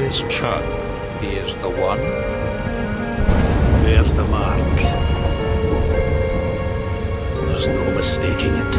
this chap. He is the one. There's the mark. There's no mistaking it.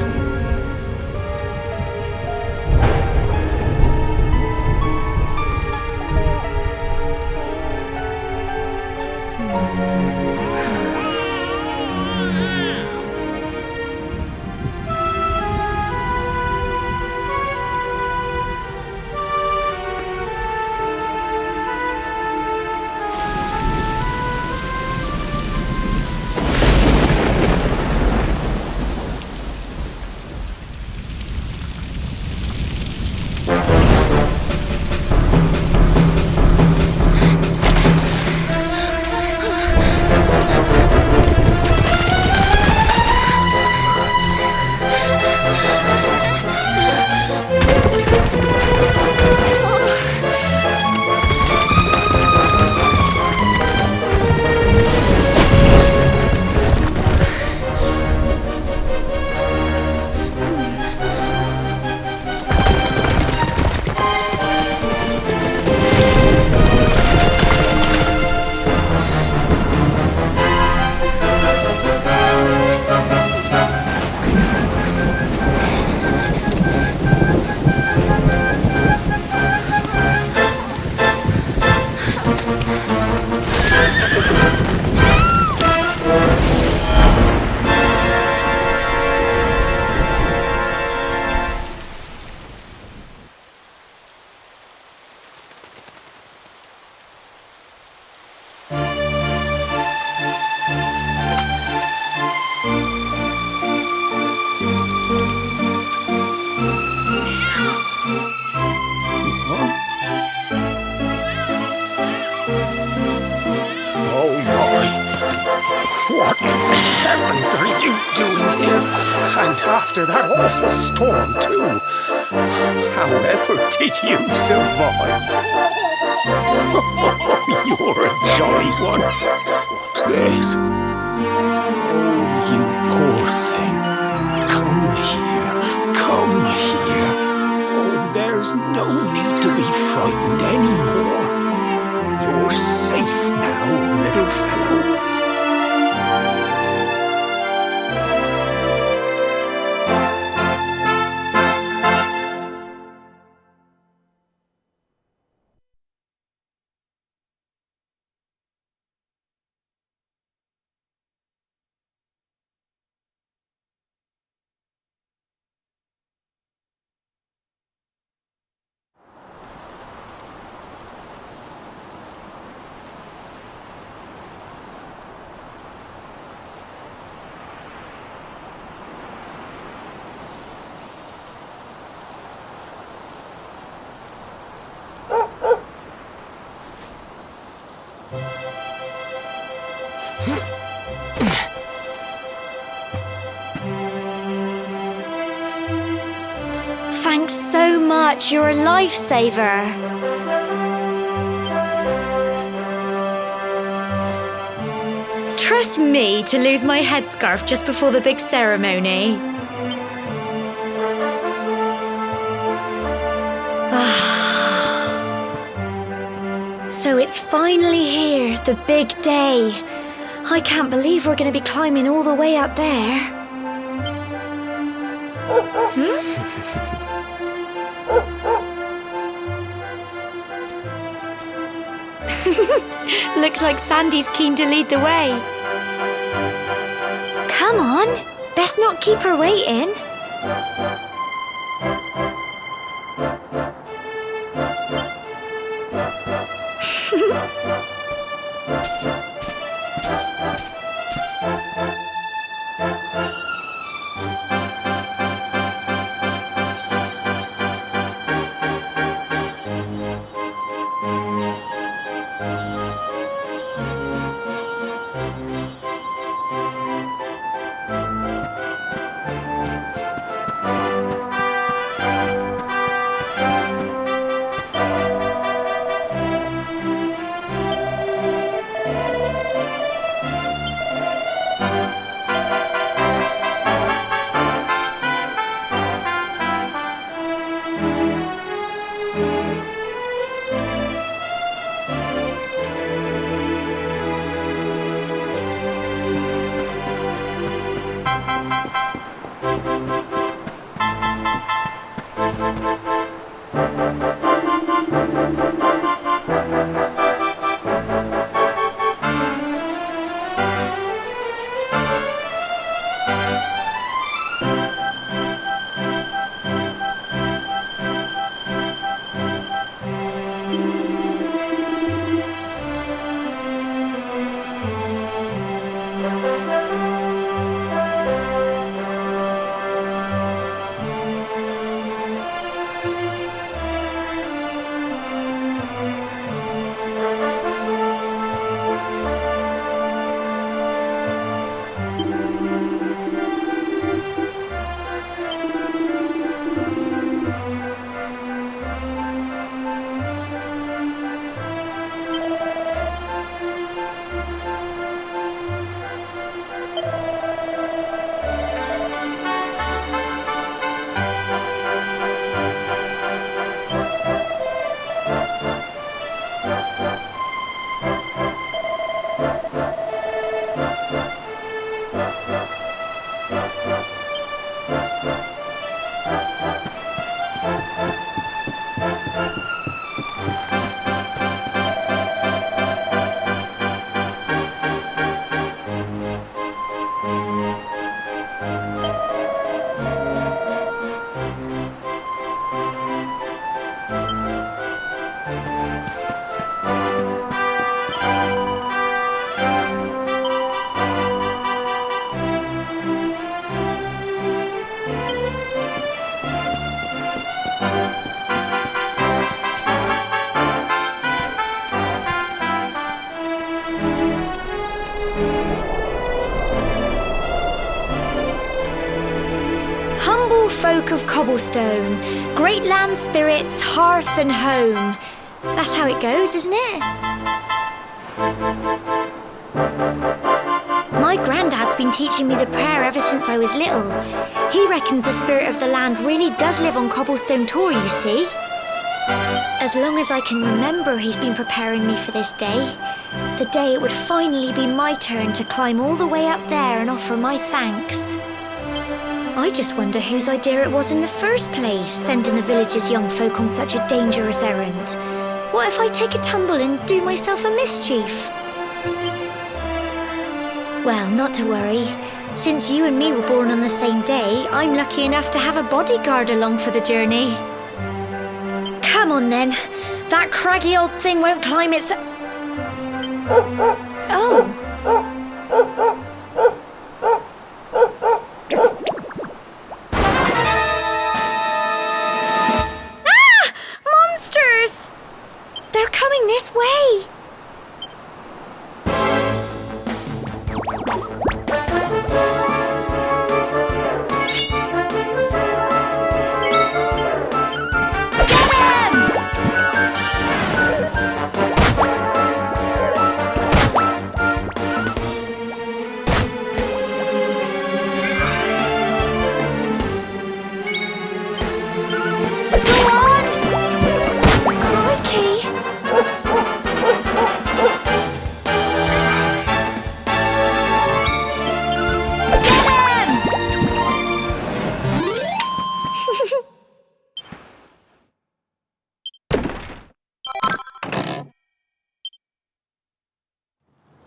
What in heavens are you doing here? And after that awful storm, too. However did you survive? You're a jolly one. What's this? Oh, you poor thing. Come here. Come here. Oh, there's no need to be frightened anymore. You're safe now, little fellow. Thanks so much, you're a lifesaver. Trust me to lose my headscarf just before the big ceremony. So it's finally here, the big day. I can't believe we're going to be climbing all the way up there. Looks like Sandy's keen to lead the way. Come on, best not keep her waiting. Folk of cobblestone, great land spirits, hearth and home. That's how it goes, isn't it? My granddad's been teaching me the prayer ever since I was little. He reckons the spirit of the land really does live on Cobblestone Tor, you see. As long as I can remember, he's been preparing me for this day. The day it would finally be my turn to climb all the way up there and offer my thanks. I just wonder whose idea it was in the first place, sending the village's young folk on such a dangerous errand. What if I take a tumble and do myself a mischief? Well, not to worry. Since you and me were born on the same day, I'm lucky enough to have a bodyguard along for the journey. Come on then. That craggy old thing won't climb its... Oh! They're coming this way!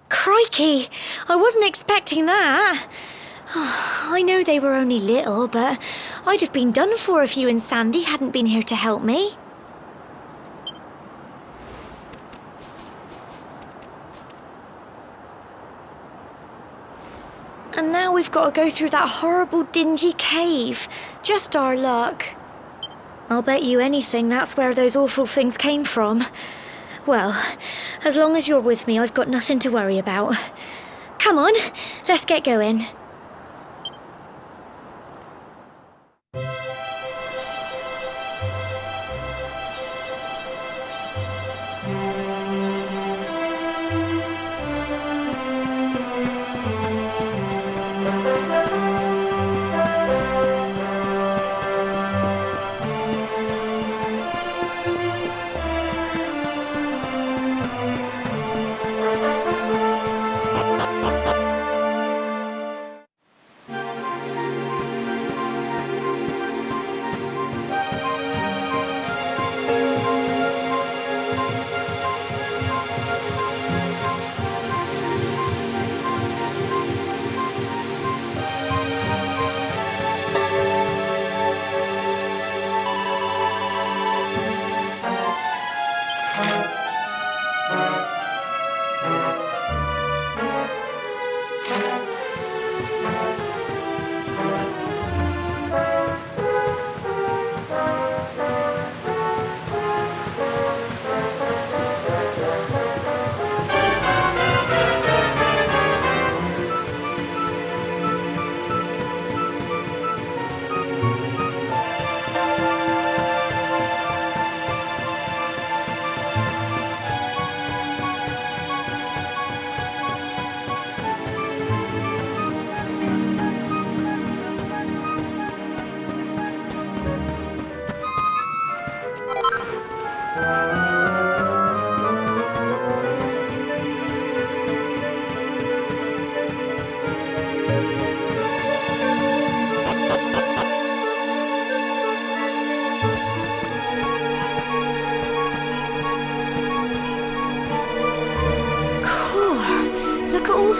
Crikey! I wasn't expecting that. I know they were only little, but I'd have been done for if you and Sandy hadn't been here to help me. And now we've got to go through that horrible dingy cave. Just our luck. I'll bet you anything that's where those awful things came from. Well, as long as you're with me, I've got nothing to worry about. Come on, let's get going.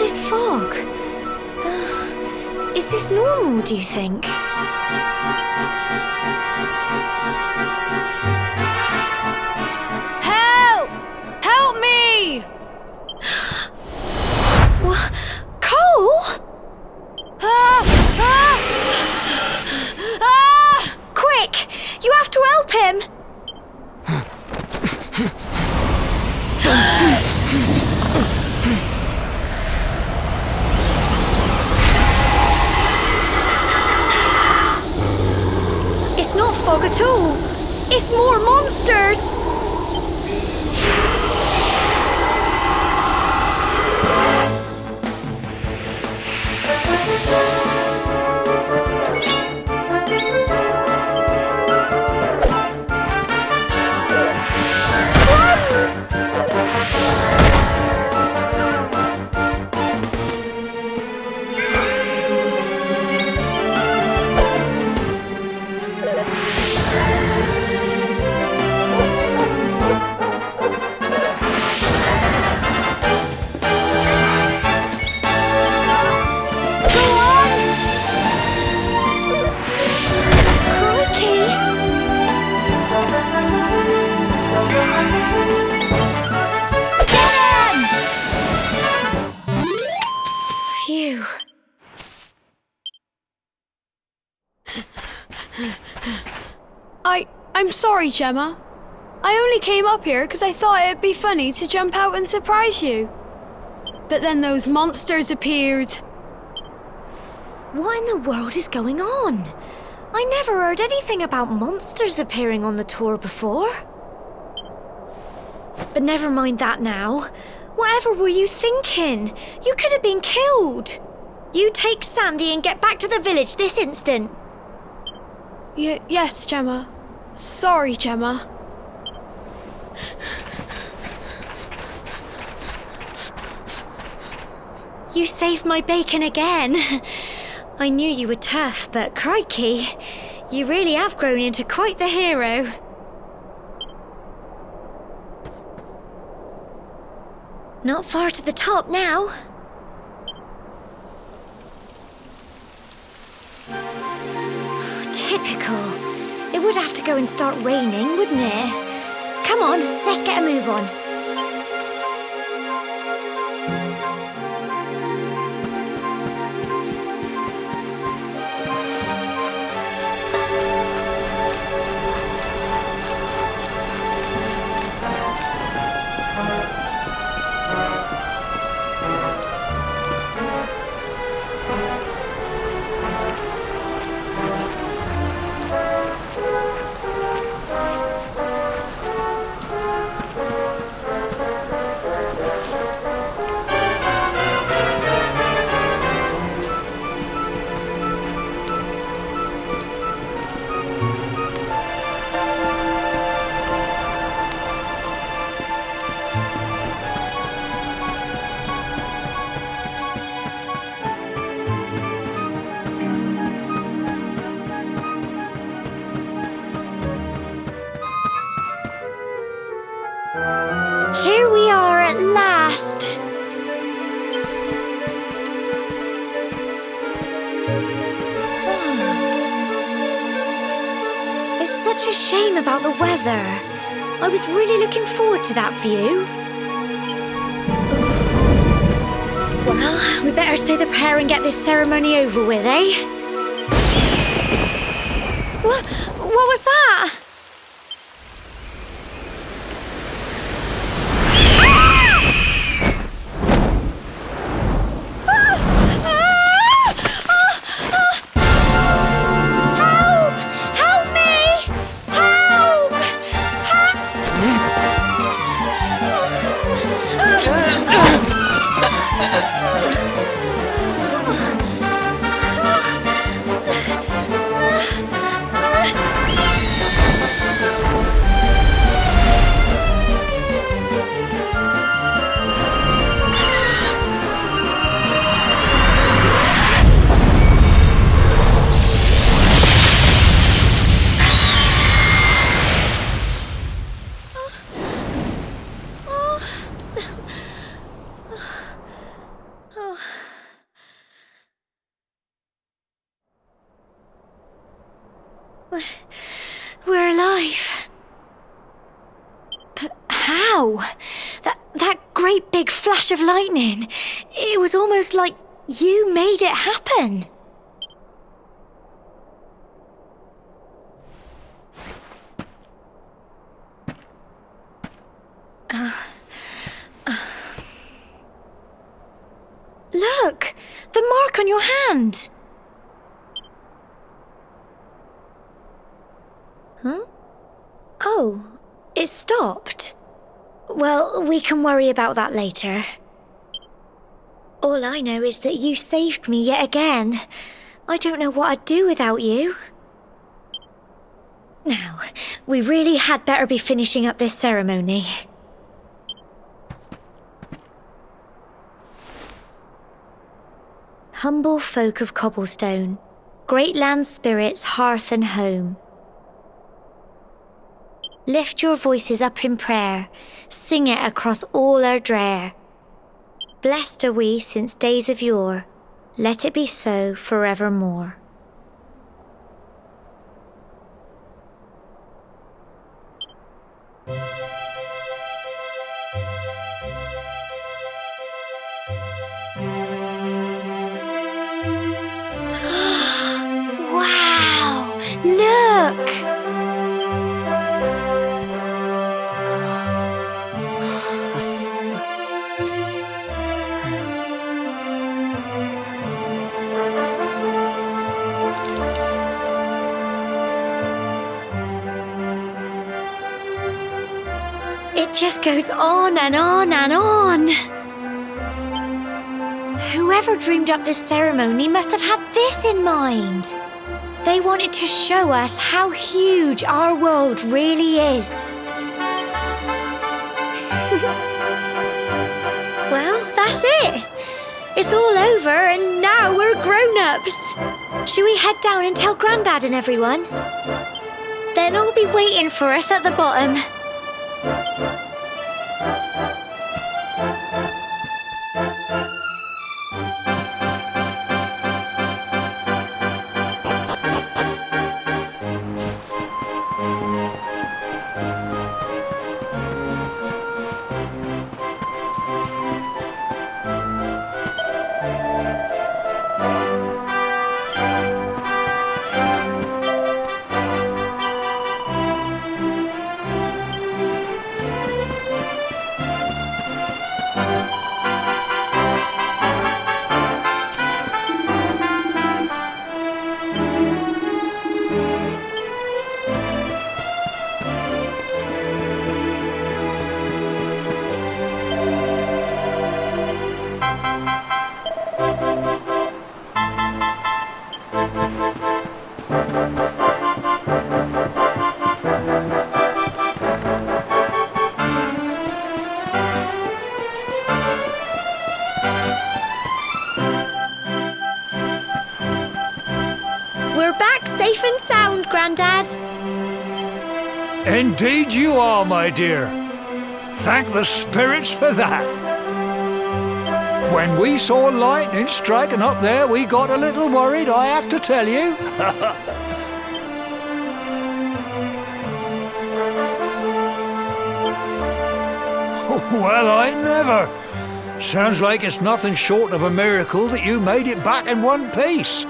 this fog? Is this normal, do you think? Help! Help me! What? Cole? Ah! Ah! Ah! Quick! You have to help him! It's not fog at all. It's more monsters! Phew. I'm sorry, Gemma. I only came up here because I thought it'd be funny to jump out and surprise you. But then those monsters appeared. What in the world is going on? I never heard anything about monsters appearing on the tour before. But never mind that now. Whatever were you thinking? You could have been killed. You take Sandy and get back to the village this instant. Yes, Gemma. Sorry, Gemma. You saved my bacon again. I knew you were tough, but crikey, you really have grown into quite the hero. Not far to the top now. Typical. It would have to go and start raining, wouldn't it? Come on, let's get a move on. Here we are at last. It's such a shame about the weather. I was really looking forward to that view. Well, we better say the prayer and get this ceremony over with, eh? What was that? Wow! That great big flash of lightning. It was almost like you made it happen. Look! The mark on your hand! Huh? Oh, it stopped. Well, we can worry about that later. All I know is that you saved me yet again. I don't know what I'd do without you. Now, we really had better be finishing up this ceremony. Humble folk of cobblestone, great land spirits, hearth and home. Lift your voices up in prayer, sing it across all our drear. Blessed are we since days of yore, let it be so forevermore. Wow! Look! It just goes on and on and on. Whoever dreamed up this ceremony must have had this in mind. They wanted to show us how huge our world really is. Well, that's it. It's all over and now we're grown-ups. Should we head down and tell Grandad and everyone? They'll all be waiting for us at the bottom. Safe and sound, Grandad. Indeed you are, my dear. Thank the spirits for that. When we saw lightning striking up there, we got a little worried, I have to tell you. Well, I never. Sounds like it's nothing short of a miracle that you made it back in one piece.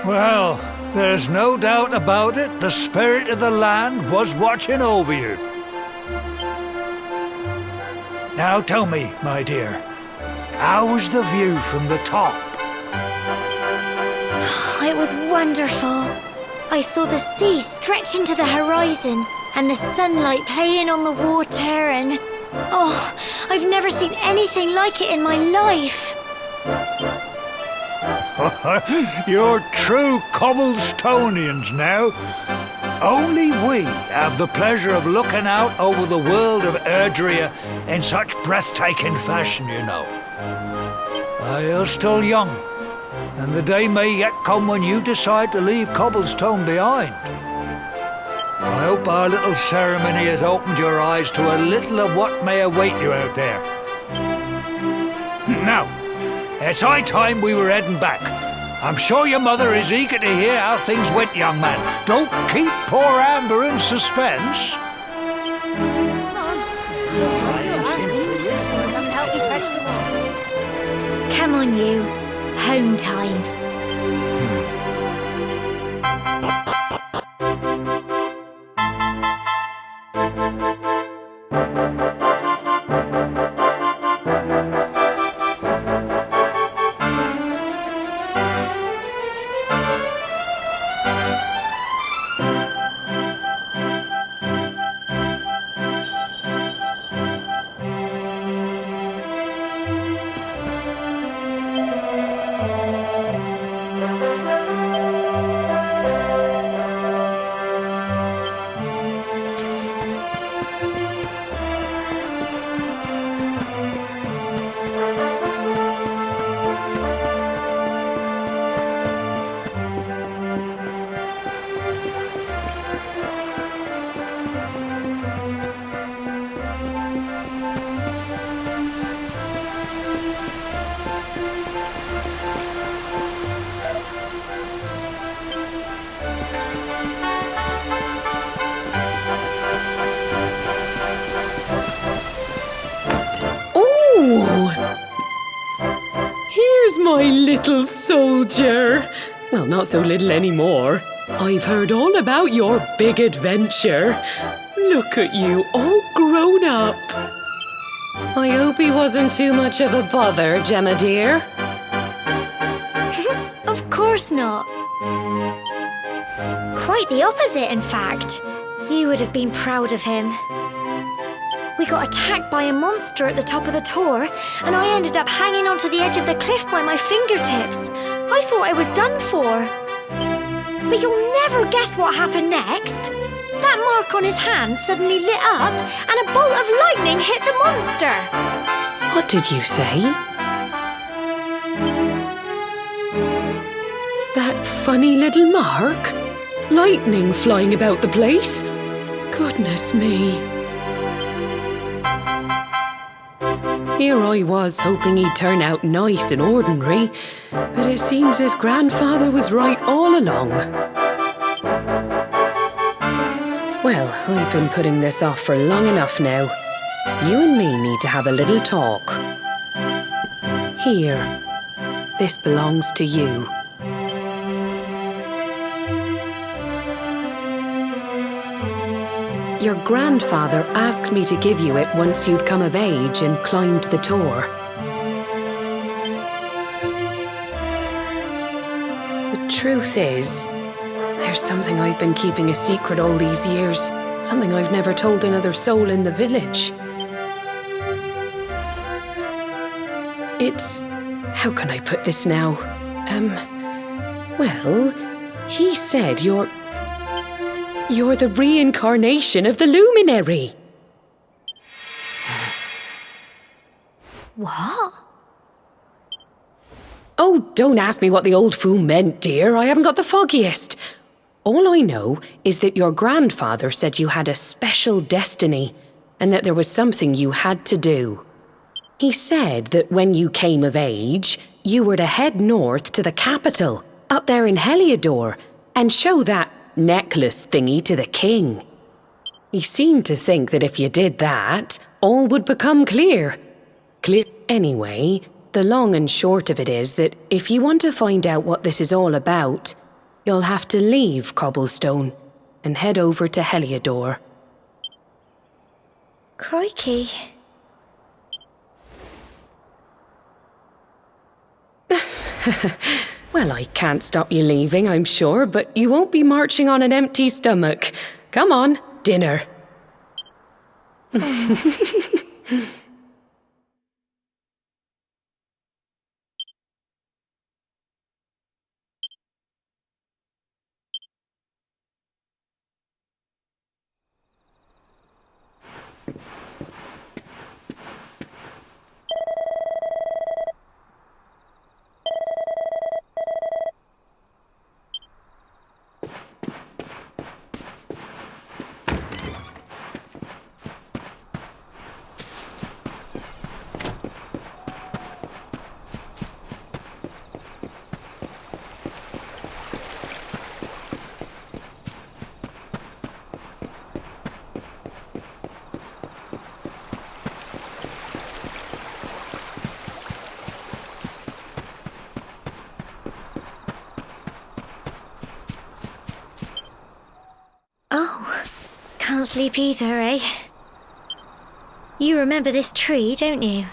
Well, there's no doubt about it, the spirit of the land was watching over you. Now tell me, my dear, how was the view from the top? It was wonderful. I saw the sea stretch into the horizon and the sunlight playing on the water and... oh, I've never seen anything like it in my life. You're true Cobblestonians now. Only we have the pleasure of looking out over the world of Erdrea in such breathtaking fashion, you know. Well, you're still young, and the day may yet come when you decide to leave Cobblestone behind. I hope our little ceremony has opened your eyes to a little of what may await you out there. Now, it's high time we were heading back. I'm sure your mother is eager to hear how things went, young man. Don't keep poor Amber in suspense. on you. Home time. Here's my little soldier. Well, not so little anymore. I've heard all about your big adventure. Look at you, all grown up. I hope he wasn't too much of a bother, Gemma dear. Of course not. Quite the opposite, in fact. You would have been proud of him. We got attacked by a monster at the top of the tower, and I ended up hanging onto the edge of the cliff by my fingertips. I thought I was done for. But you'll never guess what happened next. That mark on his hand suddenly lit up, and a bolt of lightning hit the monster. What did you say? That funny little mark? Lightning flying about the place? Goodness me. Here I was hoping he'd turn out nice and ordinary, but it seems his grandfather was right all along. Well, I've been putting this off for long enough now. You and me need to have a little talk. Here, this belongs to you. Your grandfather asked me to give you it once you'd come of age and climbed the tower. The truth is, there's something I've been keeping a secret all these years. Something I've never told another soul in the village. It's... how can I put this now? Well, he said you're the reincarnation of the luminary. What? Oh, don't ask me what the old fool meant, dear. I haven't got the foggiest. All I know is that your grandfather said you had a special destiny and that there was something you had to do. He said that when you came of age, you were to head north to the capital, up there in Heliodor, and show that necklace thingy to the king. He seemed to think that if you did that, all would become clear. Anyway, the long and short of it is that if you want to find out what this is all about, you'll have to leave Cobblestone and head over to Heliodor. Crikey. Well, I can't stop you leaving, I'm sure, but you won't be marching on an empty stomach. Come on, dinner. can't sleep either, eh? You remember this tree, don't you?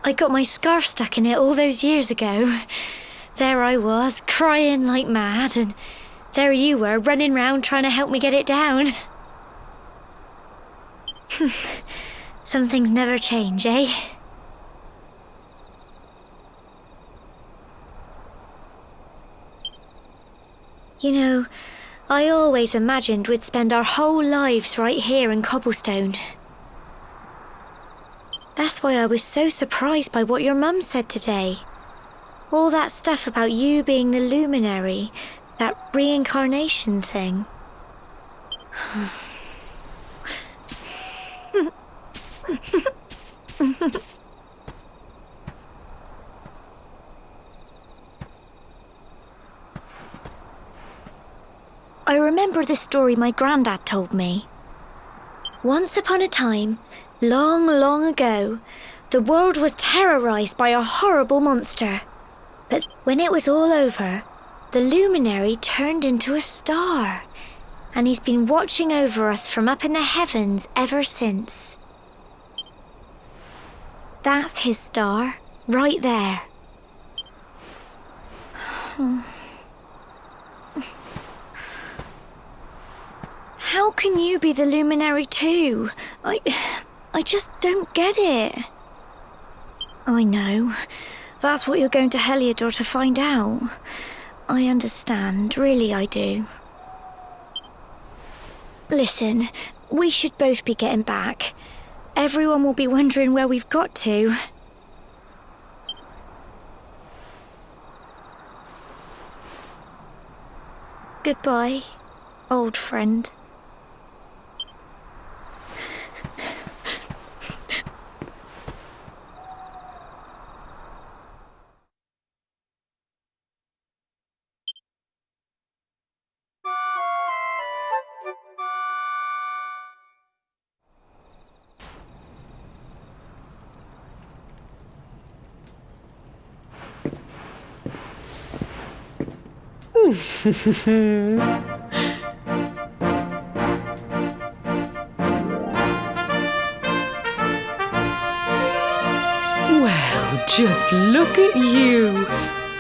I got my scarf stuck in it all those years ago. There I was, crying like mad, and there you were, running round trying to help me get it down. Some things never change, eh? You know, I always imagined we'd spend our whole lives right here in Cobblestone. That's why I was so surprised by what your mum said today. All that stuff about you being the luminary, that reincarnation thing. I remember the story my granddad told me. Once upon a time, long, long ago, the world was terrorized by a horrible monster. But when it was all over, the luminary turned into a star, and he's been watching over us from up in the heavens ever since. That's his star, right there. How can you be the luminary too? I just don't get it. I know. That's what you're going to Heliodor to find out. I understand, really I do. Listen, we should both be getting back. Everyone will be wondering where we've got to. Goodbye, old friend. Well, just look at you.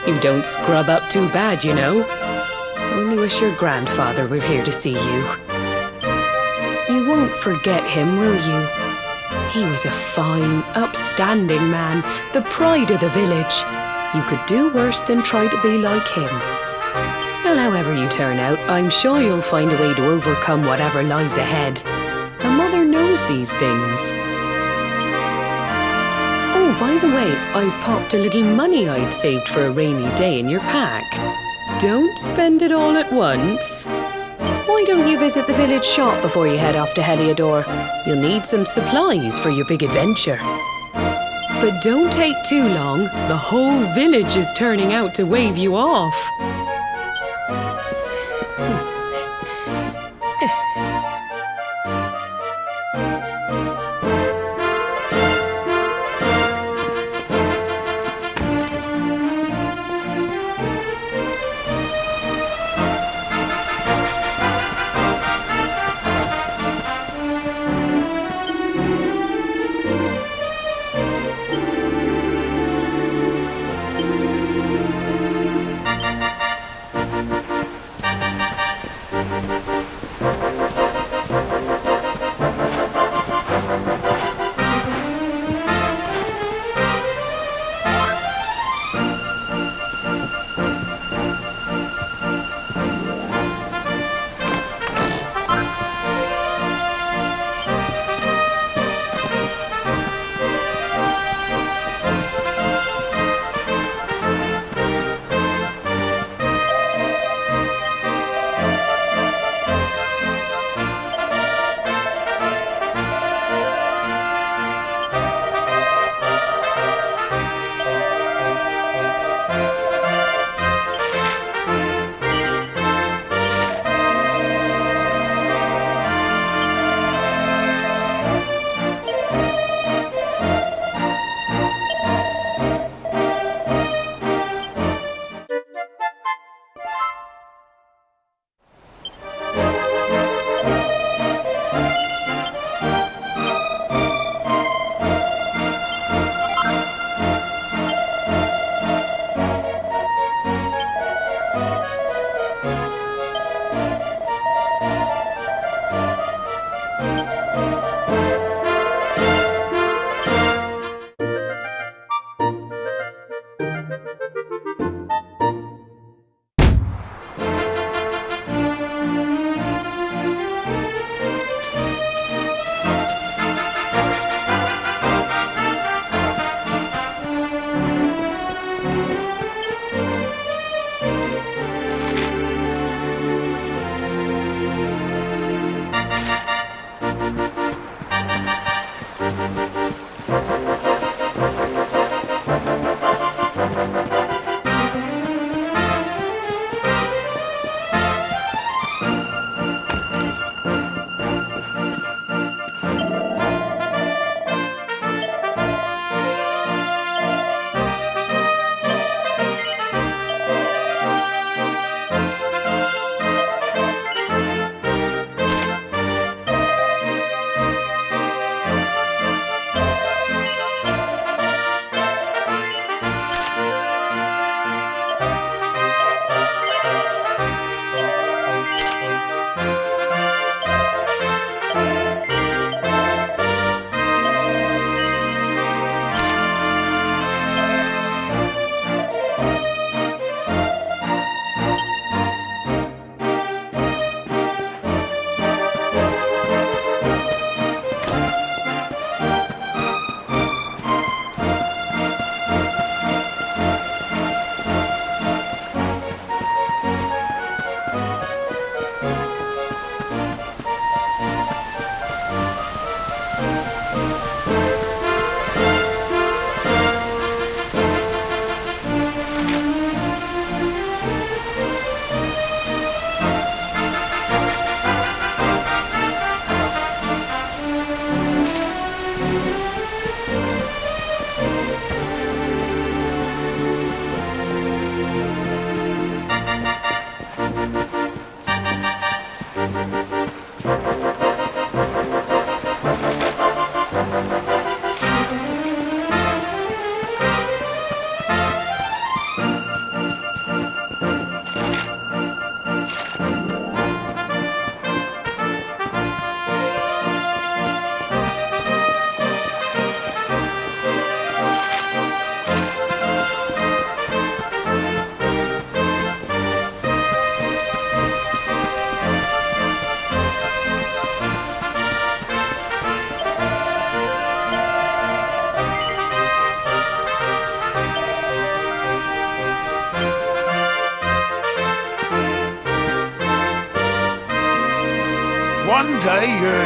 You don't scrub up too bad, you know. Only wish your grandfather were here to see you. You won't forget him, will you? He was a fine, upstanding man, the pride of the village. You could do worse than try to be like him. Well, however you turn out, I'm sure you'll find a way to overcome whatever lies ahead. A mother knows these things. Oh, by the way, I've popped a little money I'd saved for a rainy day in your pack. Don't spend it all at once. Why don't you visit the village shop before you head off to Heliodor? You'll need some supplies for your big adventure. But don't take too long. The whole village is turning out to wave you off.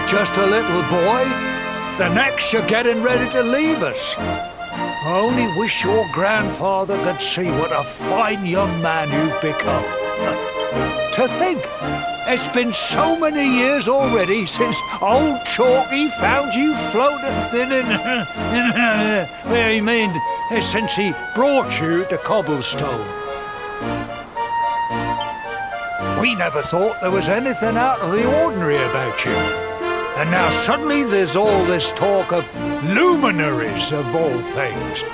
just a little boy. The next you're getting ready to leave us. I only wish your grandfather could see what a fine young man you've become. To think, it's been so many years already since old Chalky found you floating since he brought you to Cobblestone. We never thought there was anything out of the ordinary about you. And now suddenly there's all this talk of luminaries of all things.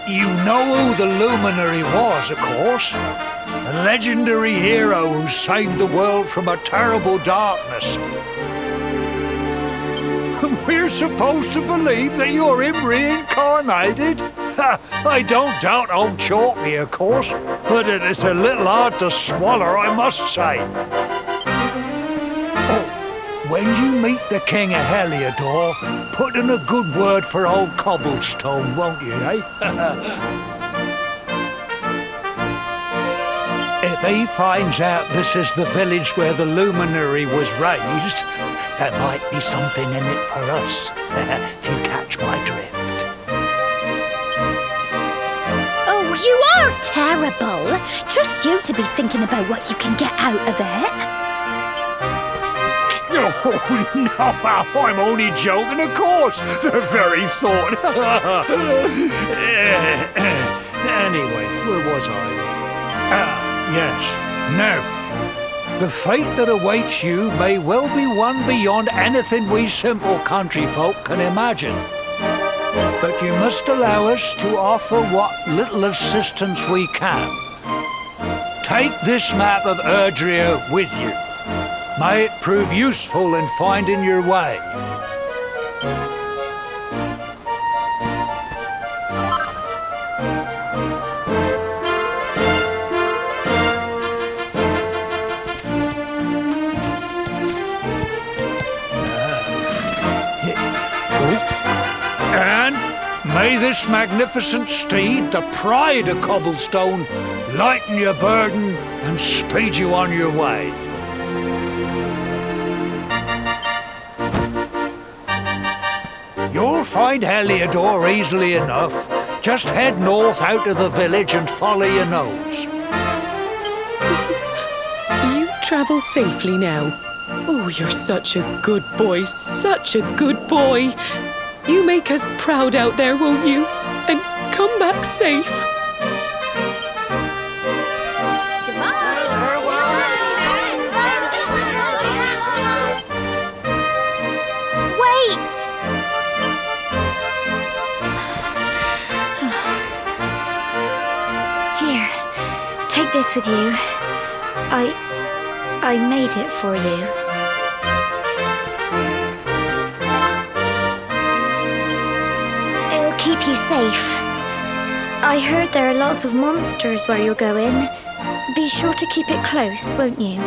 You know who the luminary was, of course. A legendary hero who saved the world from a terrible darkness. We're supposed to believe that you're him reincarnated? I don't doubt old Chalky, of course, but it is a little hard to swallow, I must say. Oh, when you meet the King of Heliodor, put in a good word for old Cobblestone, won't you, eh? If he finds out this is the village where the luminary was raised, there might be something in it for us, if you catch my drift. Oh, you are terrible. Trust you to be thinking about what you can get out of it. Oh, no, I'm only joking, of course. The very thought. Anyway, where was I? Yes. Now, the fate that awaits you may well be one beyond anything we simple country folk can imagine. But you must allow us to offer what little assistance we can. Take this map of Erdrea with you. May it prove useful in finding your way. And may this magnificent steed, the pride of Cobblestone, lighten your burden and speed you on your way. You'll find Heliodor easily enough. Just head north out of the village and follow your nose. You travel safely now. Oh, you're such a good boy, such a good boy. You make us proud out there, won't you? And come back safe. Wait! Here, take this with you. I made it for you. It'll keep you safe. I heard there are lots of monsters where you're going. Be sure to keep it close, won't you?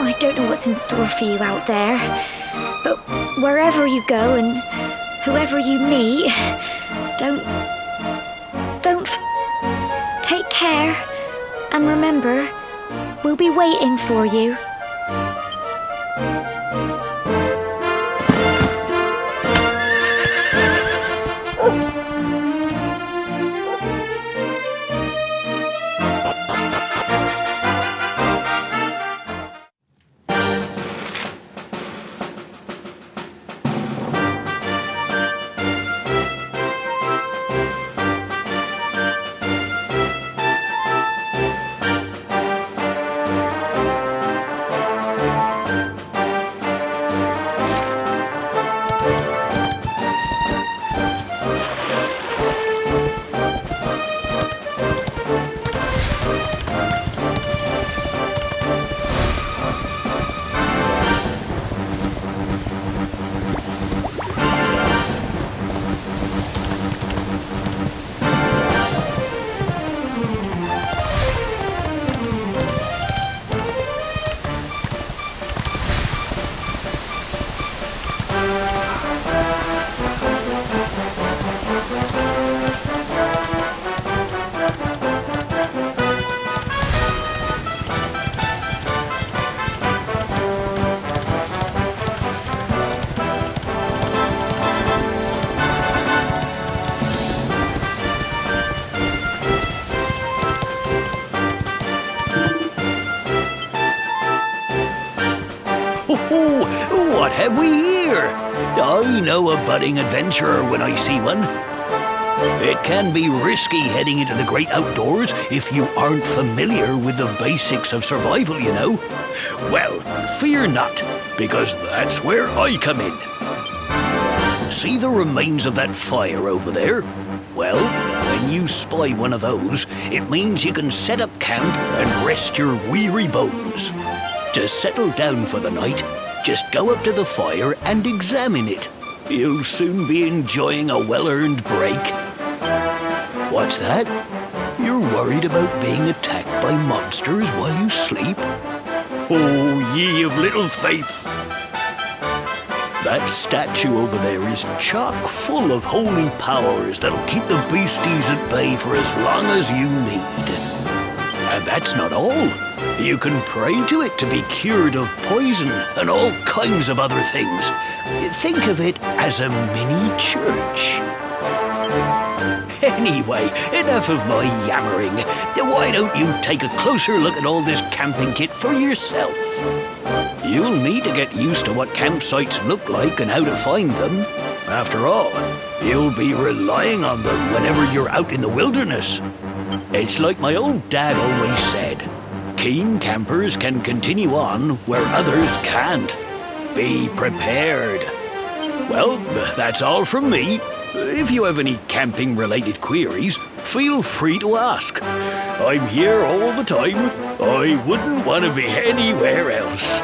I don't know what's in store for you out there, but wherever you go and whoever you meet, take care, and remember, we'll be waiting for you. Oh, what have we here? I know a budding adventurer when I see one. It can be risky heading into the great outdoors if you aren't familiar with the basics of survival, you know. Well, fear not, because that's where I come in. See the remains of that fire over there? Well, when you spy one of those, it means you can set up camp and rest your weary bones. To settle down for the night, just go up to the fire and examine it. You'll soon be enjoying a well-earned break. What's that? You're worried about being attacked by monsters while you sleep? Oh, ye of little faith! That statue over there is chock full of holy powers that'll keep the beasties at bay for as long as you need. And that's not all. You can pray to it to be cured of poison and all kinds of other things. Think of it as a mini church. Anyway, enough of my yammering. Why don't you take a closer look at all this camping kit for yourself? You'll need to get used to what campsites look like and how to find them. After all, you'll be relying on them whenever you're out in the wilderness. It's like my old dad always said, keen campers can continue on where others can't. Be prepared. Well, that's all from me. If you have any camping-related queries, feel free to ask. I'm here all the time. I wouldn't want to be anywhere else.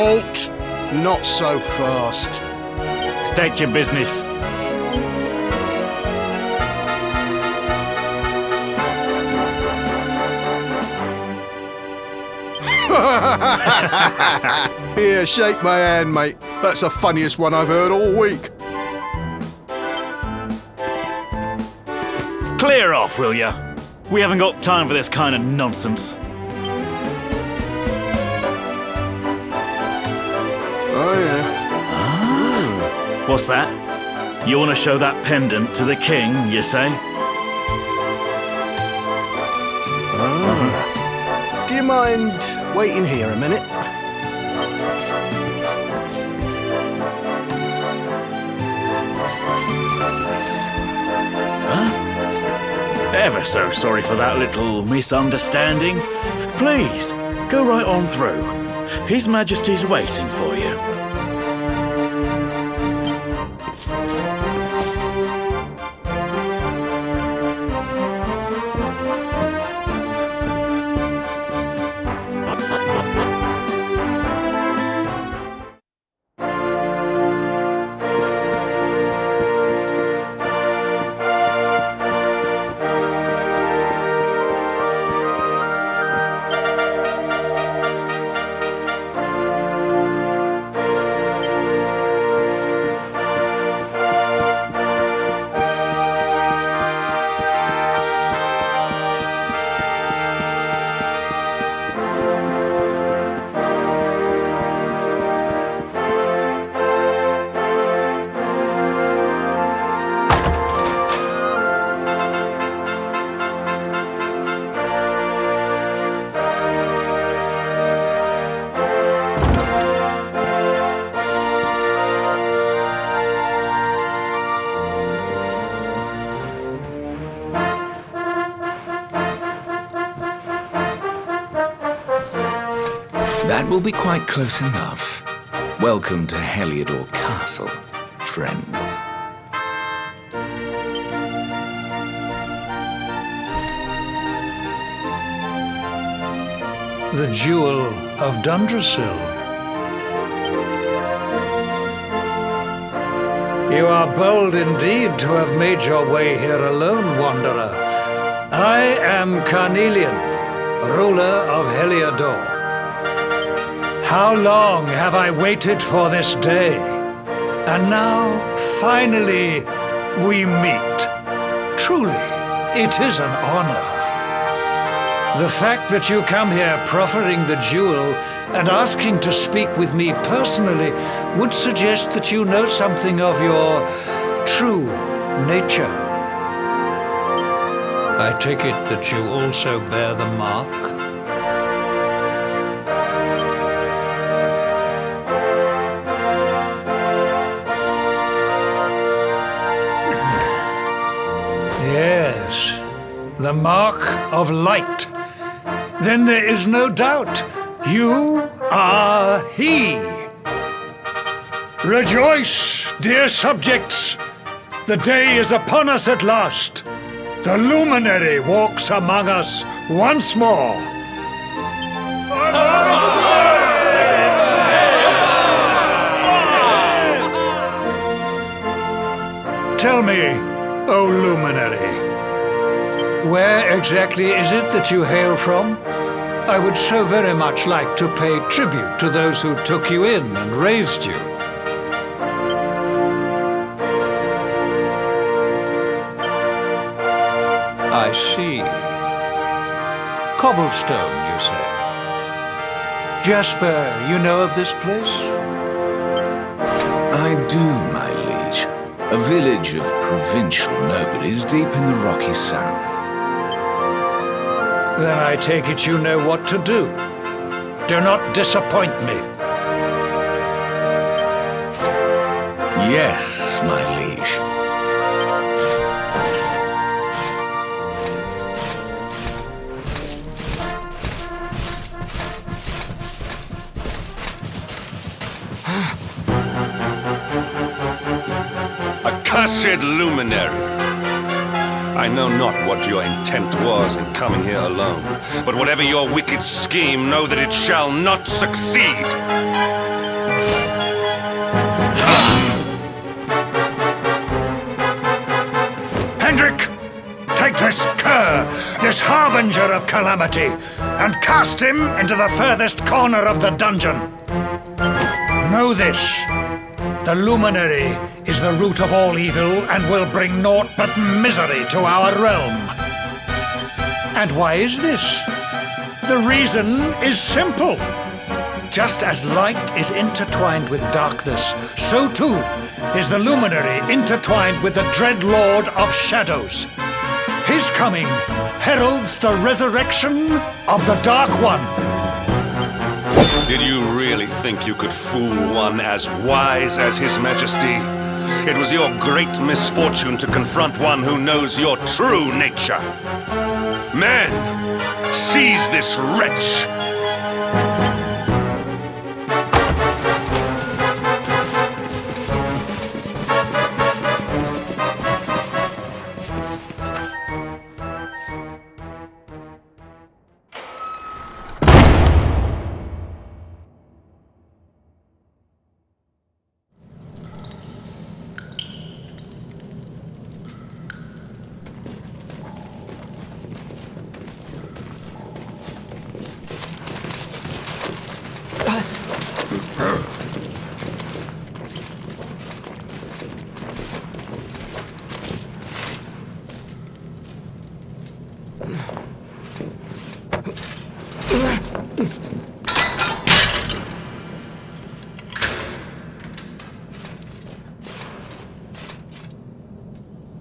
Halt! Not so fast. State your business. Here, shake my hand, mate. That's the funniest one I've heard all week. Clear off, will ya? We haven't got time for this kind of nonsense. Oh, yeah. What's that? You want to show that pendant to the king, you say? Do you mind waiting here a minute? Ever so sorry for that little misunderstanding. Please, go right on through. His Majesty's waiting for you. That will be quite close enough. Welcome to Heliodor Castle, friend. The Jewel of Dundrasil. You are bold indeed to have made your way here alone, Wanderer. I am Carnelian, ruler of Heliodor. How long have I waited for this day? And now, finally, we meet. Truly, it is an honor. The fact that you come here proffering the jewel and asking to speak with me personally would suggest that you know something of your true nature. I take it that you also bear the mark? Yes, the mark of light. Then there is no doubt you are he. Rejoice, dear subjects! The day is upon us at last. The luminary walks among us once more. Tell me, O luminary, where exactly is it that you hail from? I would so very much like to pay tribute to those who took you in and raised you. I see. Cobblestone, you say? Jasper, you know of this place? I do, my liege. A village of provincial nobodies deep in the rocky south. Then I take it you know what to do. Do not disappoint me. Yes, my liege. Accursed luminary! I know not what your intent was in coming here alone, but whatever your wicked scheme, know that it shall not succeed. this harbinger of calamity, and cast him into the furthest corner of the dungeon. Know this. The luminary is the root of all evil and will bring naught but misery to our realm. And why is this? The reason is simple. Just as light is intertwined with darkness, so too is the luminary intertwined with the dread lord of shadows. His coming heralds the resurrection of the Dark One. Did you really think you could fool one as wise as His Majesty? It was your great misfortune to confront one who knows your true nature. Men, seize this wretch!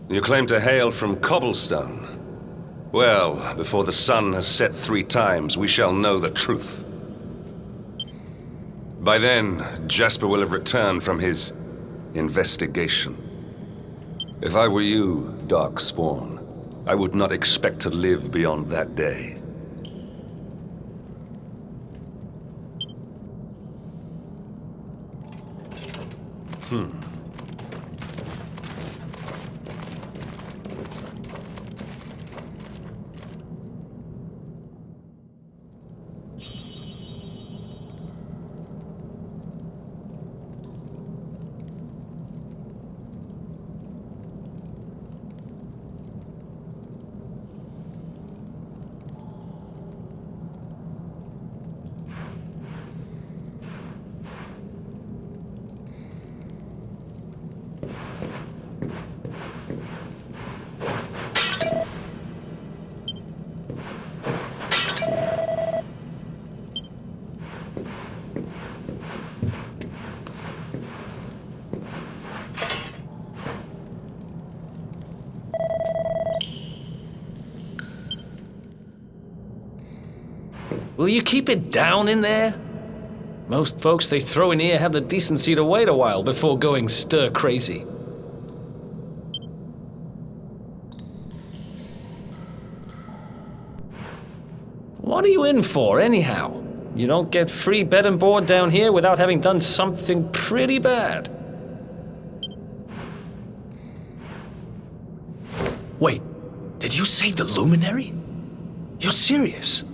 You claim to hail from Cobblestone. Well, before the sun has set 3 times, we shall know the truth. By then, Jasper will have returned from his investigation. If I were you, Darkspawn, I would not expect to live beyond that day. Will you keep it down in there? Most folks they throw in here have the decency to wait a while before going stir crazy. What are you in for, anyhow? You don't get free bed and board down here without having done something pretty bad. Wait, did you say the luminary? You're serious?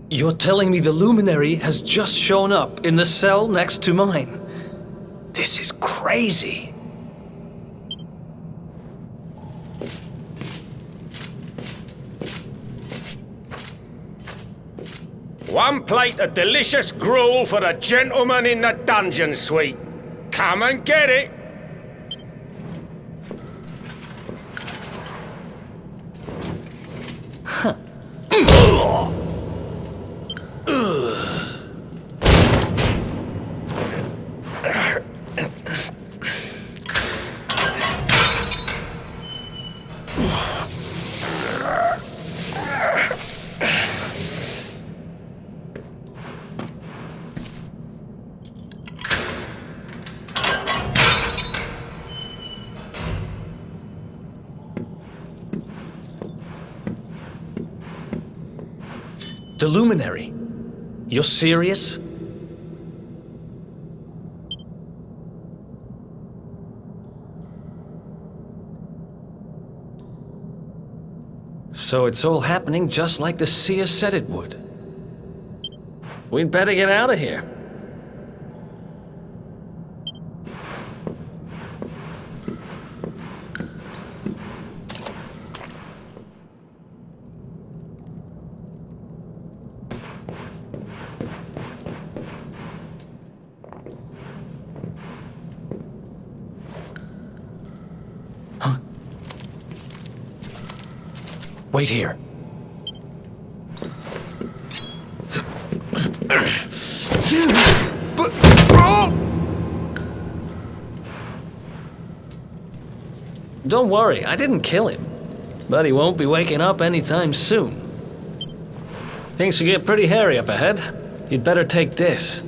You're telling me the luminary has just shown up in the cell next to mine? This is crazy. One plate of delicious gruel for the gentleman in the dungeon suite. Come and get it. The luminary? You're serious? So it's all happening just like the seer said it would. We'd better get out of here. Wait here. But... Oh! Don't worry, I didn't kill him. But he won't be waking up anytime soon. Things will get pretty hairy up ahead. You'd better take this.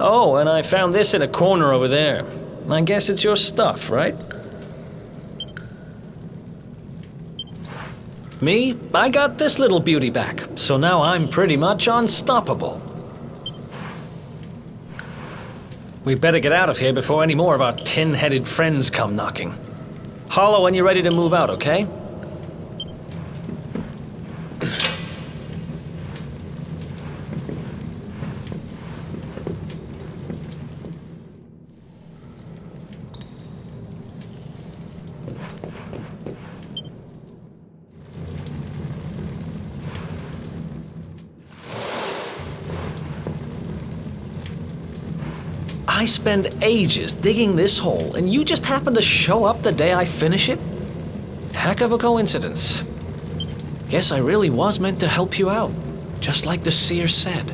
Oh, and I found this in a corner over there. I guess it's your stuff, right? Me? I got this little beauty back, so now I'm pretty much unstoppable. We better get out of here before any more of our tin-headed friends come knocking. Holler when you're ready to move out, okay? I spend ages digging this hole, and you just happen to show up the day I finish it? Heck of a coincidence. Guess I really was meant to help you out, just like the seer said.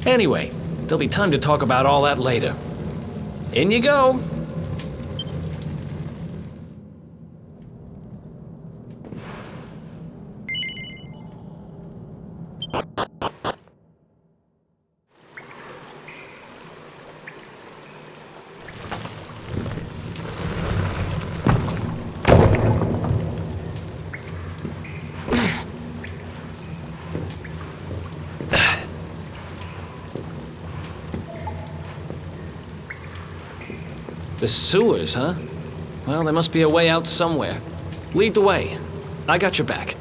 Anyway, there'll be time to talk about all that later. In you go. The sewers, huh? Well, there must be a way out somewhere. Lead the way. I got your back.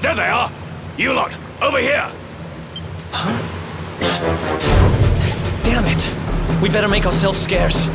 There they are! You lot, over here! Huh? Damn it! We better make ourselves scarce.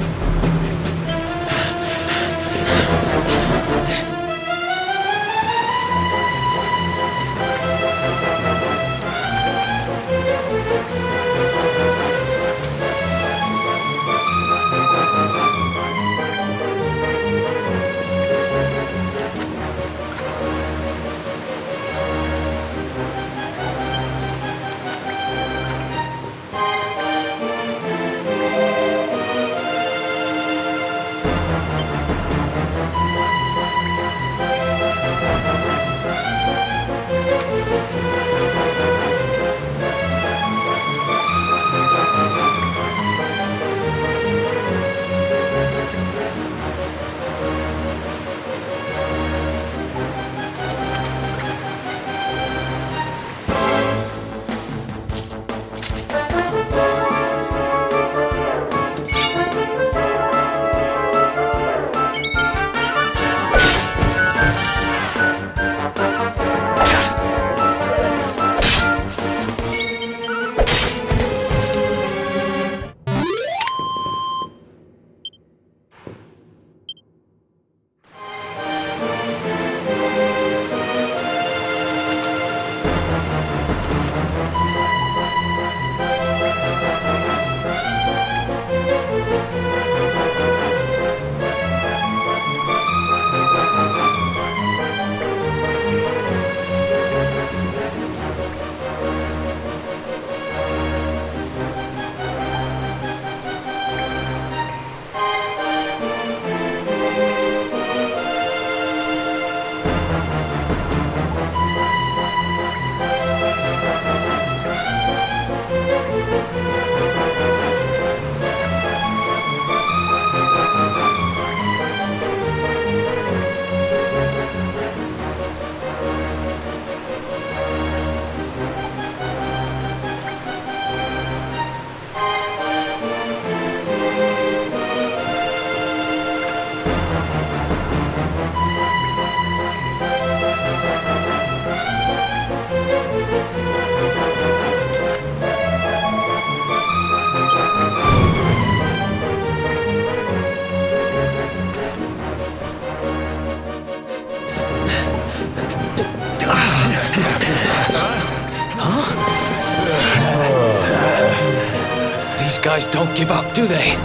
These guys don't give up, do they?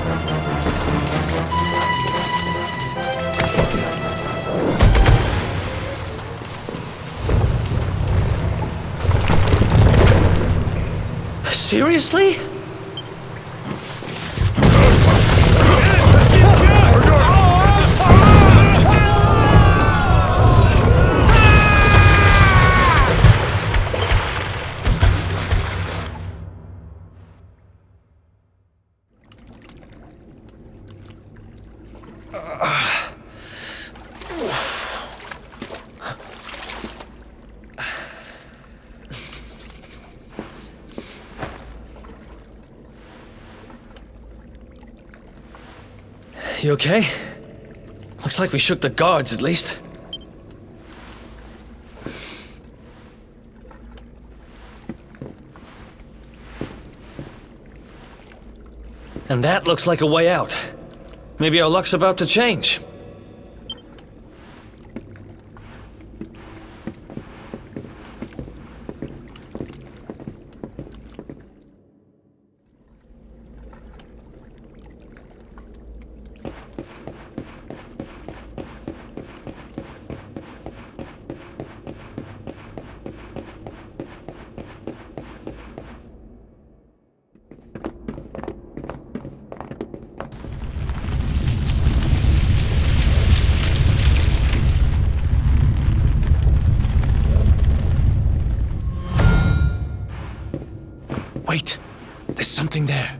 Seriously? You okay? Looks like we shook the guards, at least. And that looks like a way out. Maybe our luck's about to change. Wait, there's something there.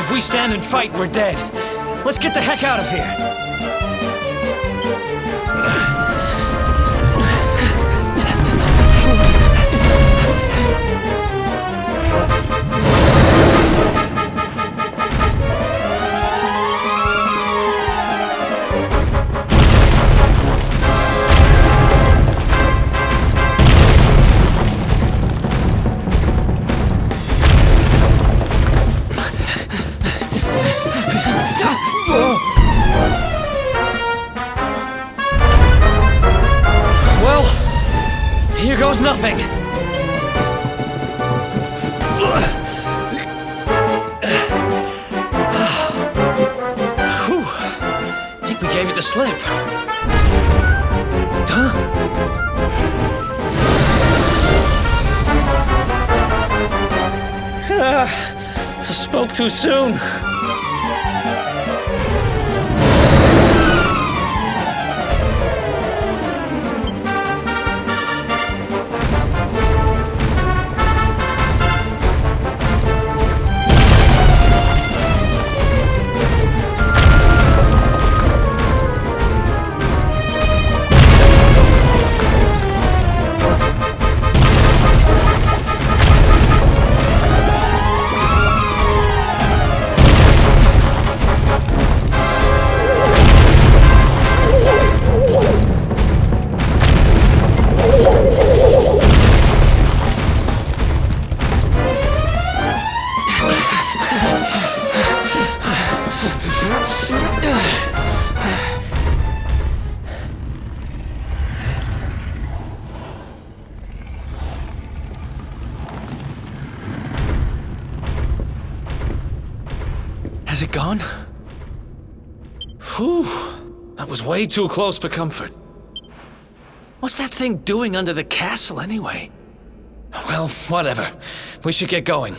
If we stand and fight, we're dead. Let's get the heck out of here. Well, here goes nothing. Whew. I think we gave it the slip. Huh? I spoke too soon. Has it gone? Whew. That was way too close for comfort. What's that thing doing under the castle, anyway? Well, whatever. We should get going.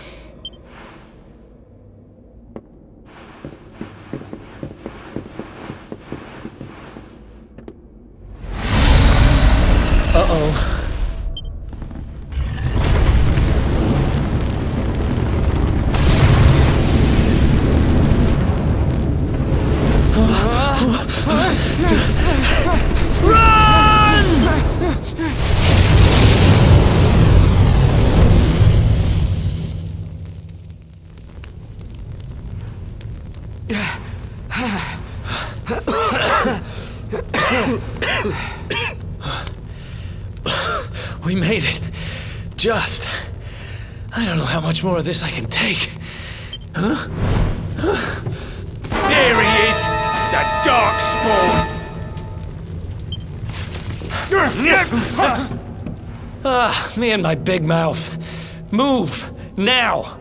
Uh-oh. We made it. Just. I don't know how much more of this I can take. Huh? There he is! The dark spawn! Me and my big mouth. Move! Now!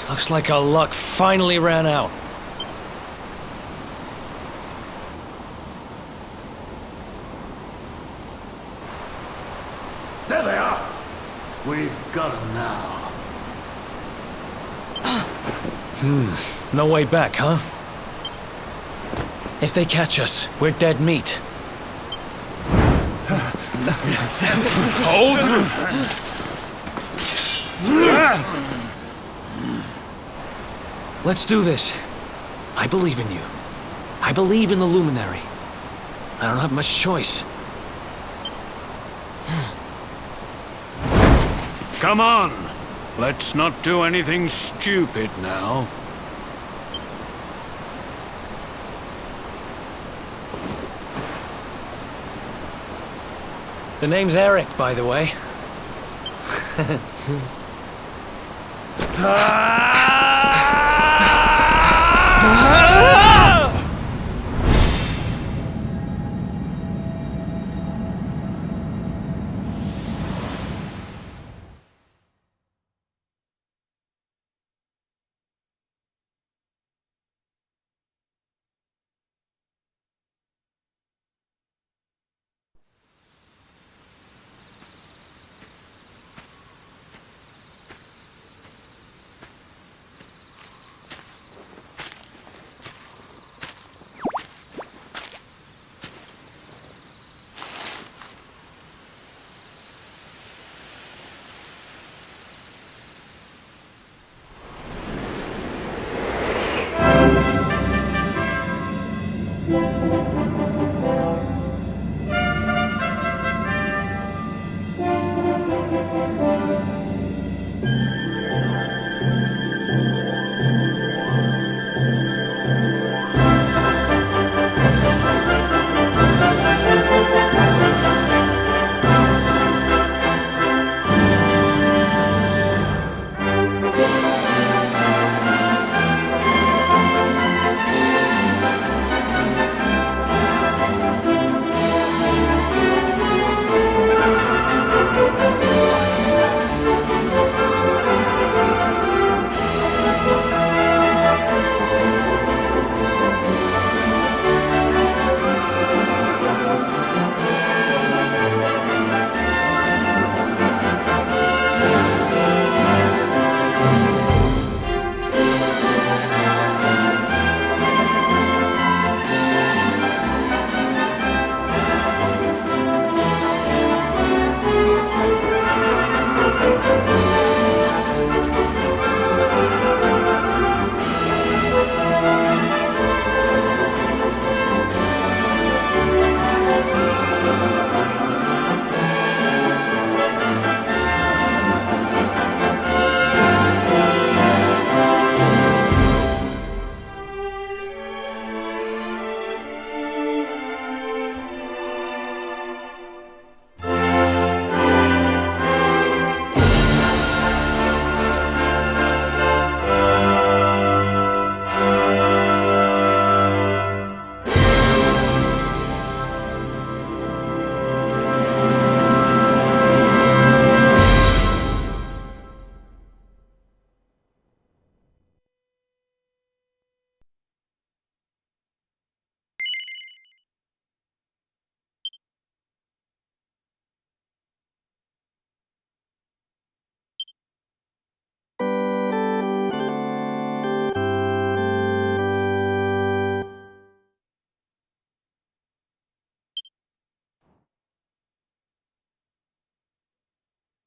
Looks like our luck finally ran out. There they are! We've got them now. No way back, huh? If they catch us, we're dead meat. Hold! Let's do this. I believe in you. I believe in the Luminary. I don't have much choice. Come on! Let's not do anything stupid now. The name's Eric, by the way.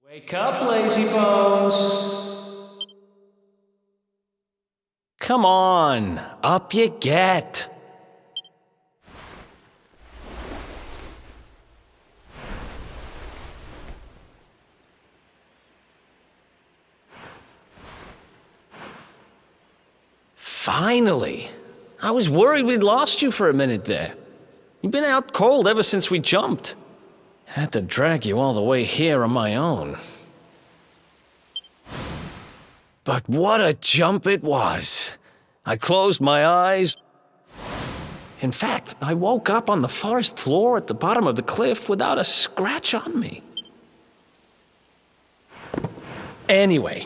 Wake up, lazy bones! Come on, up you get! Finally. I was worried we'd lost you for a minute there. You've been out cold ever since we jumped. Had to drag you all the way here on my own. But what a jump it was. I closed my eyes. In fact, I woke up on the forest floor at the bottom of the cliff without a scratch on me. Anyway,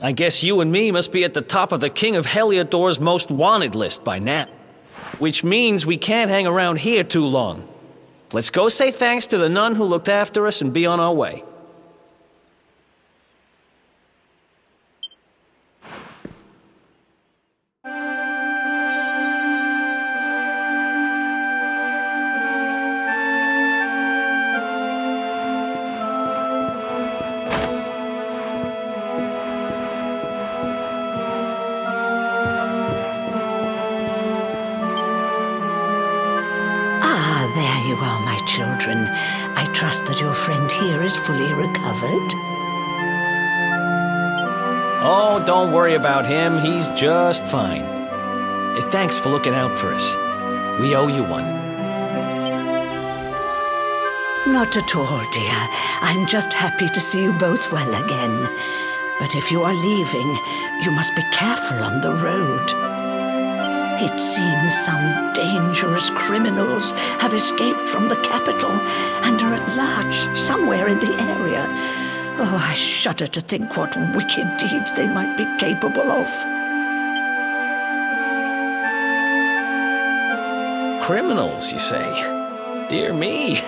I guess you and me must be at the top of the King of Heliodor's most wanted list by now. Which means we can't hang around here too long. Let's go say thanks to the nun who looked after us and be on our way. There you are, my children. I trust that your friend here is fully recovered. Oh, don't worry about him. He's just fine. Thanks for looking out for us. We owe you one. Not at all, dear. I'm just happy to see you both well again. But if you are leaving, you must be careful on the road. It seems some dangerous criminals have escaped from the capital and are at large somewhere in the area. Oh, I shudder to think what wicked deeds they might be capable of. Criminals, you say? Dear me,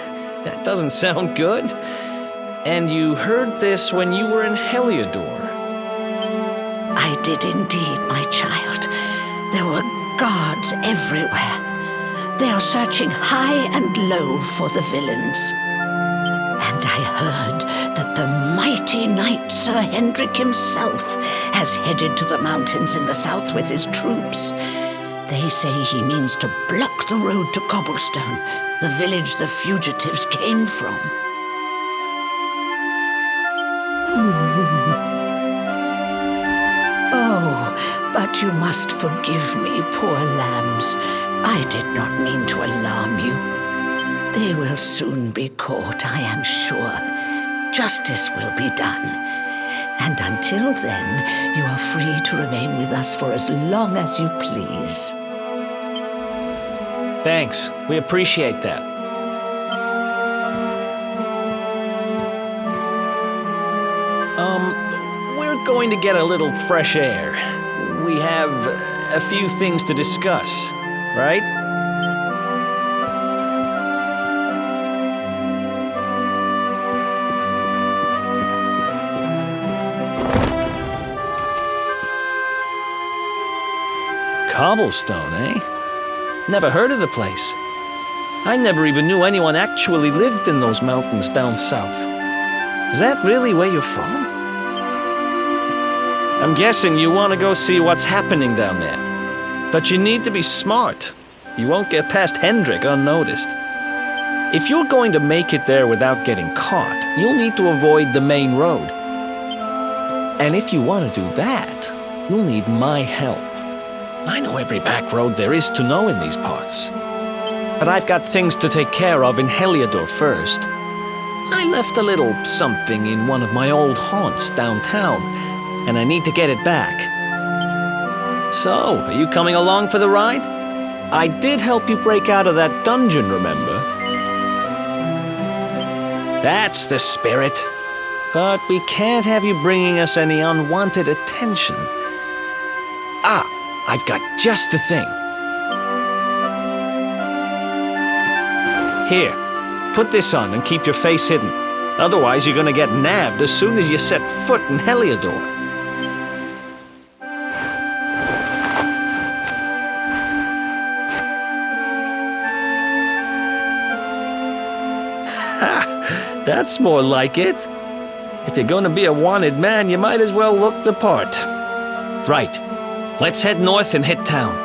that doesn't sound good. And you heard this when you were in Heliodor? I did indeed, my child. There were guards everywhere. They are searching high and low for the villains. And I heard that the mighty knight Sir Hendrik himself has headed to the mountains in the south with his troops. They say he means to block the road to Cobblestone, the village the fugitives came from. Oh, but you must forgive me, poor lambs. I did not mean to alarm you. They will soon be caught, I am sure. Justice will be done. And until then, you are free to remain with us for as long as you please. Thanks. We appreciate that. We're going to get a little fresh air. We have a few things to discuss, right? Cobblestone, eh? Never heard of the place. I never even knew anyone actually lived in those mountains down south. Is that really where you're from? I'm guessing you want to go see what's happening down there. But you need to be smart. You won't get past Hendrik unnoticed. If you're going to make it there without getting caught, you'll need to avoid the main road. And if you want to do that, you'll need my help. I know every back road there is to know in these parts. But I've got things to take care of in Heliodor first. I left a little something in one of my old haunts downtown, and I need to get it back. So, are you coming along for the ride? I did help you break out of that dungeon, remember? That's the spirit. But we can't have you bringing us any unwanted attention. Ah, I've got just the thing. Here, put this on and keep your face hidden. Otherwise, you're gonna get nabbed as soon as you set foot in Heliodor. Ha! That's more like it. If you're gonna be a wanted man, you might as well look the part. Right. Let's head north and hit town.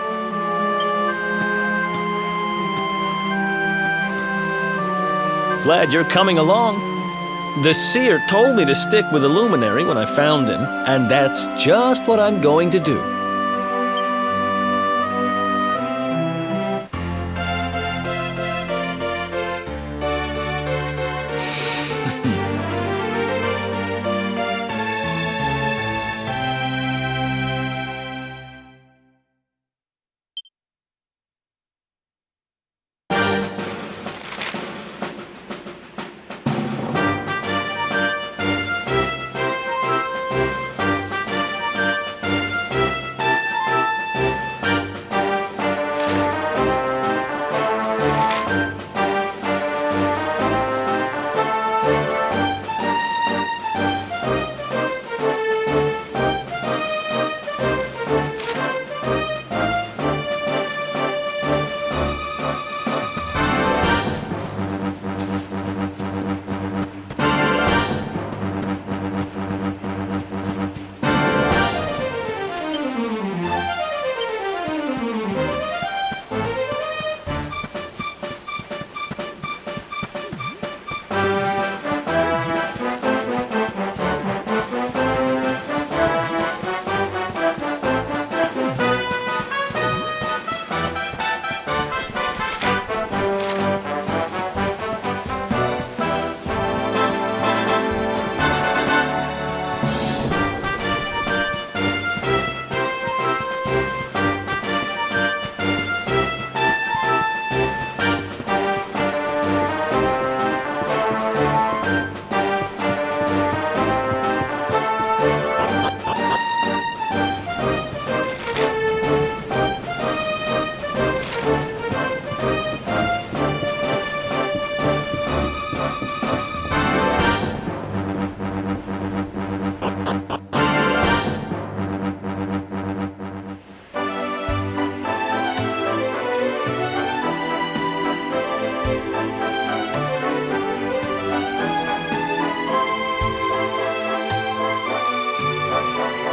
Glad you're coming along. The seer told me to stick with the luminary when I found him, and that's just what I'm going to do.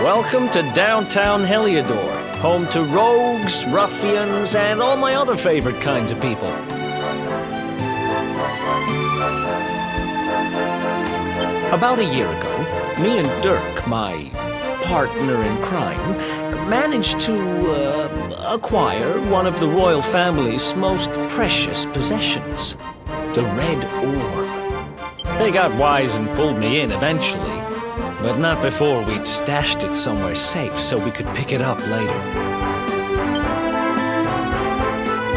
Welcome to downtown Heliodor, home to rogues, ruffians, and all my other favorite kinds of people. About a year ago, me and Dirk, my partner in crime, managed to acquire one of the royal family's most precious possessions, the Red Orb. They got wise and pulled me in eventually, but not before we'd stashed it somewhere safe so we could pick it up later.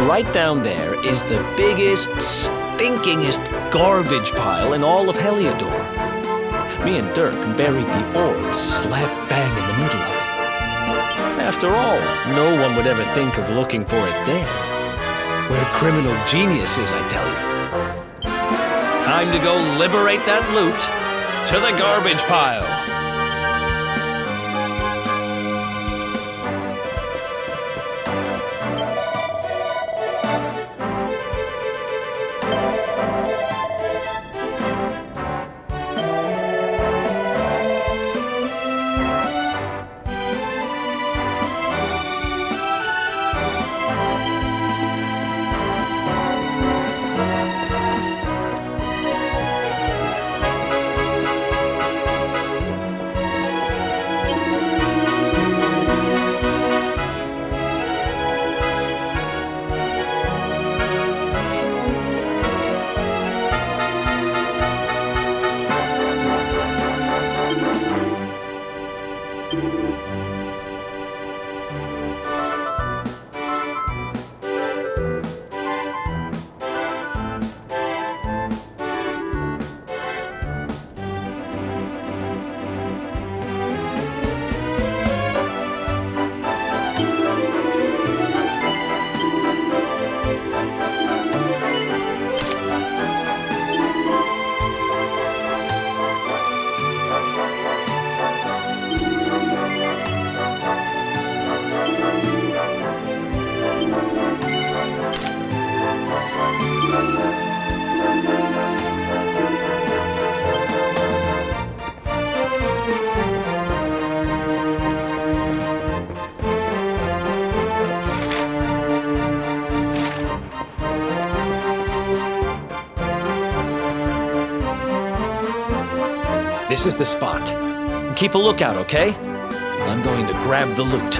Right down there is the biggest, stinkingest garbage pile in all of Heliodor. Me and Dirk buried the orb slap bang in the middle of it. After all, no one would ever think of looking for it there. We're criminal geniuses, I tell you. Time to go liberate that loot to the garbage pile. This is the spot. Keep a lookout, okay? I'm going to grab the loot.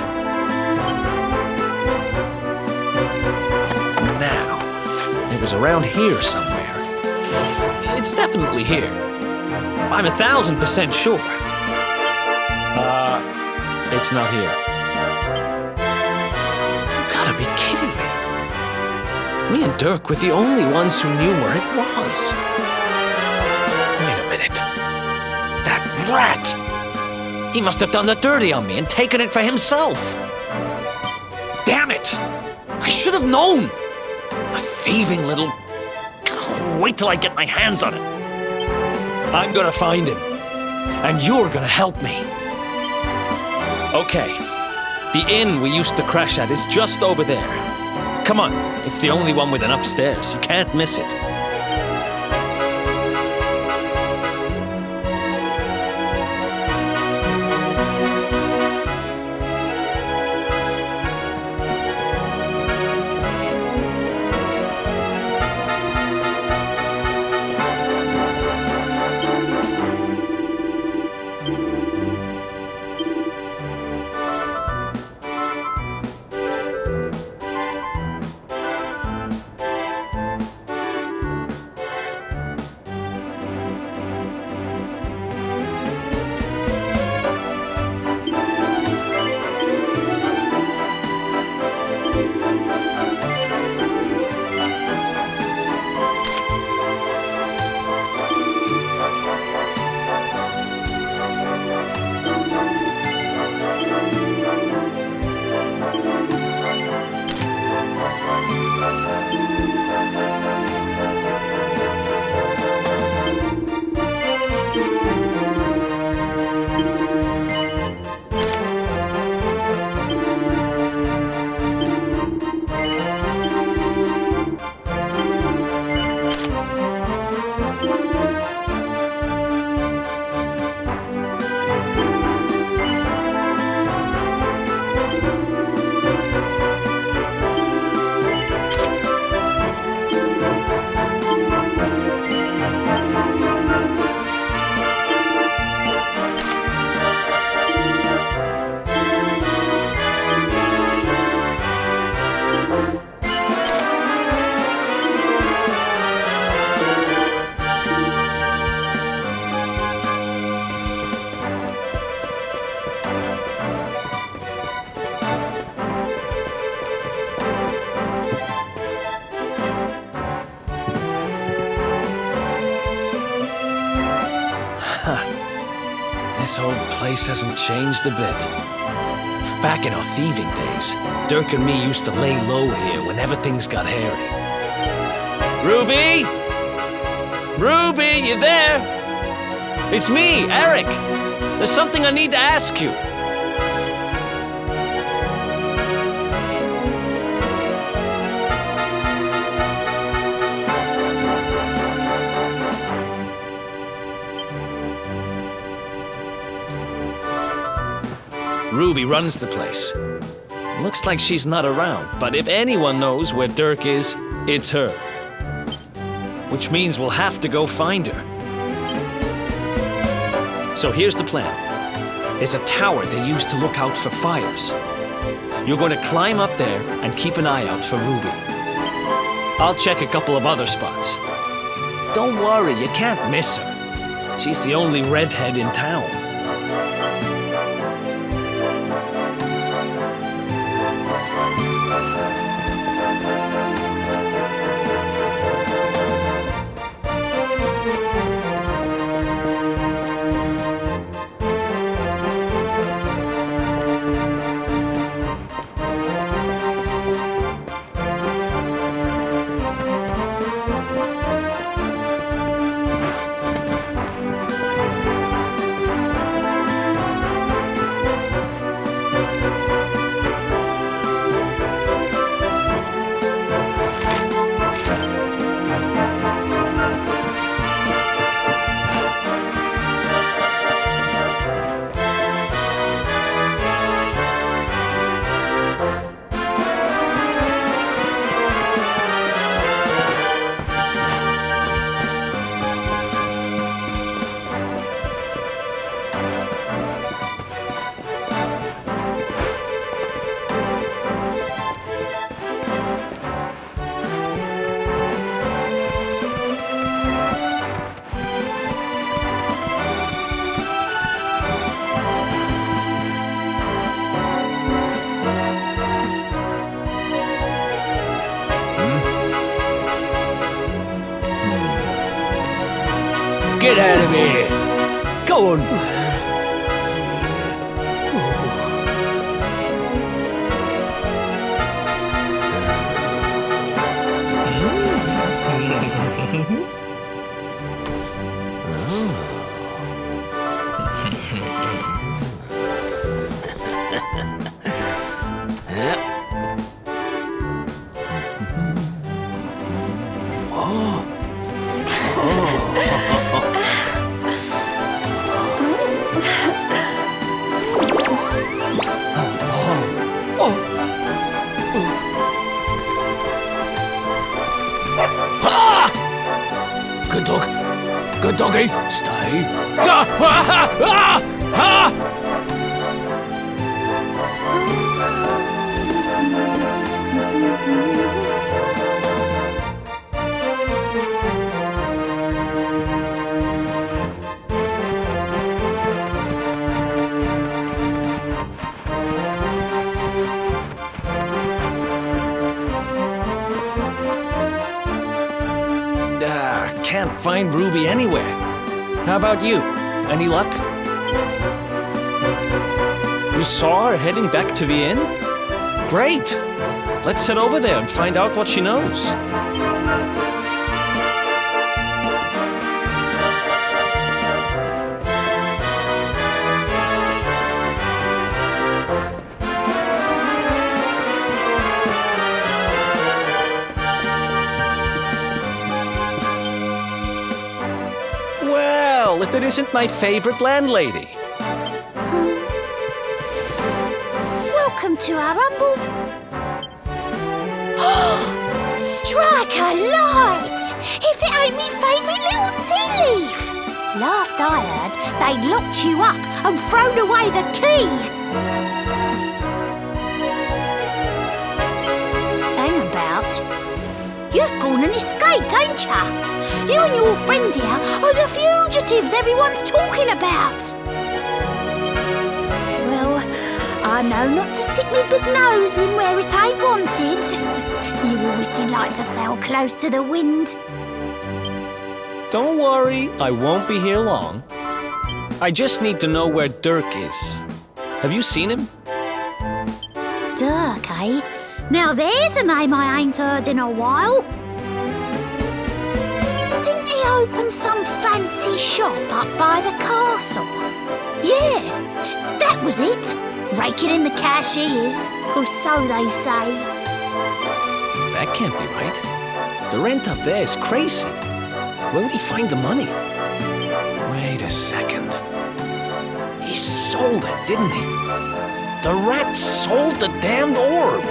Now, it was around here somewhere. It's definitely here. I'm 1,000% sure. It's not here. You gotta be kidding me. Me and Dirk were the only ones who knew where it was. Wait a minute. That rat! He must have done the dirty on me and taken it for himself. Damn it! I should have known! A thieving little... Wait till I get my hands on it. I'm gonna find him. And you're gonna help me. Okay. The inn we used to crash at is just over there. Come on. It's the only one with an upstairs. You can't miss it. This old place hasn't changed a bit. Back in our thieving days, Dirk and me used to lay low here whenever things got hairy. Ruby? Ruby, you there? It's me, Eric. There's something I need to ask you. Ruby runs the place. Looks like she's not around, but if anyone knows where Dirk is, it's her. Which means we'll have to go find her. So here's the plan. There's a tower they use to look out for fires. You're going to climb up there and keep an eye out for Ruby. I'll check a couple of other spots. Don't worry, you can't miss her. She's the only redhead in town. Get out of here! Go on! Good dog. Good doggy. Stay. Can't find Ruby anywhere. How about you? Any luck? You saw her heading back to the inn? Great! Let's head over there and find out what she knows. If it isn't my favorite landlady. Welcome to our humble... Strike a light! If it ain't me favourite little tea leaf! Last I heard, they'd locked you up and thrown away the key! Hang about. You've gone and escaped, ain't ya? You and your friend here are the fugitives everyone's talking about. Well, I know not to stick me big nose in where it ain't wanted. You always delight to sail close to the wind. Don't worry, I won't be here long. I just need to know where Dirk is. Have you seen him? Dirk, eh? Now there's a name I ain't heard in a while. Didn't he open some fancy shop up by the castle? Yeah, that was it. Raking in the cash he is, or so they say. That can't be right. The rent up there is crazy. Where would he find the money? Wait a second. He sold it, didn't he? The rat sold the damned orb!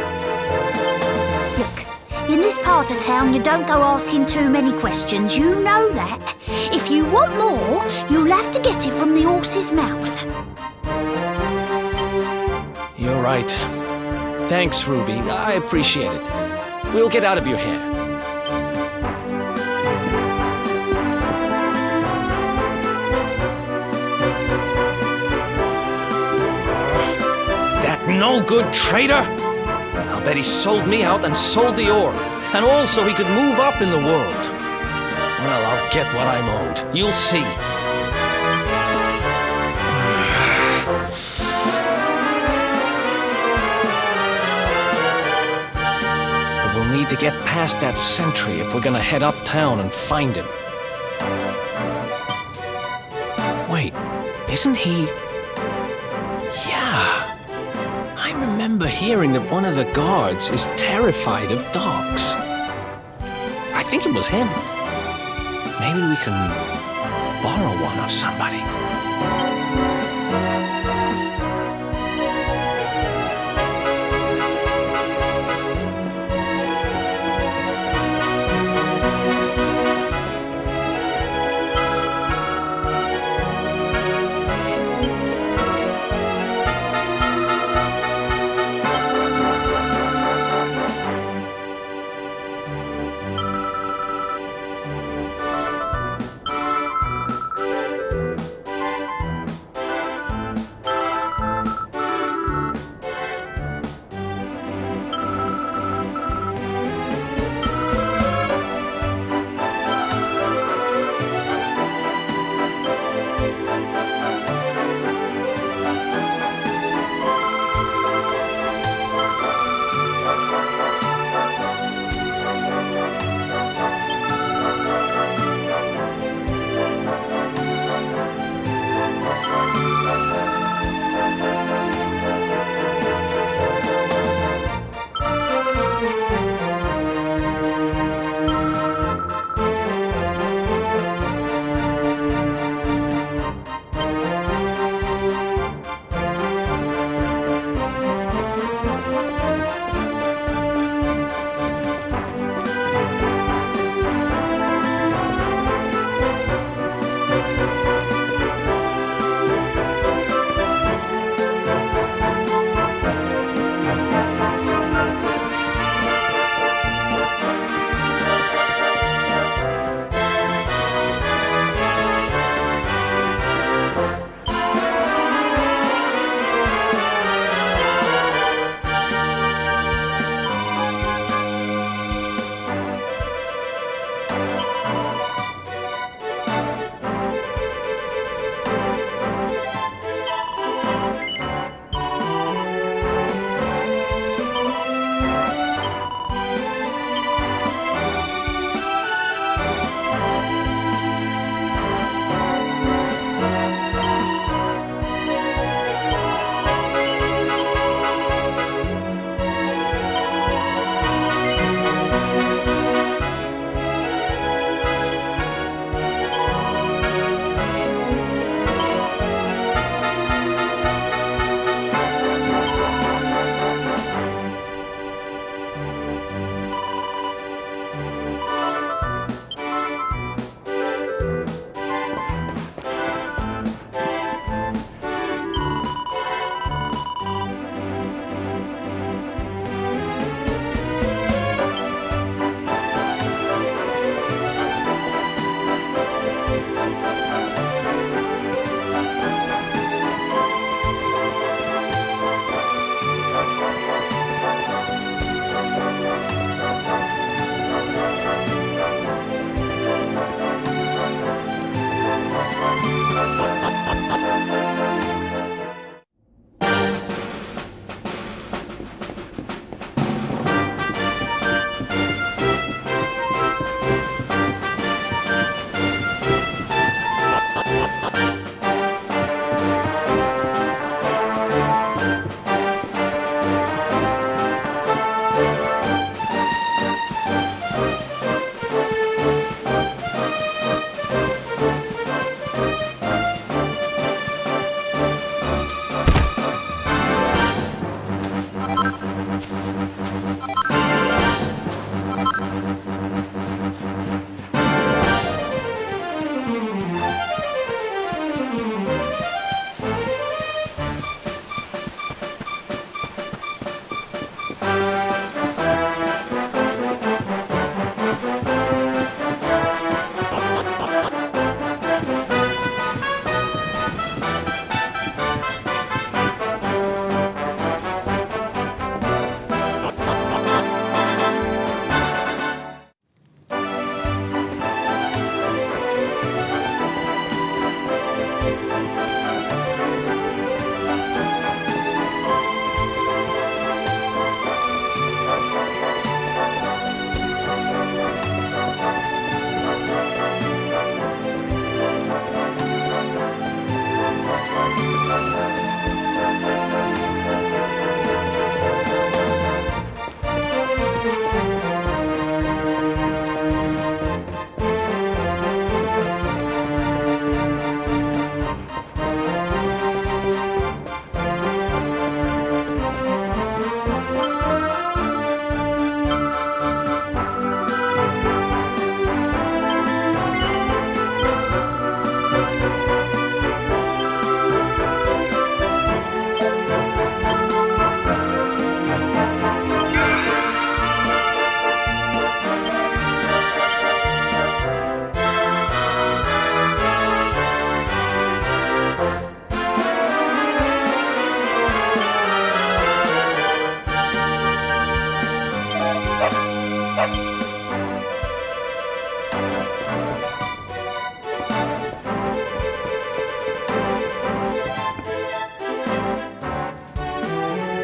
Look, in this part of town you don't go asking too many questions, you know that. If you want more, you'll have to get it from the horse's mouth. You're right. Thanks, Ruby. I appreciate it. We'll get out of your hair. That no-good traitor! I'll bet he sold me out and sold the orb. And also he could move up in the world. Well, I'll get what I'm owed. You'll see. We'll need to get past that sentry if we're gonna head uptown and find him. Wait, isn't he... Yeah. I remember hearing that one of the guards is terrified of dogs. I think it was him. Maybe we can borrow one of somebody.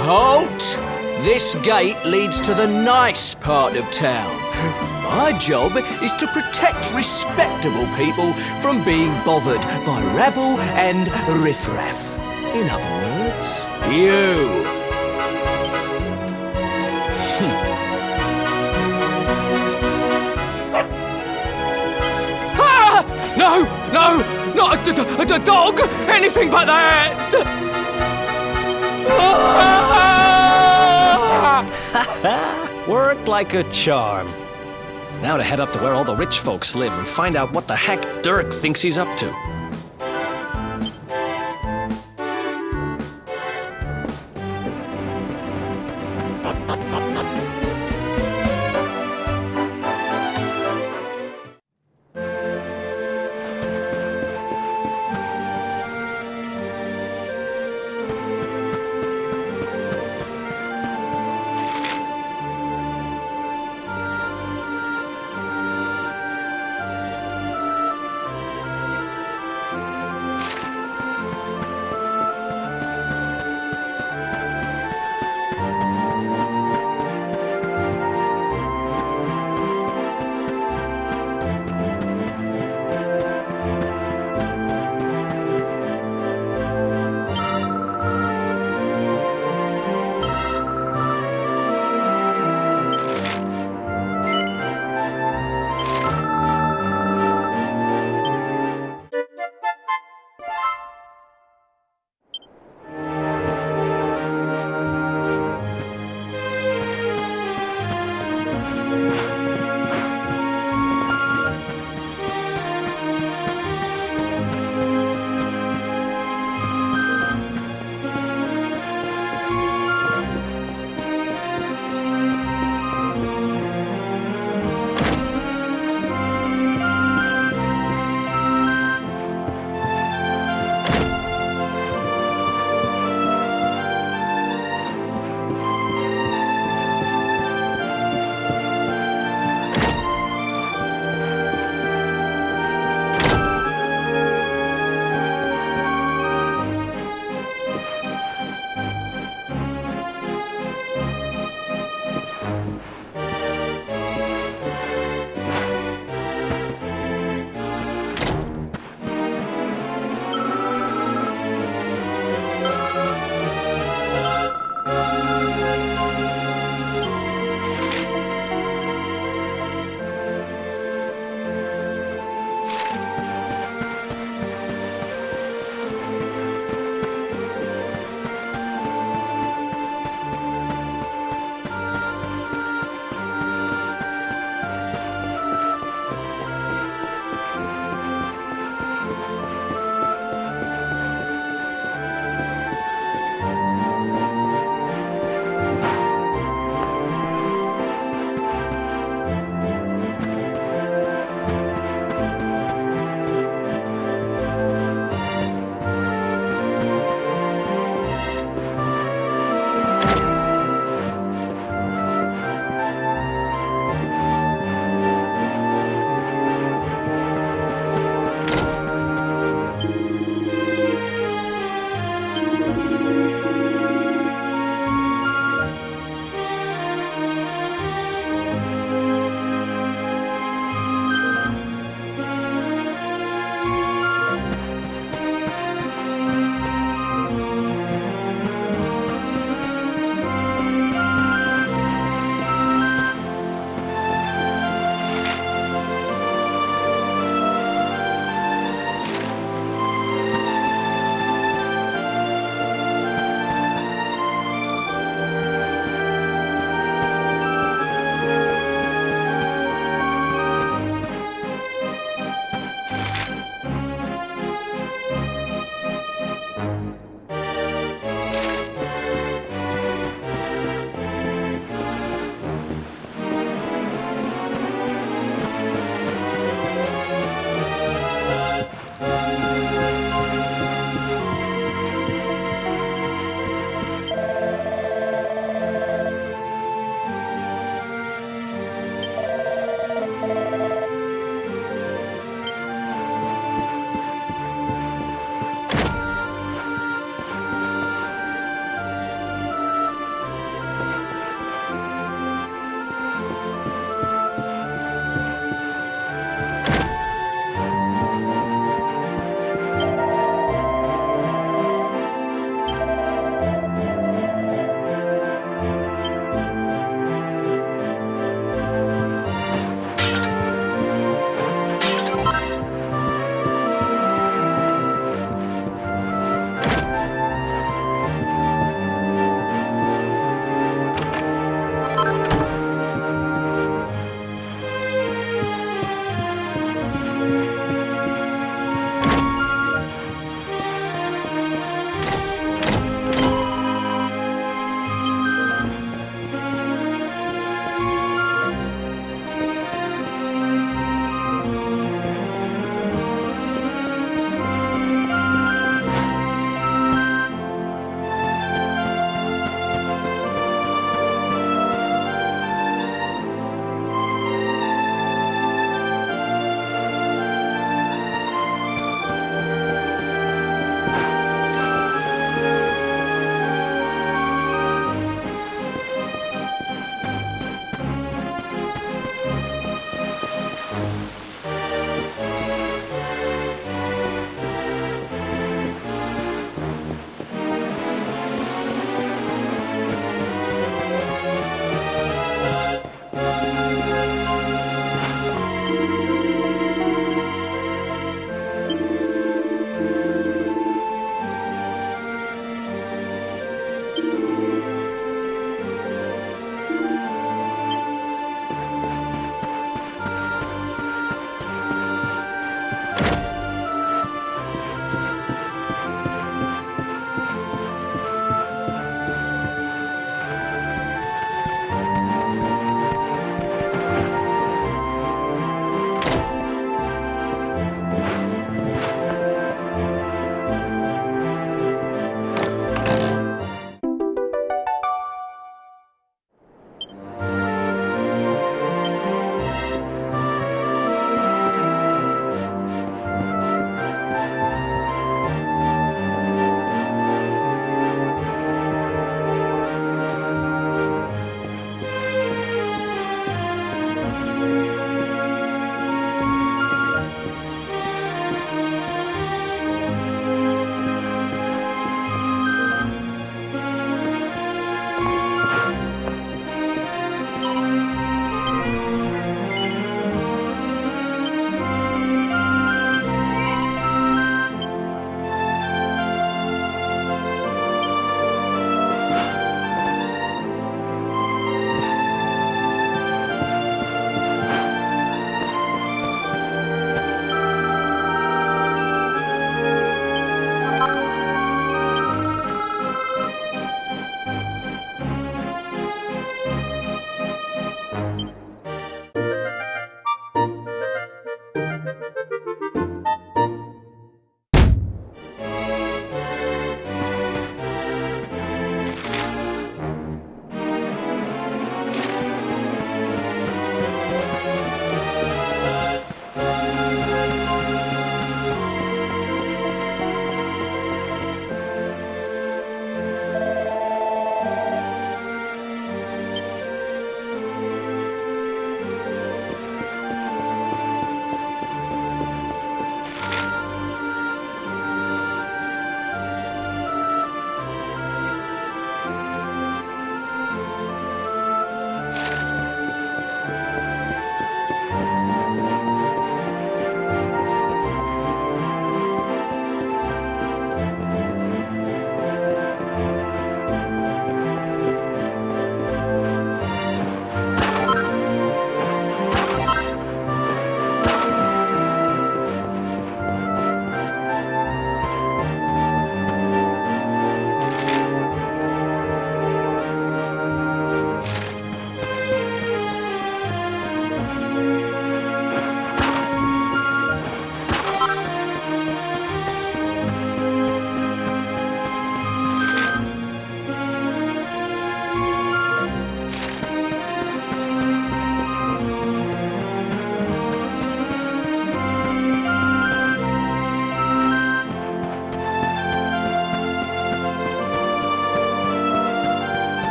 Halt! This gate leads to the nice part of town. My job is to protect respectable people from being bothered by rabble and riffraff. In other words, you. Ah! No! No! Not a dog! Anything but that! Worked like a charm. Now to head up to where all the rich folks live and find out what the heck Dirk thinks he's up to.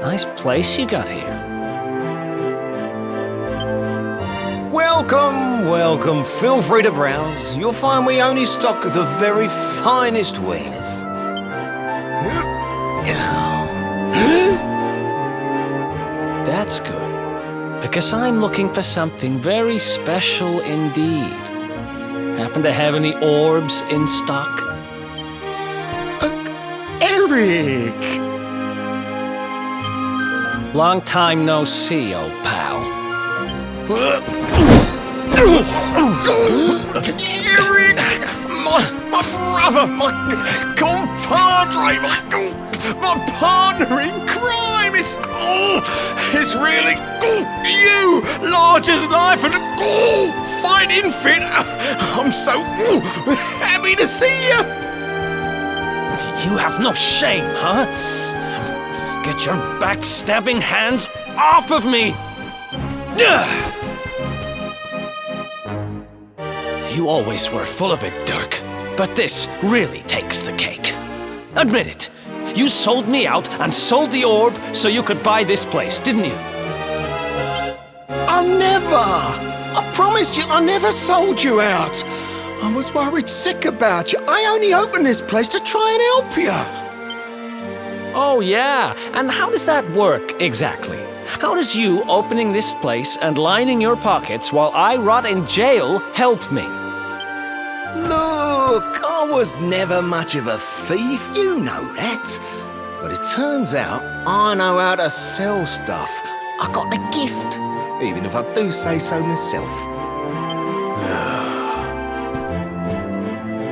Nice place you got here. Welcome, welcome. Feel free to browse. You'll find we only stock the very finest wares. That's good, because I'm looking for something very special indeed. Happen to have any orbs in stock? Eric! Long time no see, old pal. Eric! My brother, my compadre, my partner in crime! It's really you, large as life and fighting fit. I'm so happy to see you. You have no shame, huh? Get your backstabbing hands off of me! You always were full of it, Dirk. But this really takes the cake. Admit it. You sold me out and sold the orb so you could buy this place, didn't you? I never! I promise you, I never sold you out. I was worried sick about you. I only opened this place to try and help you. Oh, yeah. And how does that work, exactly? How does you opening this place and lining your pockets while I rot in jail help me? Look, I was never much of a thief, you know that. But it turns out I know how to sell stuff. I got a gift, even if I do say so myself.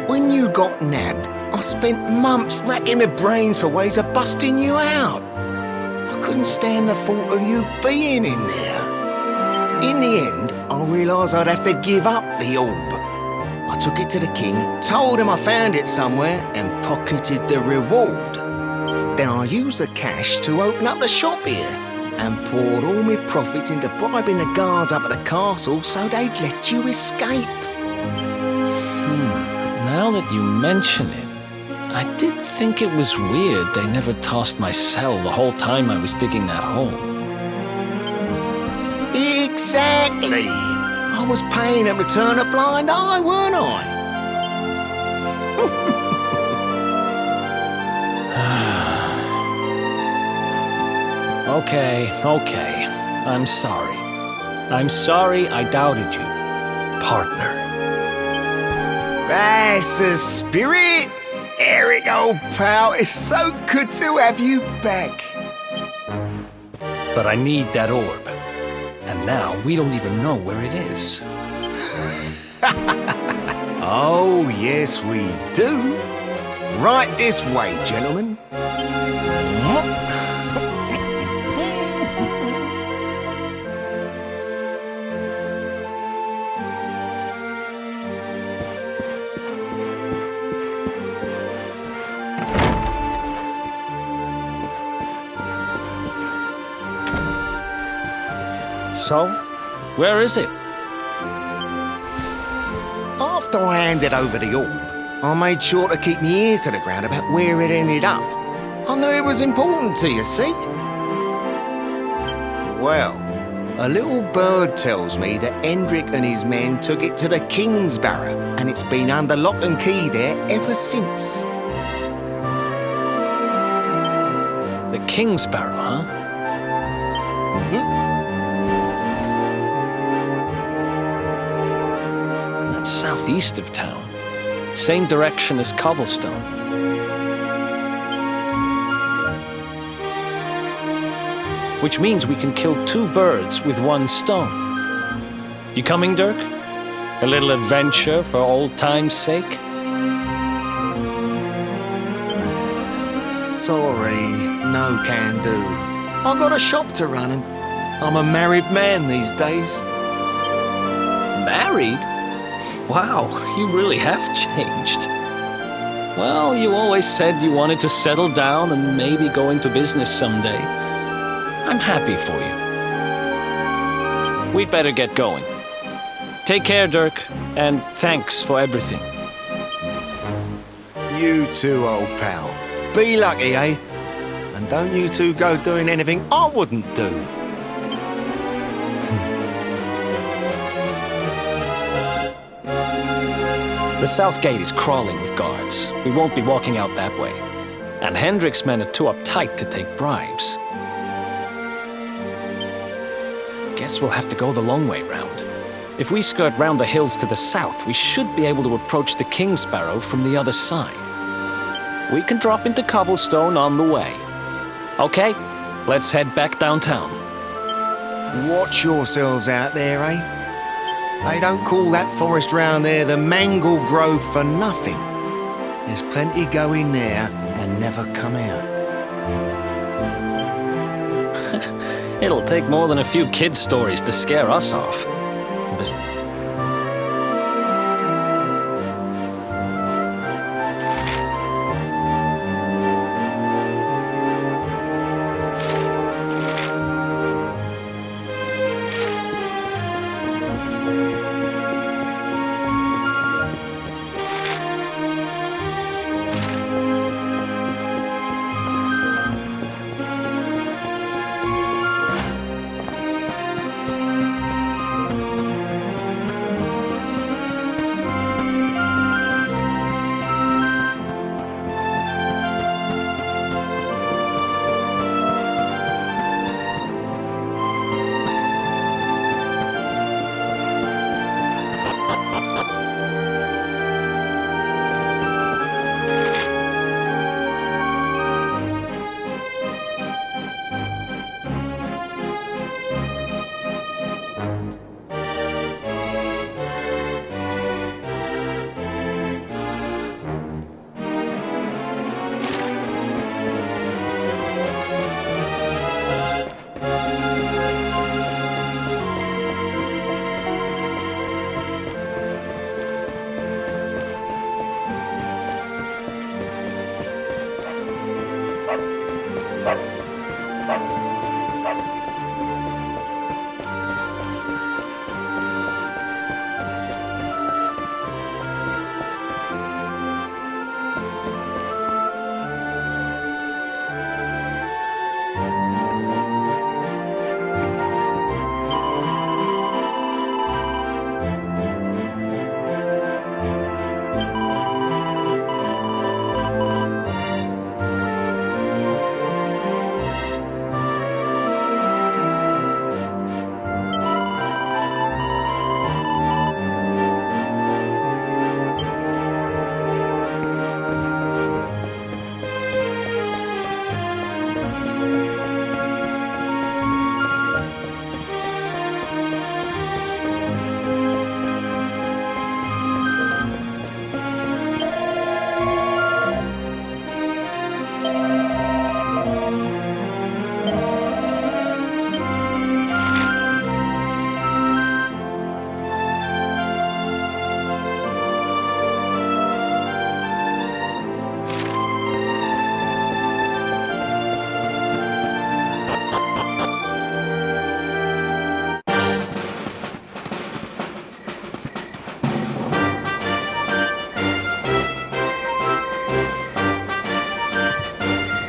When you got nabbed, I spent months racking my brains for ways of busting you out. I couldn't stand the thought of you being in there. In the end, I realised I'd have to give up the orb. I took it to the king, told him I found it somewhere, and pocketed the reward. Then I used the cash to open up the shop here, and poured all my profits into bribing the guards up at the castle so they'd let you escape. Now that you mention it, I did think it was weird they never tossed my cell the whole time I was digging that hole. Exactly! I was paying them to turn a blind eye, weren't I? Okay. I'm sorry. I'm sorry I doubted you, partner. That's the spirit! Eric, old pal, it's so good to have you back. But I need that orb. And now we don't even know where it is. Oh, yes, we do. Right this way, gentlemen. So, where is it? After I handed over the orb, I made sure to keep my ears to the ground about where it ended up. I knew it was important to you, see? Well, a little bird tells me that Hendrik and his men took it to the King's Barrow, and it's been under lock and key there ever since. The King's Barrow, huh? Mm-hmm. Southeast of town. Same direction as Cobblestone. Which means we can kill two birds with one stone. You coming, Dirk? A little adventure for old time's sake? Sorry, no can do. I got a shop to run and I'm a married man these days. Married? Wow, you really have changed. Well, you always said you wanted to settle down and maybe go into business someday. I'm happy for you. We'd better get going. Take care, Dirk, and thanks for everything. You too, old pal. Be lucky, eh? And And don't you two go doing anything I wouldn't do. The south gate is crawling with guards. We won't be walking out that way. And Hendrik's men are too uptight to take bribes. Guess we'll have to go the long way round. If we skirt round the hills to the south, we should be able to approach the King Sparrow from the other side. We can drop into Cobblestone on the way. Okay, let's head back downtown. Watch yourselves out there, eh? They don't call that forest round there the Mangle Grove for nothing. There's plenty go in there and never come out. It'll take more than a few kids' stories to scare us off.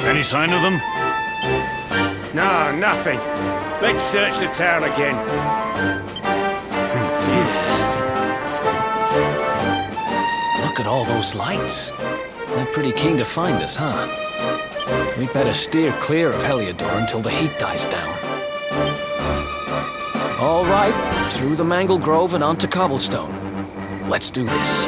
Any sign of them? No, nothing. Let's search the town again. Look at all those lights. They're pretty keen to find us, huh? We'd better steer clear of Heliodor until the heat dies down. All right, through the Mangle Grove and onto Cobblestone. Let's do this.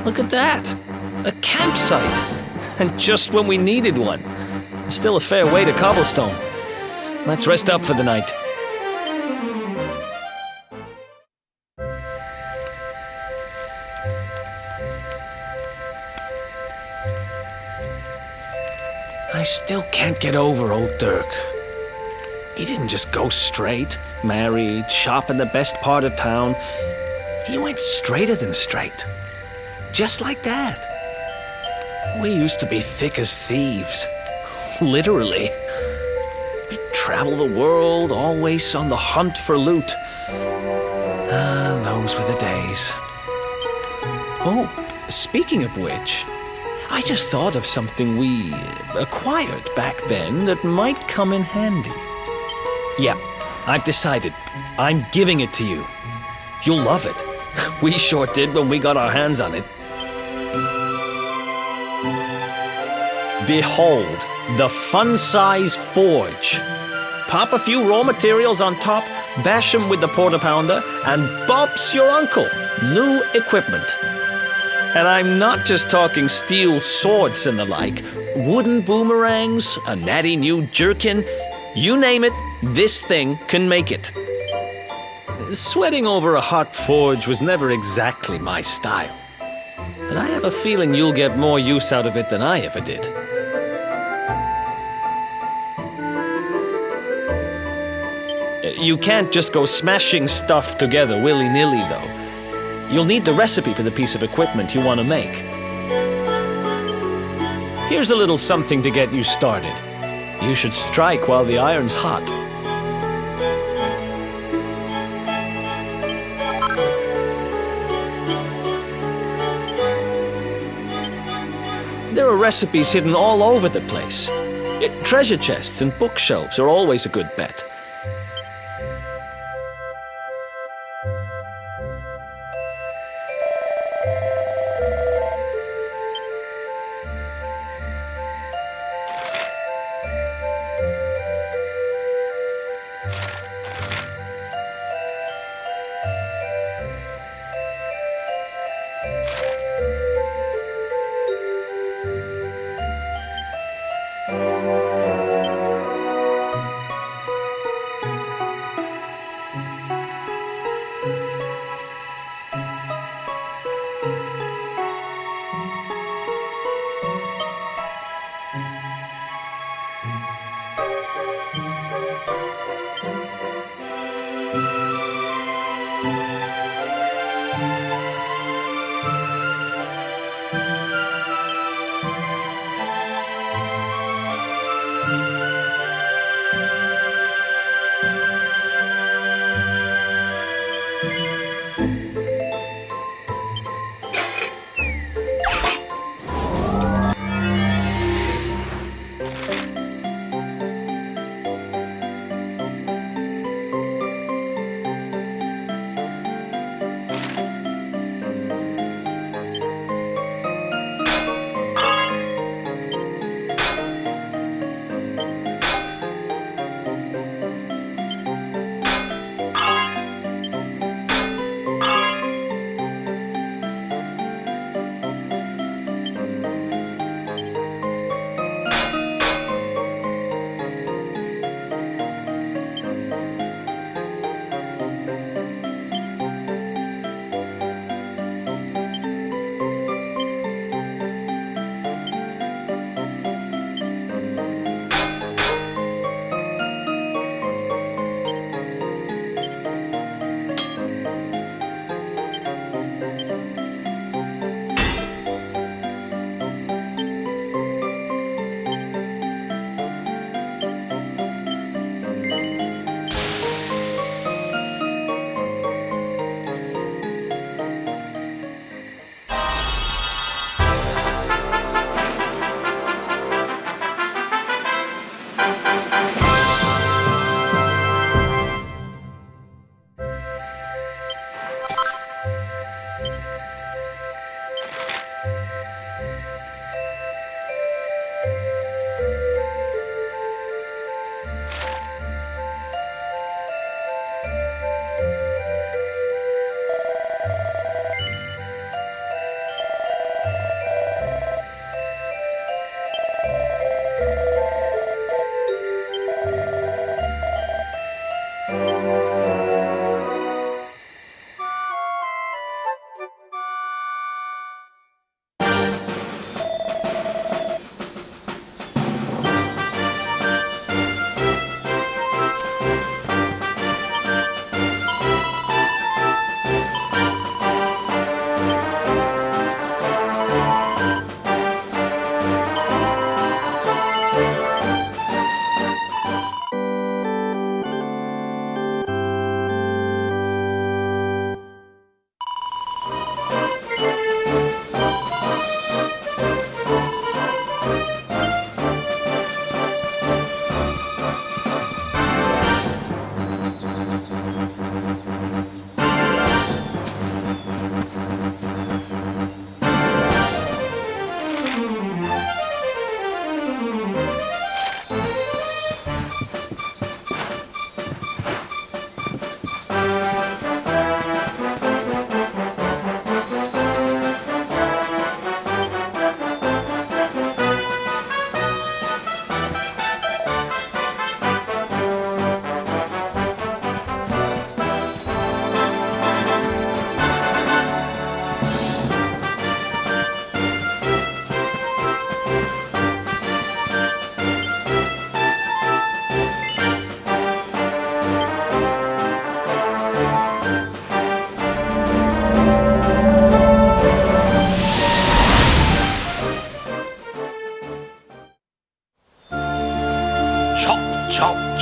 Look at that! A campsite! And just when we needed one. Still a fair way to cobblestone. Let's rest up for the night. I still can't get over old Dirk. He didn't just go straight, married, shop in the best part of town. He went straighter than straight. Just like that. We used to be thick as thieves. Literally. We'd travel the world, always on the hunt for loot. Ah, those were the days. Oh, speaking of which, I just thought of something we acquired back then that might come in handy. Yeah, I've decided. I'm giving it to you. You'll love it. We sure did when we got our hands on it. Behold, the fun-size forge. Pop a few raw materials on top, bash them with the porta-pounder, and bumps your uncle. New equipment. And I'm not just talking steel swords and the like. Wooden boomerangs, a natty new jerkin. You name it, this thing can make it. Sweating over a hot forge was never exactly my style. But I have a feeling you'll get more use out of it than I ever did. You can't just go smashing stuff together willy-nilly, though. You'll need the recipe for the piece of equipment you want to make. Here's a little something to get you started. You should strike while the iron's hot. There are recipes hidden all over the place. Treasure chests and bookshelves are always a good bet.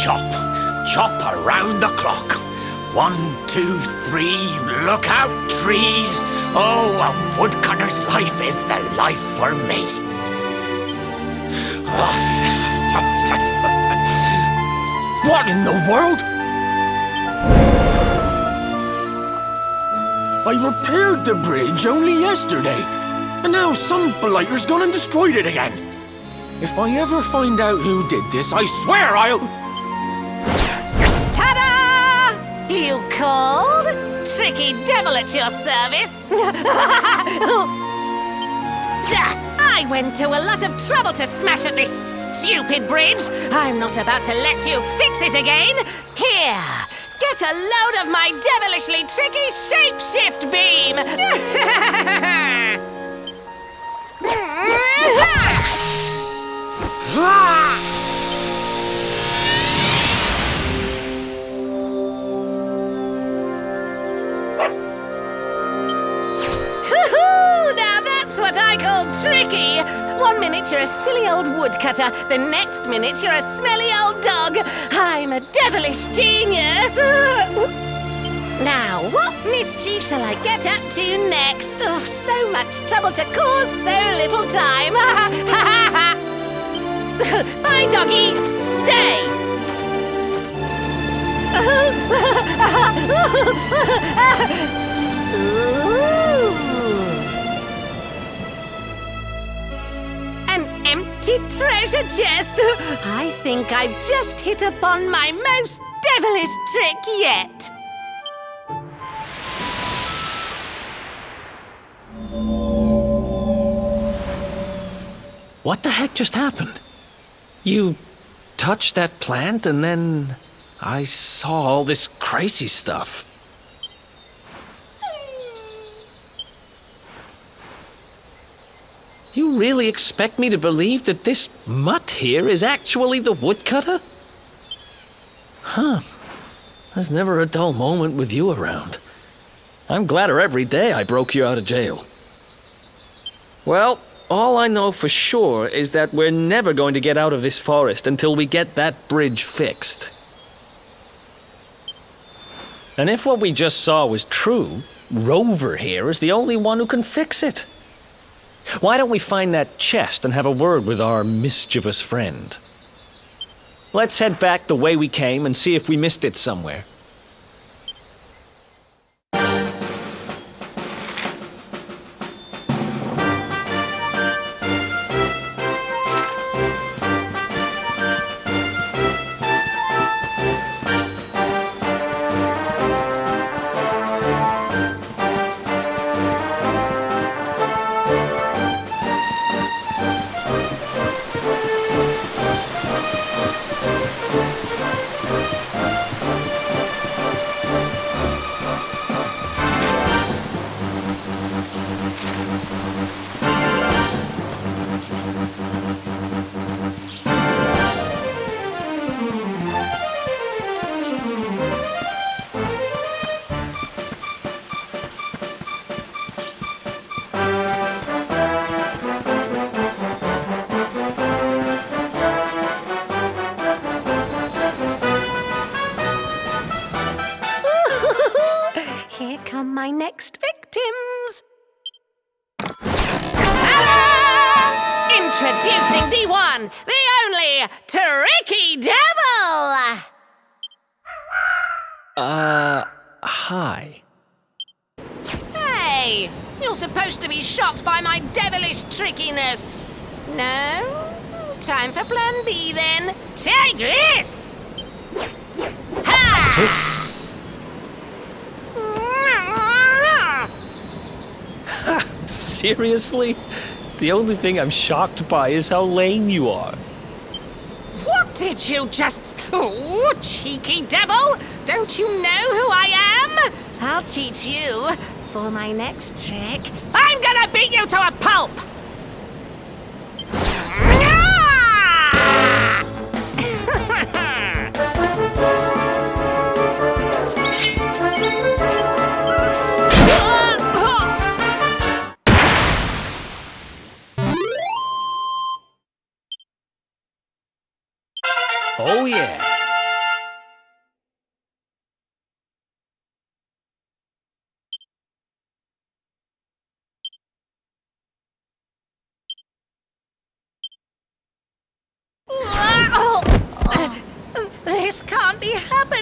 chop. Chop around the clock. 1, 2, 3, look out, trees. Oh, a woodcutter's life is the life for me. What in the world? I repaired the bridge only yesterday, and now some blighter's gone and destroyed it again. If I ever find out who did this, I swear I'll... Ta-da! You called? Tricky devil at your service. I went to a lot of trouble to smash at this stupid bridge. I'm not about to let you fix it again. Here, get a load of my devilishly tricky shapeshift beam. Now that's what I call tricky. 1 minute you're a silly old woodcutter, the next minute you're a smelly old dog. I'm a devilish genius. Now, what mischief shall I get up to next? Oh, so much trouble to cause so little time. Bye, doggy. Stay. An empty treasure chest. I think I've just hit upon my most devilish trick yet. What the heck just happened? You touched that plant and then I saw all this crazy stuff. You really expect me to believe that this mutt here is actually the woodcutter? Huh. There's never a dull moment with you around. I'm gladder every day I broke you out of jail. Well, all I know for sure is that we're never going to get out of this forest until we get that bridge fixed. And if what we just saw was true, Rover here is the only one who can fix it. Why don't we find that chest and have a word with our mischievous friend? Let's head back the way we came and see if we missed it somewhere. Here come my next victims. Ta-da! Introducing the one, the only, Tricky Devil! Hi. Hey, you're supposed to be shocked by my devilish trickiness. No? Time for plan B then. Take this! Ha! Seriously? The only thing I'm shocked by is how lame you are. What did you just... Oh, cheeky devil! Don't you know who I am? I'll teach you. For my next trick, I'm gonna beat you to a pulp! Oh yeah.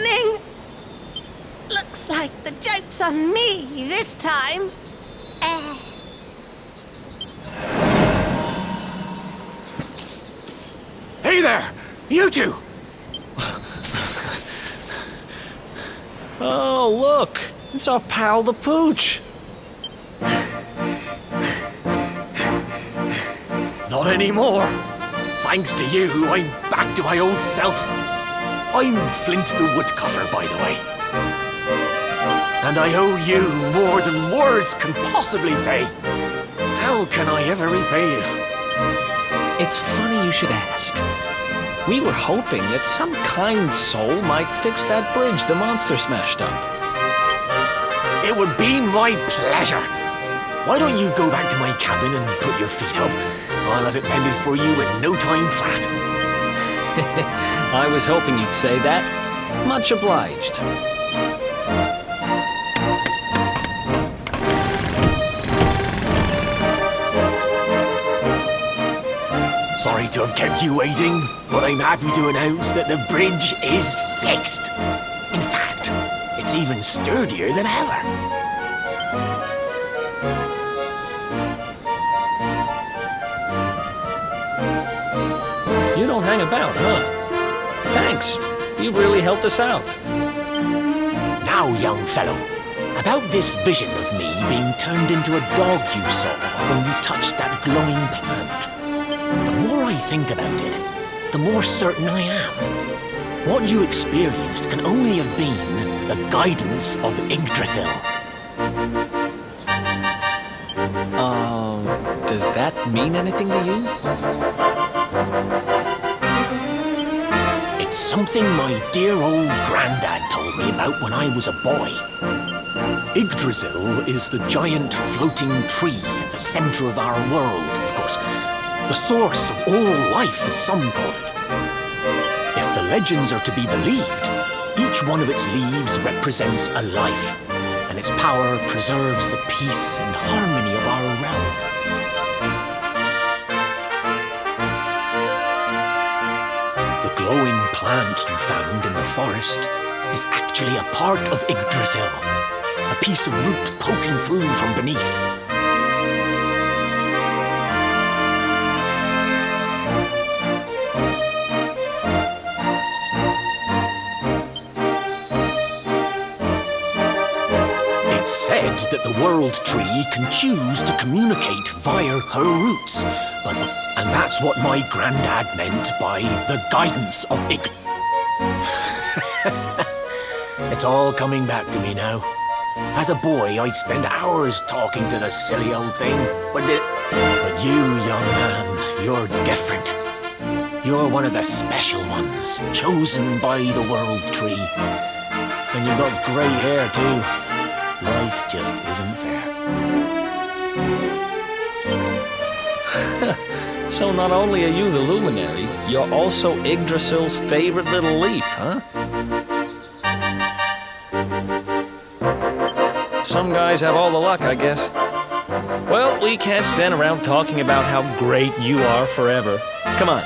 winning! Looks like the joke's on me this time. Hey there! You two! Oh, look! It's our pal the Pooch! Not anymore. Thanks to you, I'm back to my old self. I'm Flint the Woodcutter, by the way. And I owe you more than words can possibly say. How can I ever repay you? It's funny you should ask. We were hoping that some kind soul might fix that bridge the monster smashed up. It would be my pleasure. Why don't you go back to my cabin and put your feet up? I'll have it mended for you in no time flat. I was hoping you'd say that. Much obliged. Sorry to have kept you waiting, but I'm happy to announce that the bridge is fixed. In fact, it's even sturdier than ever. You don't hang about, huh? Thanks. You've really helped us out. Now, young fellow, about this vision of me being turned into a dog you saw when you touched that glowing plant. The more I think about it, the more certain I am. What you experienced can only have been the guidance of Yggdrasil. Does that mean anything to you? It's something my dear old granddad told me about when I was a boy. Yggdrasil is the giant floating tree at the center of our world, of course. The source of all life, as some call it. If the legends are to be believed, each one of its leaves represents a life, and its power preserves the peace and harmony of our realm. The glowing plant you found in the forest is actually a part of Yggdrasil, a piece of root poking through from beneath. It's said that the world tree can choose to communicate via her roots, and that's what my granddad meant by the guidance of It's all coming back to me now. As a boy, I'd spend hours talking to the silly old thing, but you, young man, you're different. You're one of the special ones, chosen by the world tree. And you've got grey hair, too. Life just isn't fair. So not only are you the luminary, you're also Yggdrasil's favorite little leaf, huh? Some guys have all the luck, I guess. Well, we can't stand around talking about how great you are forever. Come on.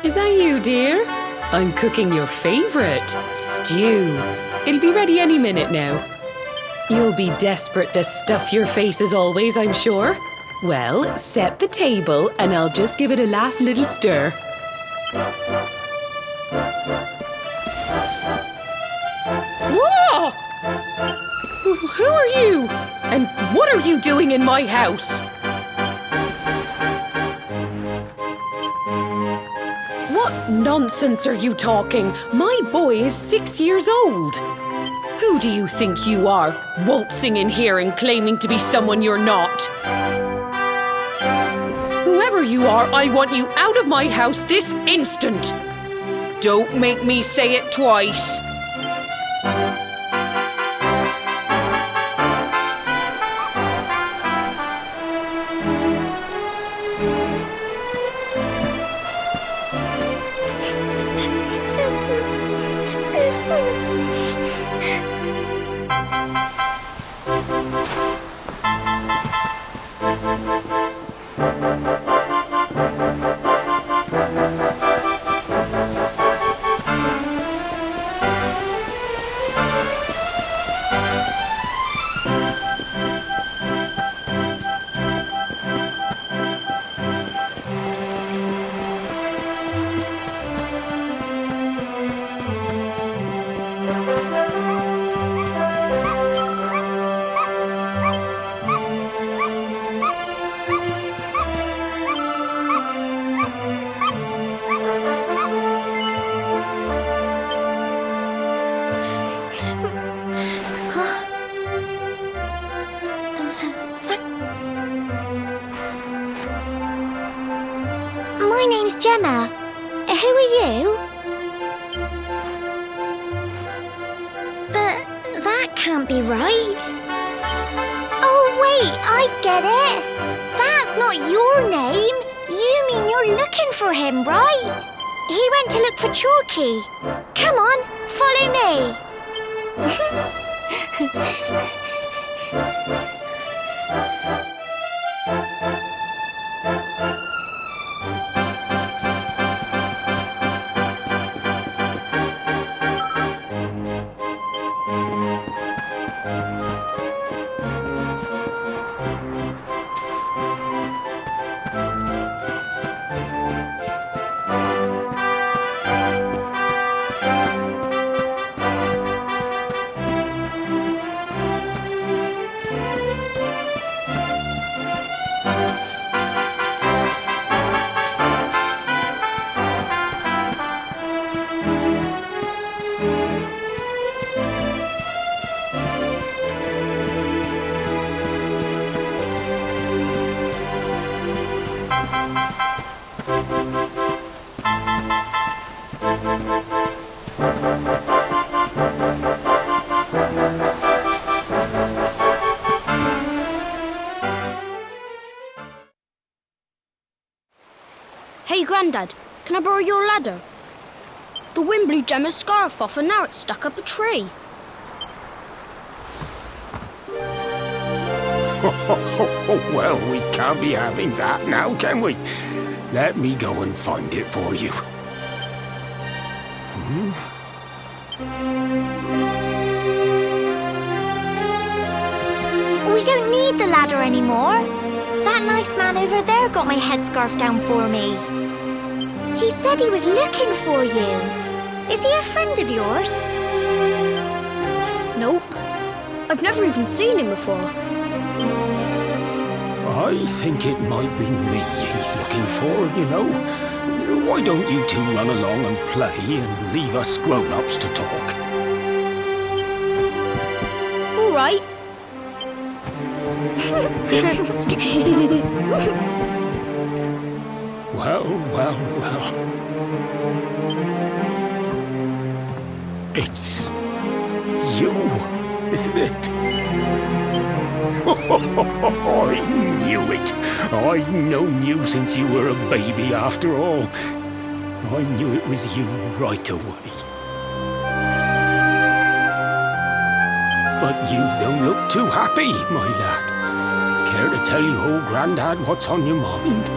Is that you, dear? I'm cooking your favorite, stew. It'll be ready any minute now. You'll be desperate to stuff your face as always, I'm sure. Well, set the table and I'll just give it a last little stir. Whoa! Who are you? And what are you doing in my house? What nonsense are you talking? My boy is 6 years old. Who do you think you are, waltzing in here and claiming to be someone you're not? Whoever you are, I want you out of my house this instant. Don't make me say it twice. My name's Gemma. Who are you? But that can't be right. Oh, wait, I get it. That's not your name. You mean you're looking for him, right? He went to look for Chalky. Come on, follow me. Hey, Grandad, can I borrow your ladder? The wind blew Gemma's scarf off and now it's stuck up a tree. Well, we can't be having that now, can we? Let me go and find it for you. We don't need the ladder anymore. That nice man over there got my headscarf down for me. He said he was looking for you. Is he a friend of yours? Nope. I've never even seen him before. I think it might be me he's looking for, you know. Why don't you two run along and play and leave us grown-ups to talk? all right. Well, well, well. It's you, isn't it? I knew it. I've known you since you were a baby after all. I knew it was you right away. But you don't look too happy, my lad. Care to tell your old Grandad what's on your mind?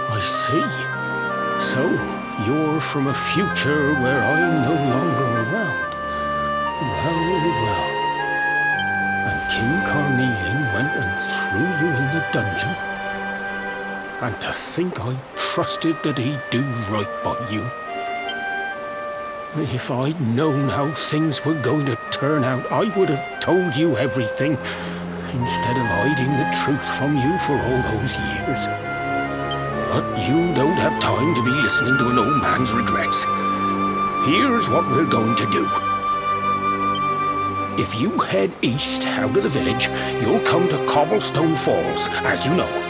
I see. So, you're from a future where I'm no longer around. Well, well. And King Carnelian went and threw you in the dungeon? And to think I trusted that he'd do right by you. If I'd known how things were going to turn out, I would have told you everything, instead of hiding the truth from you for all those years. But you don't have time to be listening to an old man's regrets. Here's what we're going to do. If you head east out of the village, you'll come to Cobblestone Falls, as you know.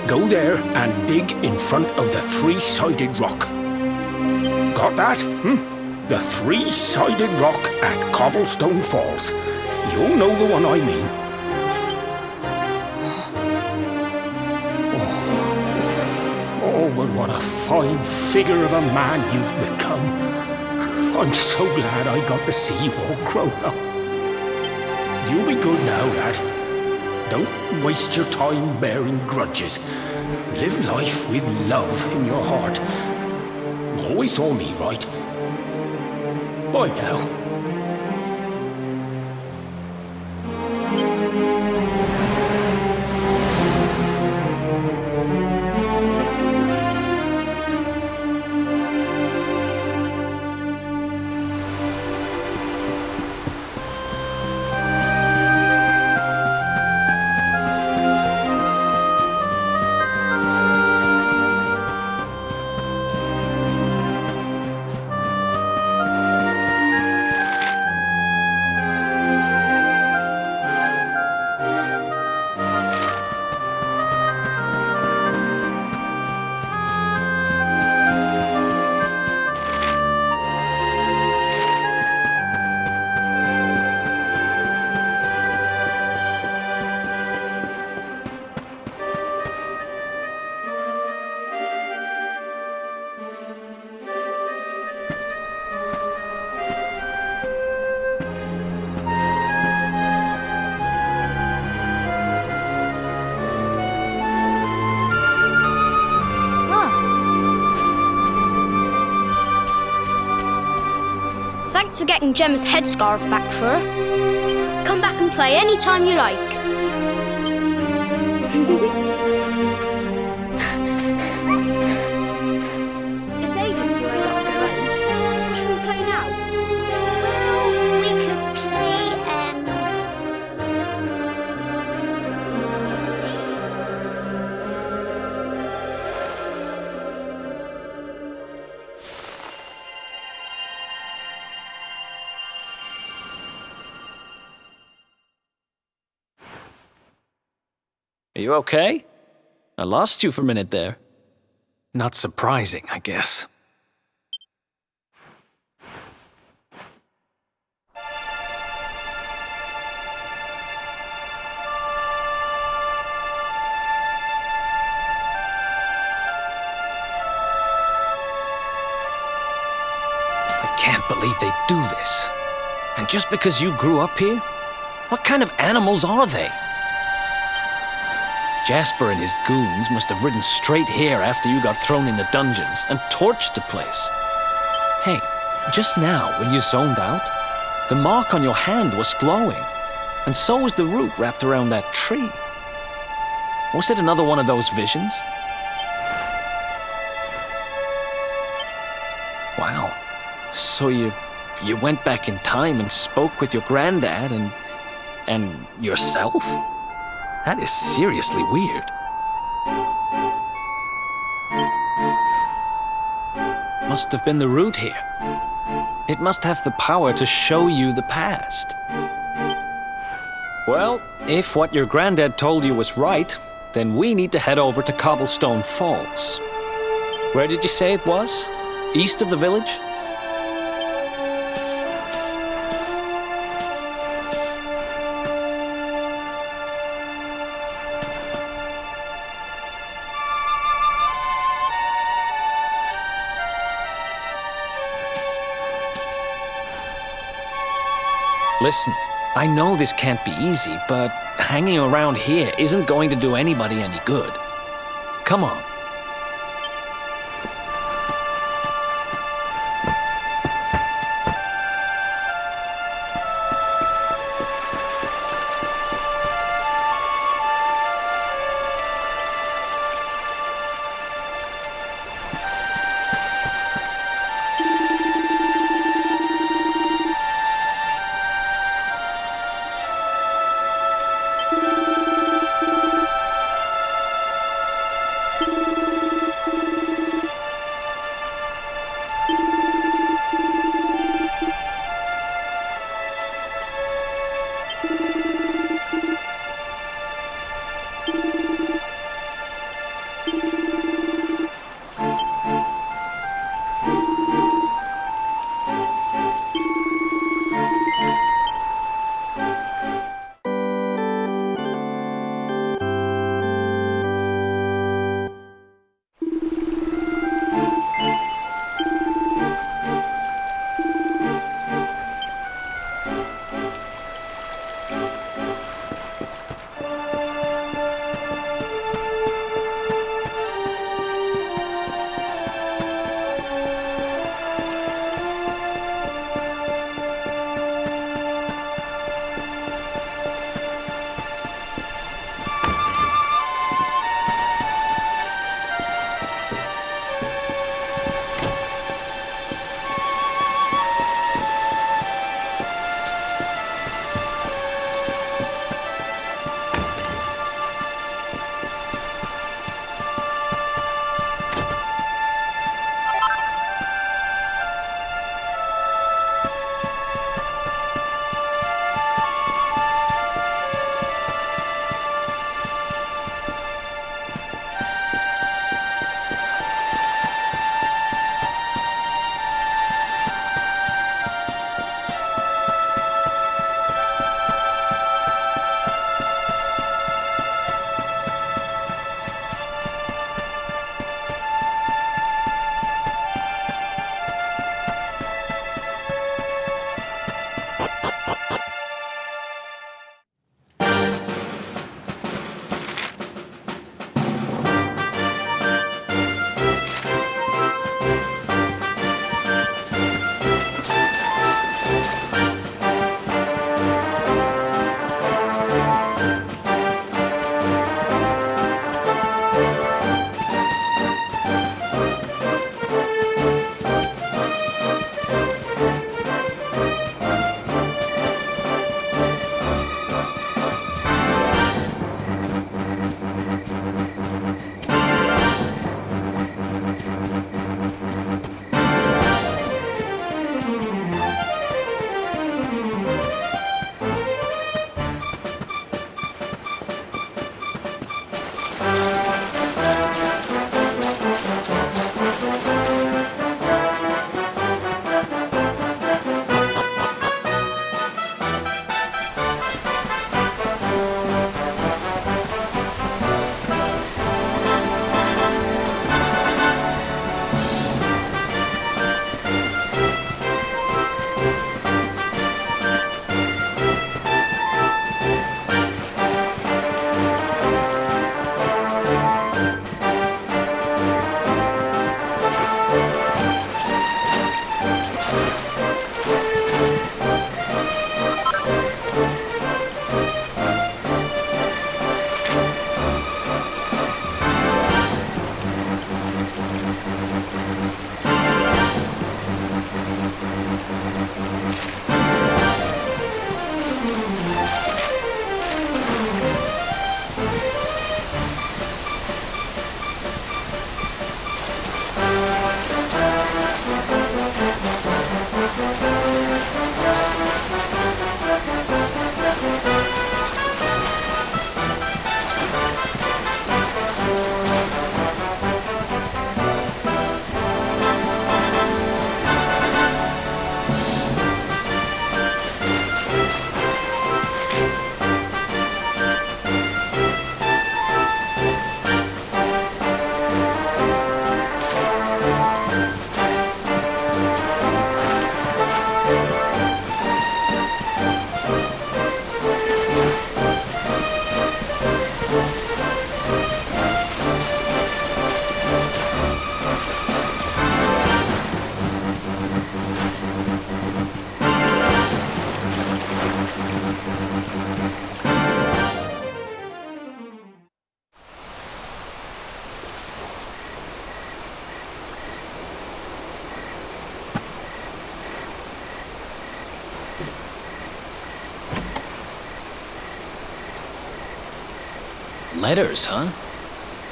Go there and dig in front of the three-sided rock. Got that? The three-sided rock at Cobblestone Falls. You'll know the one I mean. Oh, but what a fine figure of a man you've become. I'm so glad I got to see you all grown up. You'll be good now, lad. Don't waste your time bearing grudges. Live life with love in your heart. Always saw me right. Bye now. Thanks for getting Gemma's headscarf back for her. Come back and play any time you like. It's ages till I gotta go home. What should we play now? Well, we could play, Are you okay? I lost you for a minute there. Not surprising, I guess. I can't believe they do this. And just because you grew up here? What kind of animals are they? Jasper and his goons must have ridden straight here after you got thrown in the dungeons and torched the place. Hey, just now when you zoned out, the mark on your hand was glowing, and so was the root wrapped around that tree. Was it another one of those visions? Wow. So you went back in time and spoke with your granddad and yourself? That is seriously weird. must have been the root here. It must have the power to show you the past. Well, if what your granddad told you was right, then we need to head over to Cobblestone Falls. Where did you say it was? East of the village? Listen, I know this can't be easy, but hanging around here isn't going to do anybody any good. Come on. Letters, huh?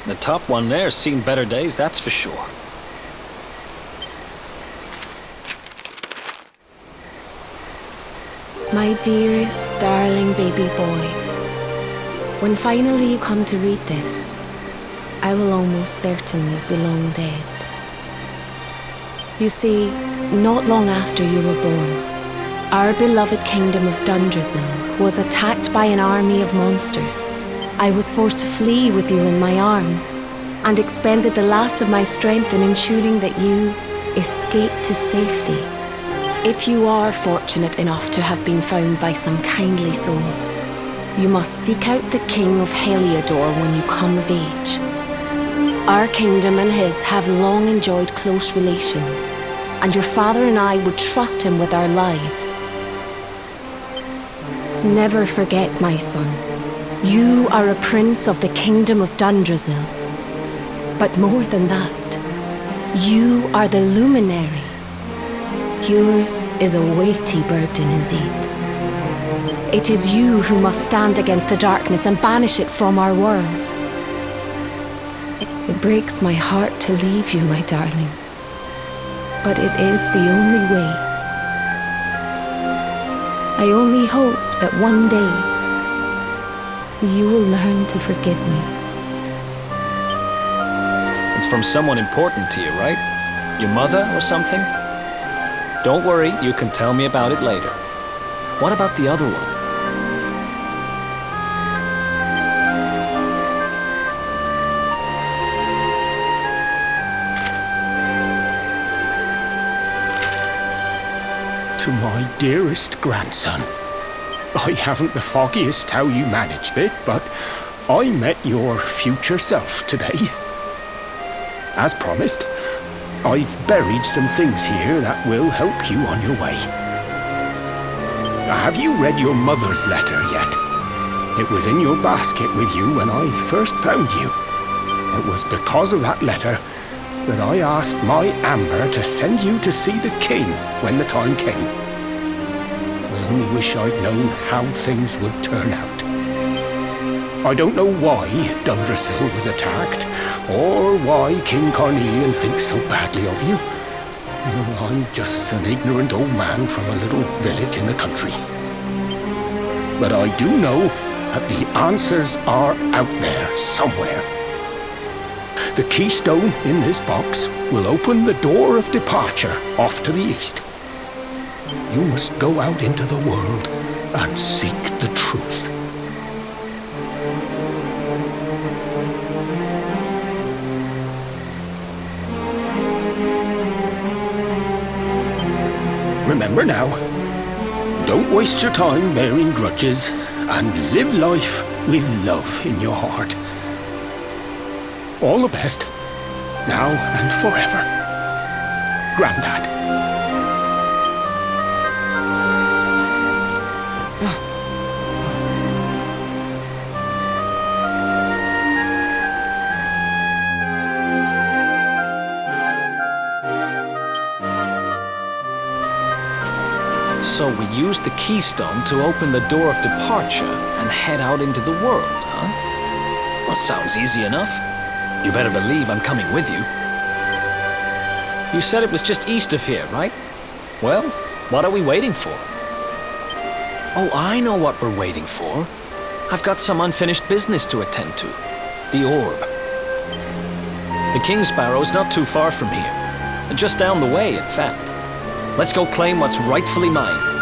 The top one there's seen better days, that's for sure. My dearest, darling baby boy, when finally you come to read this, I will almost certainly be long dead. You see, not long after you were born, our beloved kingdom of Dundrasil was attacked by an army of monsters. I was forced to flee with you in my arms and expended the last of my strength in ensuring that you escaped to safety. If you are fortunate enough to have been found by some kindly soul, you must seek out the King of Heliodor when you come of age. Our kingdom and his have long enjoyed close relations, and your father and I would trust him with our lives. Never forget, my son, you are a prince of the kingdom of Dundrasil. But more than that, you are the luminary. Yours is a weighty burden indeed. It is you who must stand against the darkness and banish it from our world. It breaks my heart to leave you, my darling, but it is the only way. I only hope that one day you will learn to forgive me. It's from someone important to you, right? Your mother or something? Don't worry, you can tell me about it later. What about the other one? To my dearest grandson, I haven't the foggiest how you managed it, but I met your future self today. As promised, I've buried some things here that will help you on your way. Have you read your mother's letter yet? It was in your basket with you when I first found you. It was because of that letter that I asked my Amber to send you to see the king when the time came. I only wish I'd known how things would turn out. I don't know why Dundrasil was attacked, or why King Carnelian thinks so badly of you. I'm just an ignorant old man from a little village in the country. But I do know that the answers are out there somewhere. The keystone in this box will open the door of departure off to the east. You must go out into the world and seek the truth. Remember now, don't waste your time bearing grudges and live life with love in your heart. All the best, now and forever. Grandad. So we use the keystone to open the door of departure and head out into the world, huh? Well, sounds easy enough. You better believe I'm coming with you. You said it was just east of here, right? Well, what are we waiting for? Oh, I know what we're waiting for. I've got some unfinished business to attend to. The orb. The King Sparrow's not too far from here. Just down the way, in fact. Let's go claim what's rightfully mine.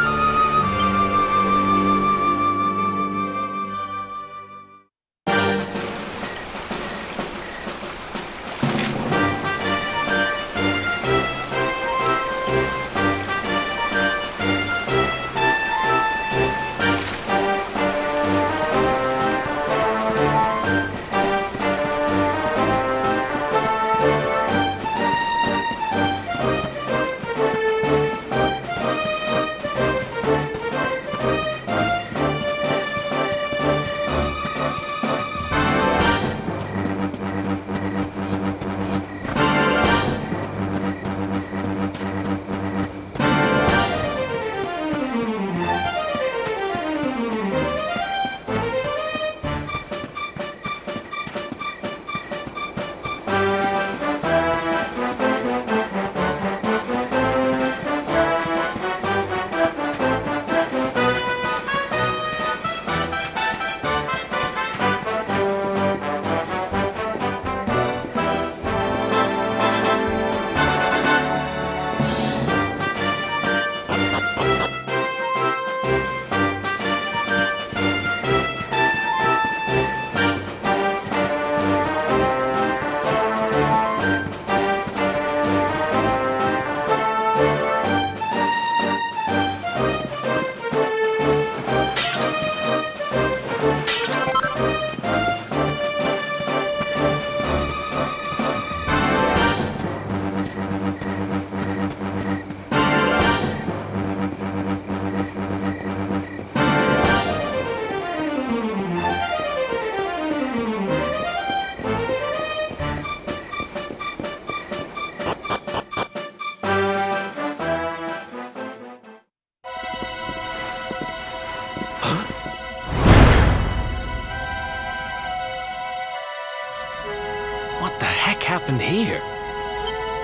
heck happened here?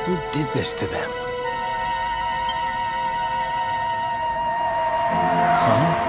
Who did this to them? Huh?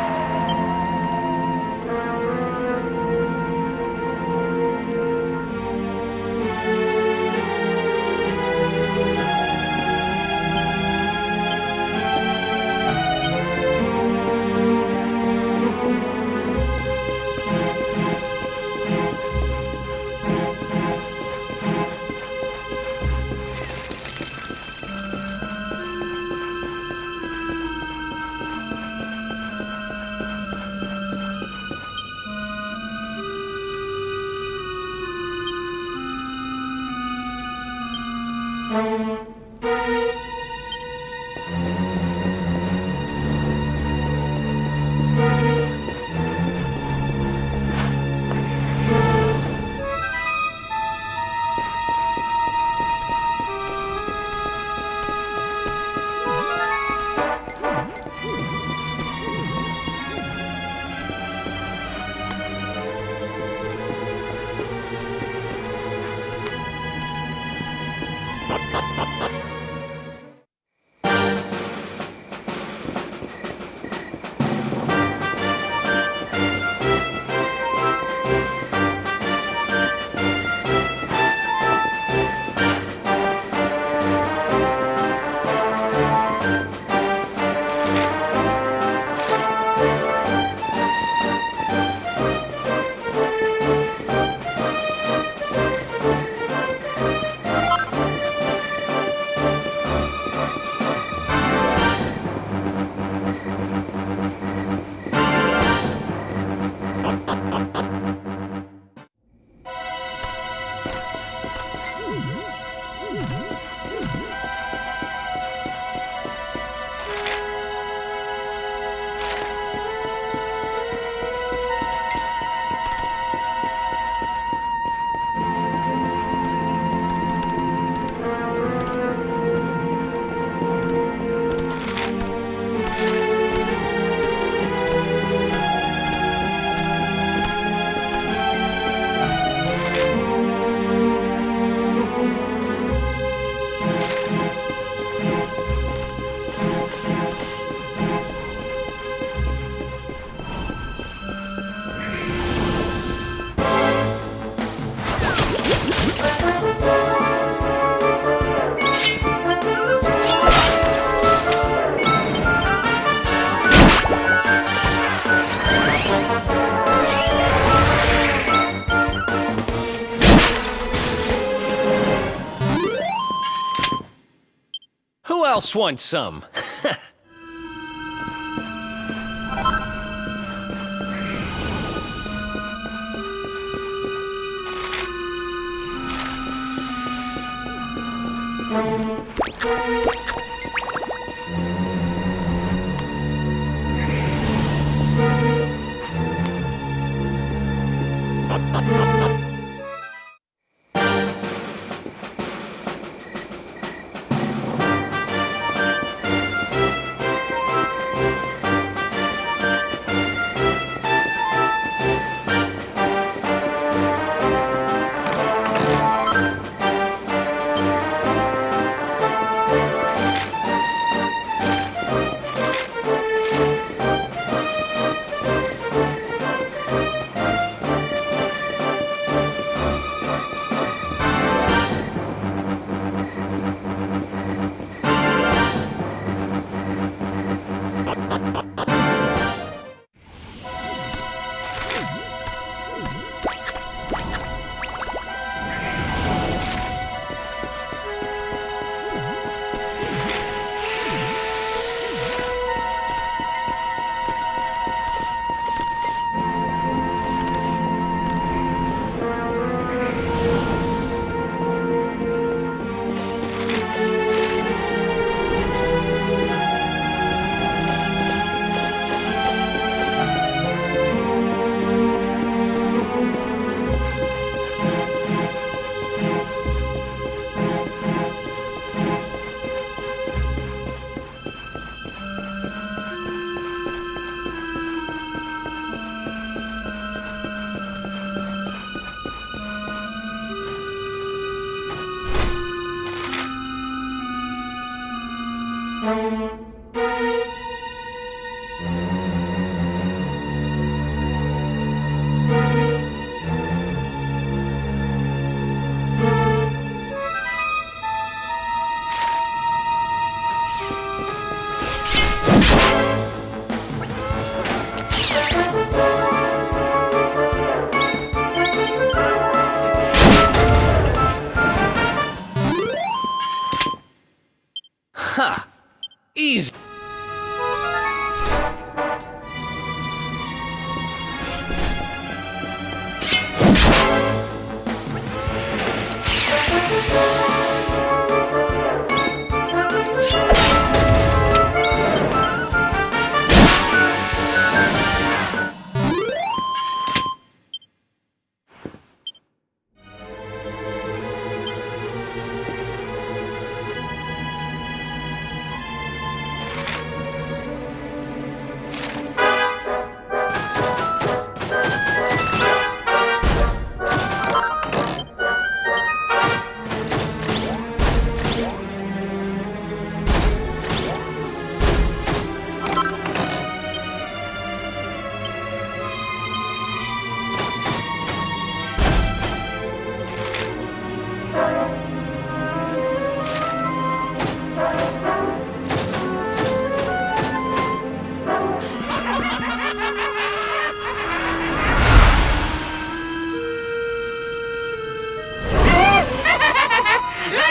Who else wants some?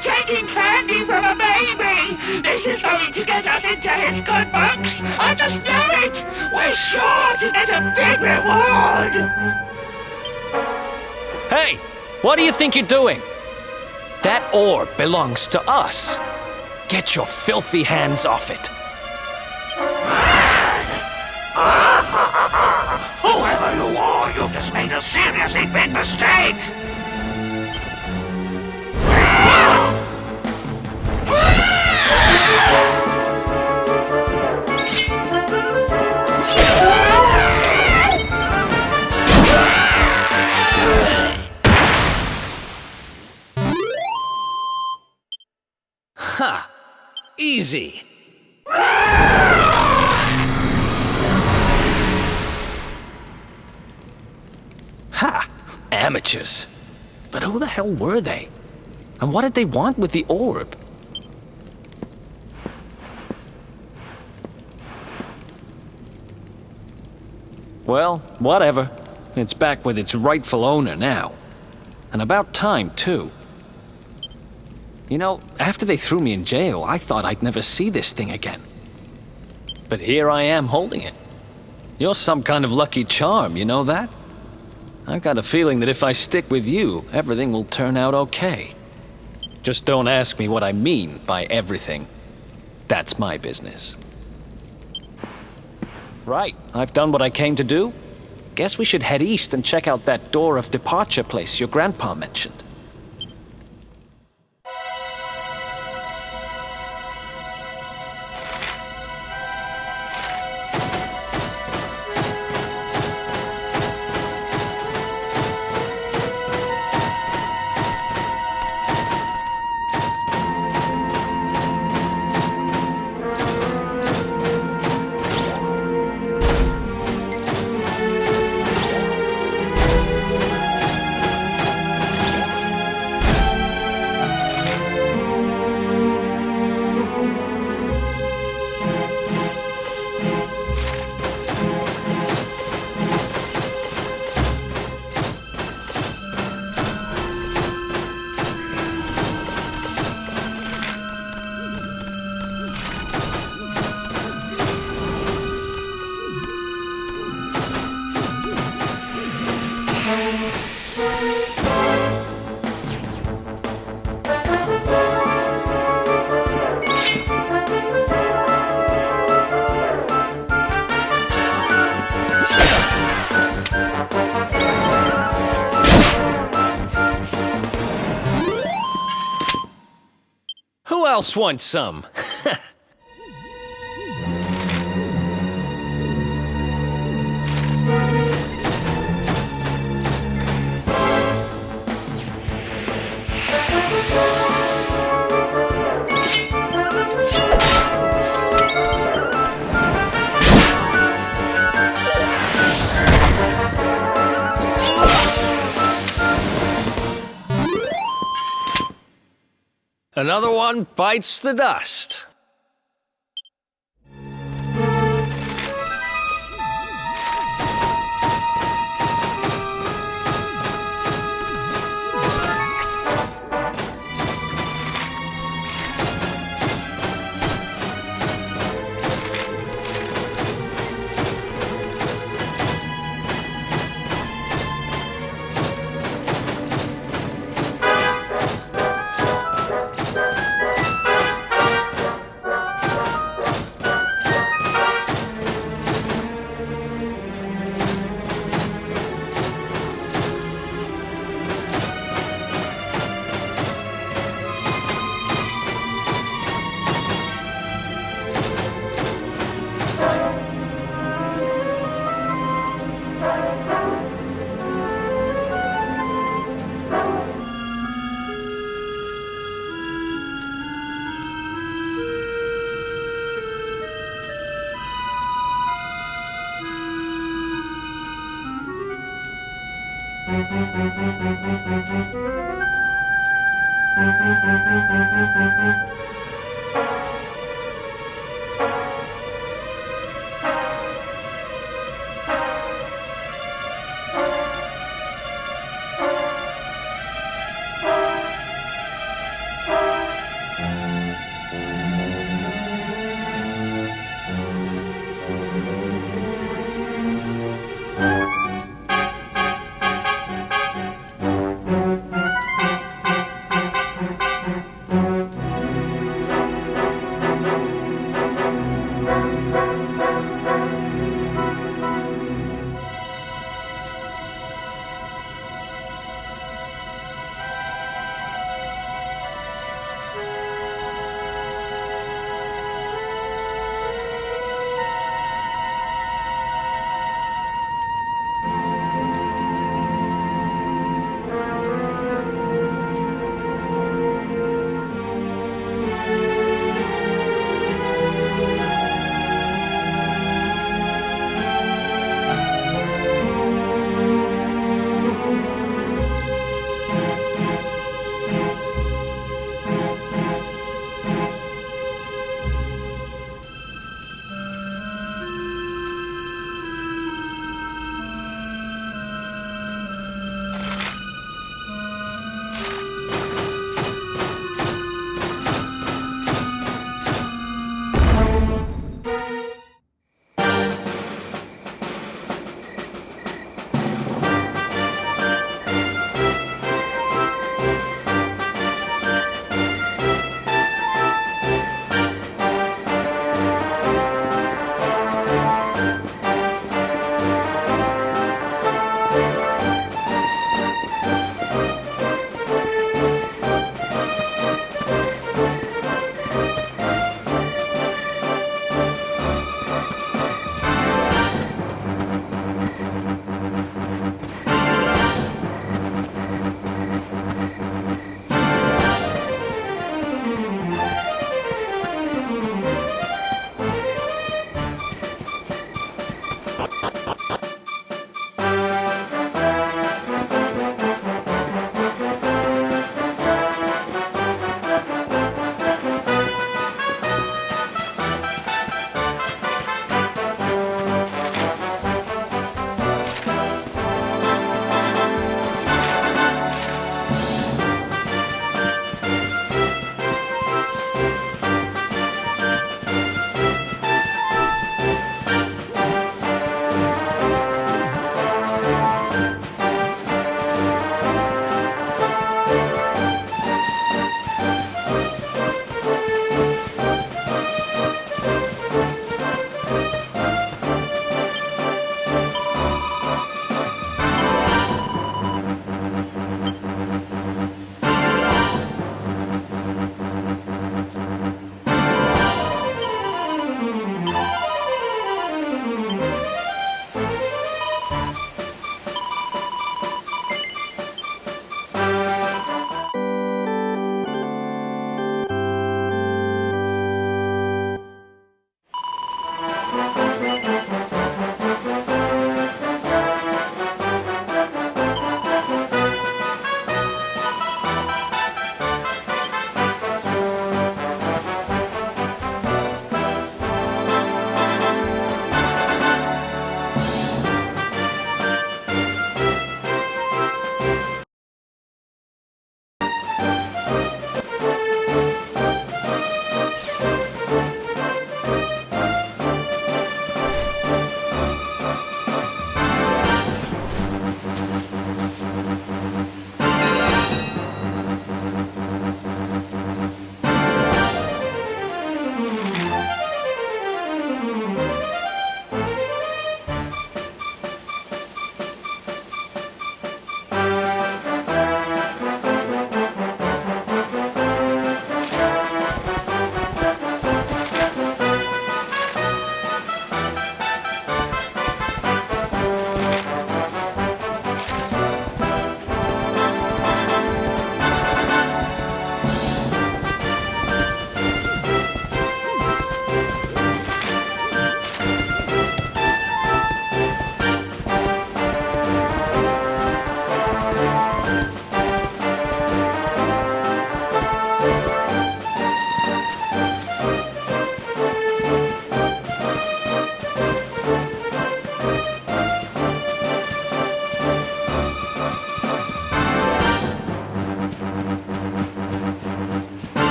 Taking candy from a baby! This is going to get us into his good books! I just know it! We're sure to get a big reward! Hey! What do you think you're doing? That orb belongs to us. Get your filthy hands off it. Whoever you are, you've just made a seriously big mistake! Ha! Easy. Ha! Amateurs. But who the hell were they? And what did they want with the orb? Well, whatever. It's back with its rightful owner now. And about time, too. You know, after they threw me in jail, I thought I'd never see this thing again. But here I am holding it. You're some kind of lucky charm, you know that? I've got a feeling that if I stick with you, everything will turn out okay. Just don't ask me what I mean by everything. That's my business. Right, I've done what I came to do. Guess we should head east and check out that door of departure place your grandpa mentioned. Who else wants some? Another one bites the dust.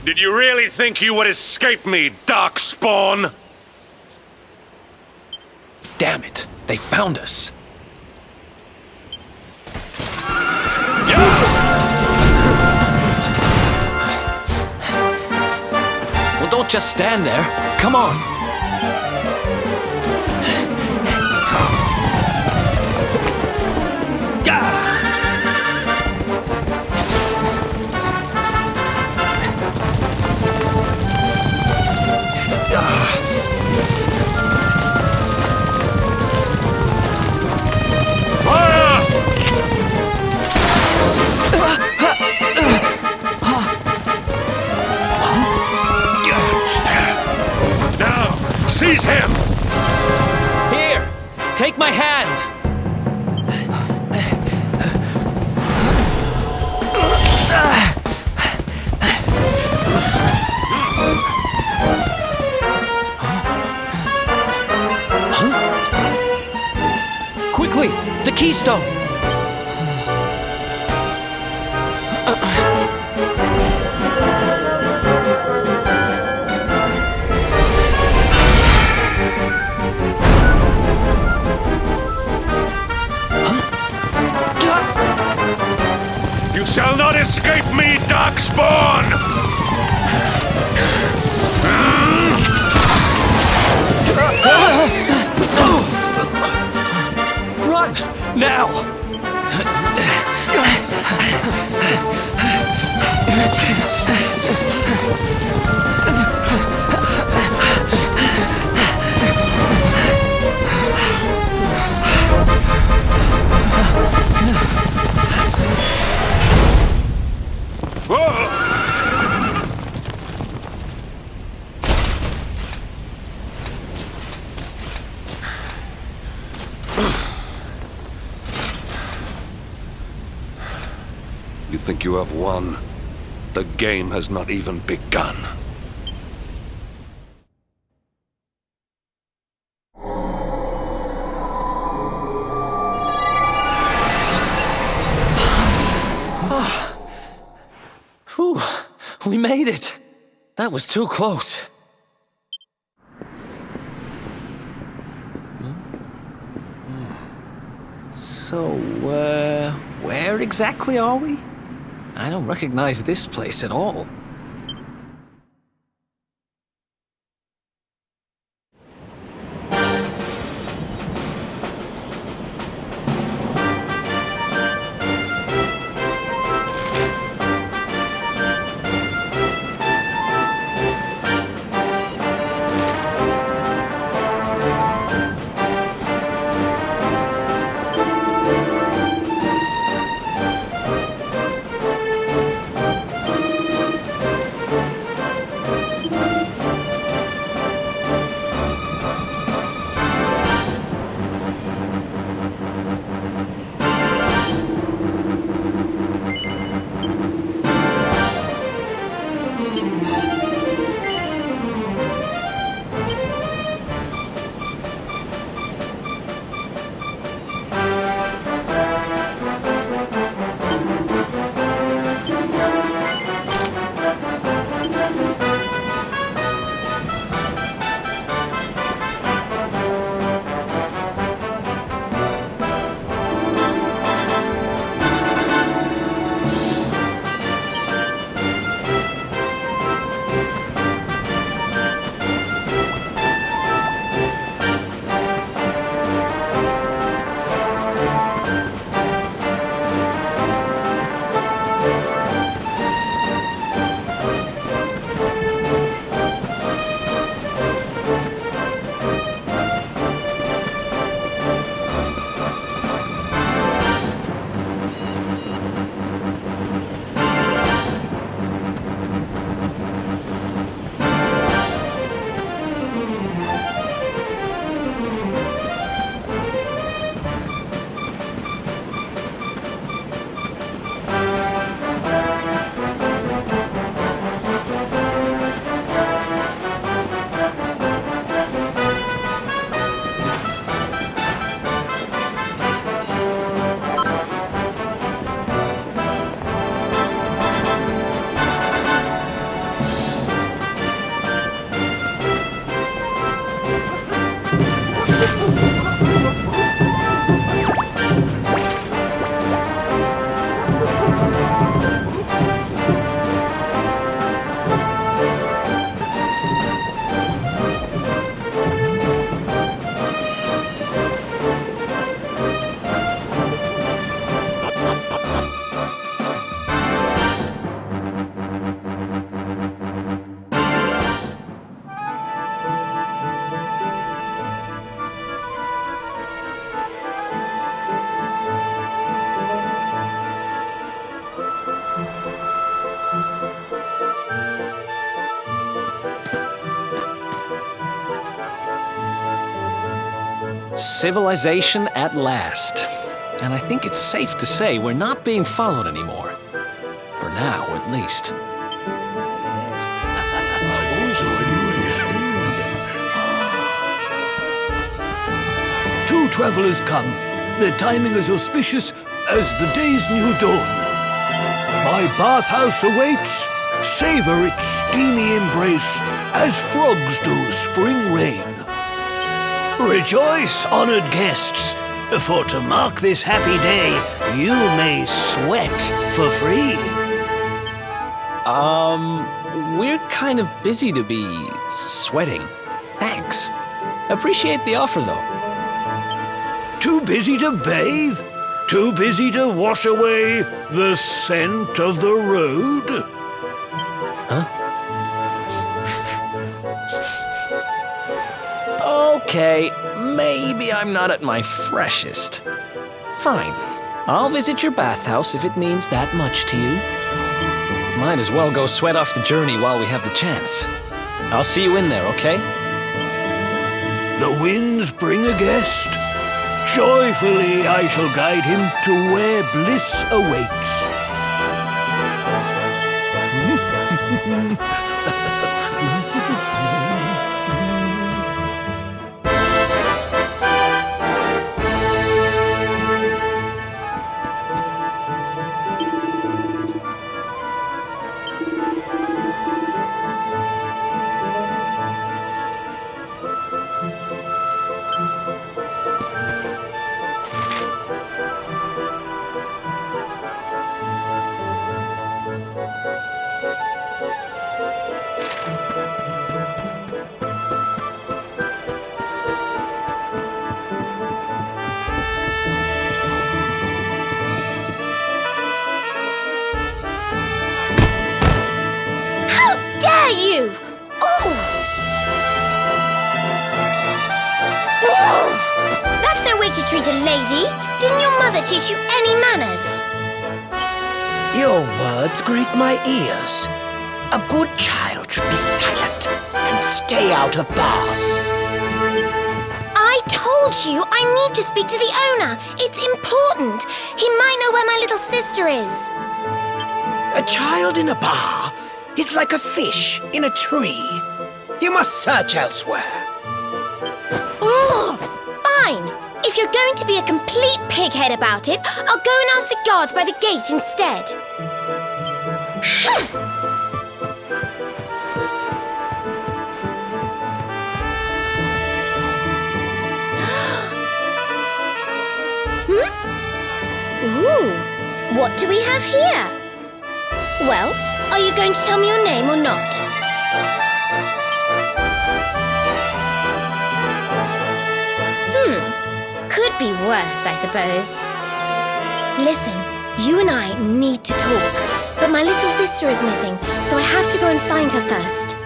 Did you really think you would escape me, Darkspawn? Damn it, they found us. Well, don't just stand there. Come on. Seize him! Here, take my hand. Quickly, the keystone. You shall not escape me, Darkspawn! Run! Now! You think you have won? The game has not even begun. Whew, we made it. That was too close. So, where exactly are we? I don't recognize this place at all. Civilization at last. And I think it's safe to say we're not being followed anymore. For now, at least. Two travelers come. Their timing is auspicious as the day's new dawn. My bathhouse awaits. Savor its steamy embrace as frogs do spring rain. Rejoice, honored guests, for to mark this happy day, you may sweat for free. We're kind of busy to be sweating. Thanks. Appreciate the offer, though. Too busy to bathe? Too busy to wash away the scent of the road? Huh? Okay, maybe I'm not at my freshest. Fine. I'll visit your bathhouse if it means that much to you. Might as well go sweat off the journey while we have the chance. I'll see you in there, okay? The winds bring a guest. Joyfully I shall guide him to where bliss awaits. You! Oh! Oh! That's no way to treat a lady! Didn't your mother teach you any manners? Your words grate my ears. A good child should be silent and stay out of bars. I told you I need to speak to the owner. It's important. He might know where my little sister is. A child in a bar is like a fish in a tree. You must search elsewhere. Ugh! Fine. If you're going to be a complete pighead about it, I'll go and ask the guards by the gate instead. Ooh, what do we have here? Well, are you going to tell me your name or not? Could be worse, I suppose. Listen, you and I need to talk, but my little sister is missing, so I have to go and find her first.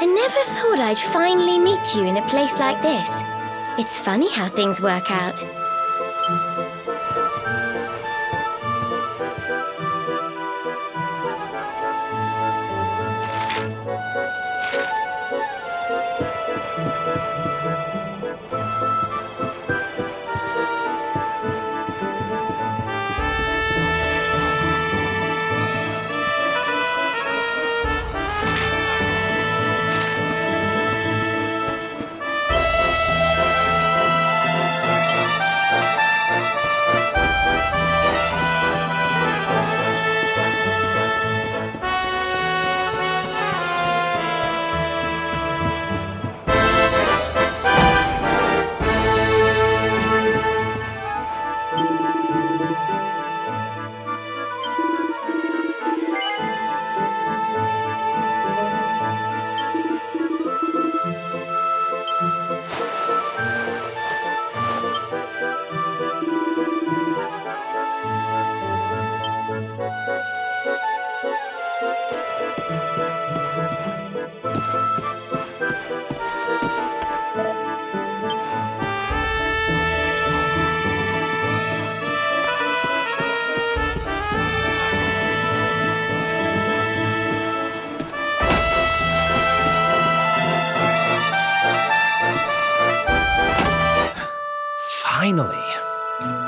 I never thought I'd finally meet you in a place like this. It's funny how things work out.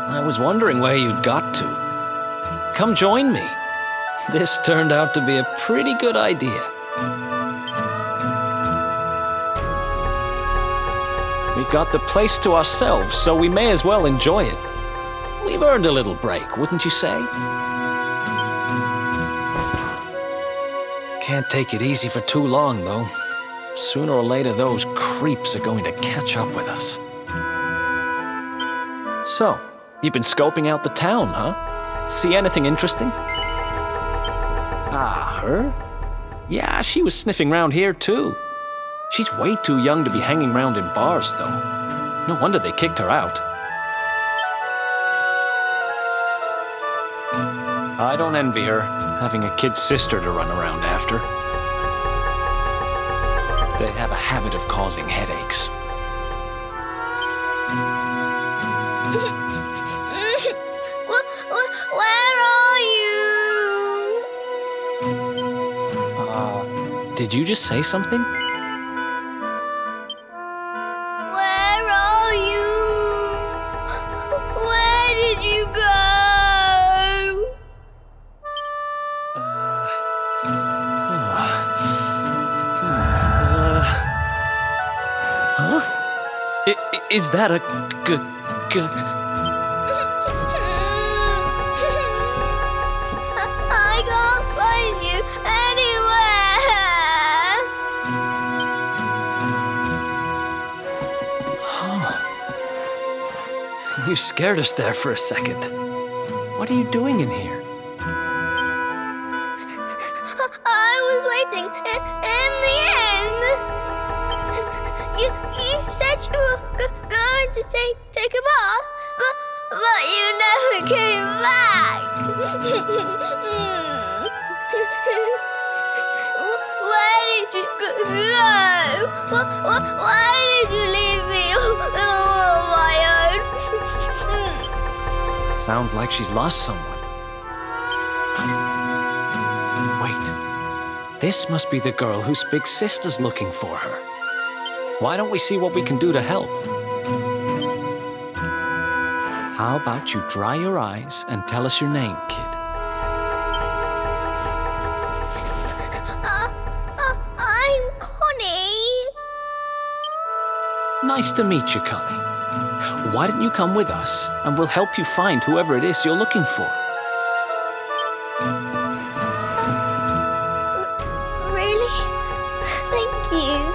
I was wondering where you'd got to. Come join me. This turned out to be a pretty good idea. We've got the place to ourselves, so we may as well enjoy it. We've earned a little break, wouldn't you say? Can't take it easy for too long, though. Sooner or later, those creeps are going to catch up with us. So, you've been scoping out the town, huh? See anything interesting? Ah, her? Yeah, she was sniffing around here, too. She's way too young to be hanging around in bars, though. No wonder they kicked her out. I don't envy her, having a kid sister to run around after. They have a habit of causing headaches. Where are you? Did you just say something? Where are you? Where did you go? Huh? Is that a I can't find you anywhere. You scared us there for a second. What are you doing in here? I was waiting in the end. You said you were going to take a bath, but you never came back. Where did you go? Why did you leave me all on my own? Sounds like she's lost someone. Wait. This must be the girl whose big sister's looking for her. Why don't we see what we can do to help? How about you dry your eyes and tell us your name, kid? I'm Connie. Nice to meet you, Connie. Why don't you come with us, and we'll help you find whoever it is you're looking for. Really? Thank you.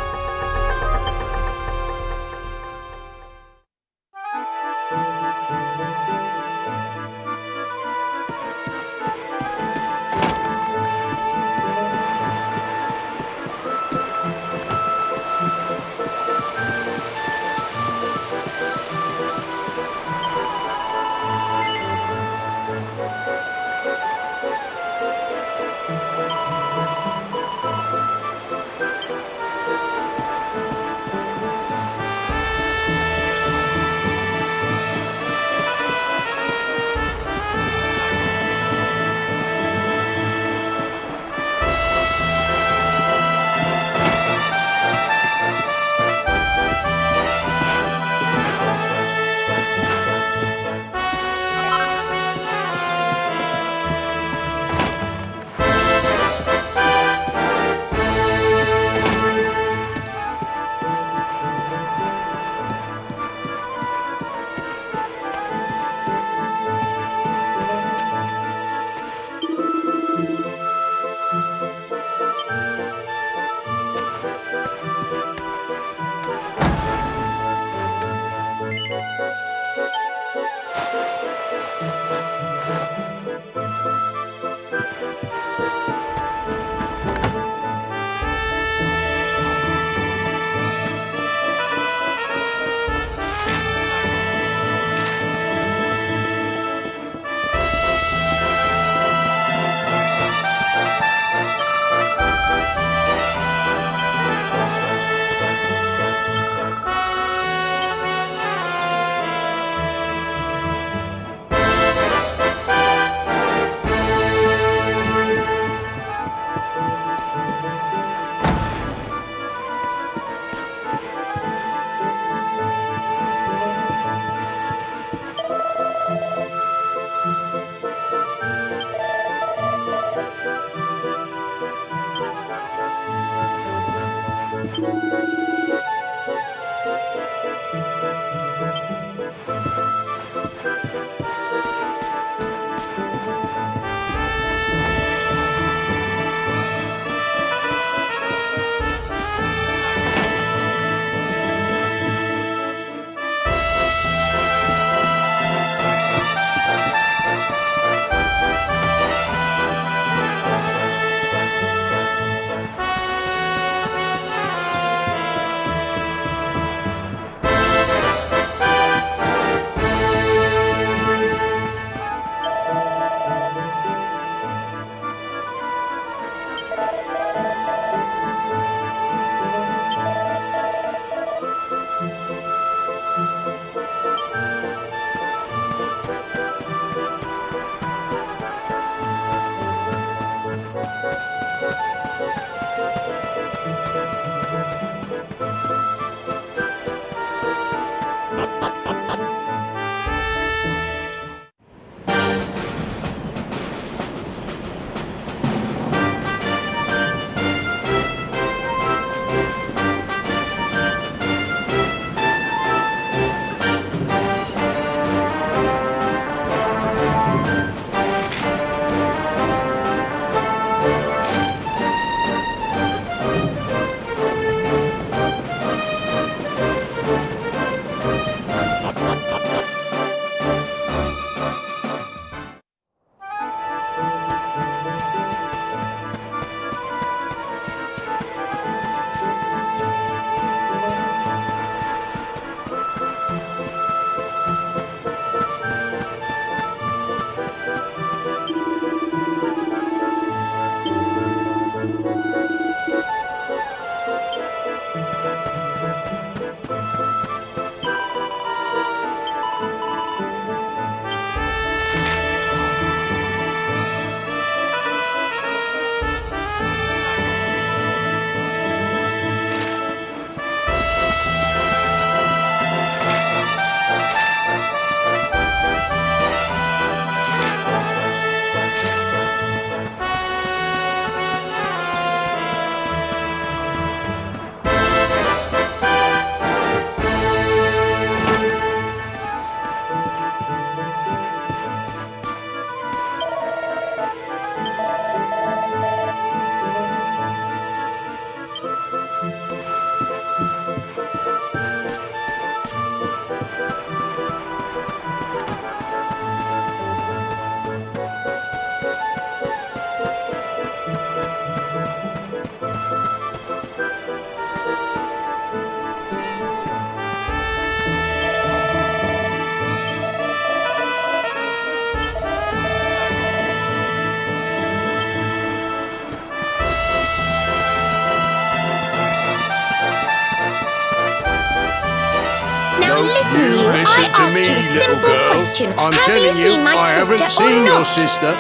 Listen to me, little girl. I'm telling you, I haven't seen your sister.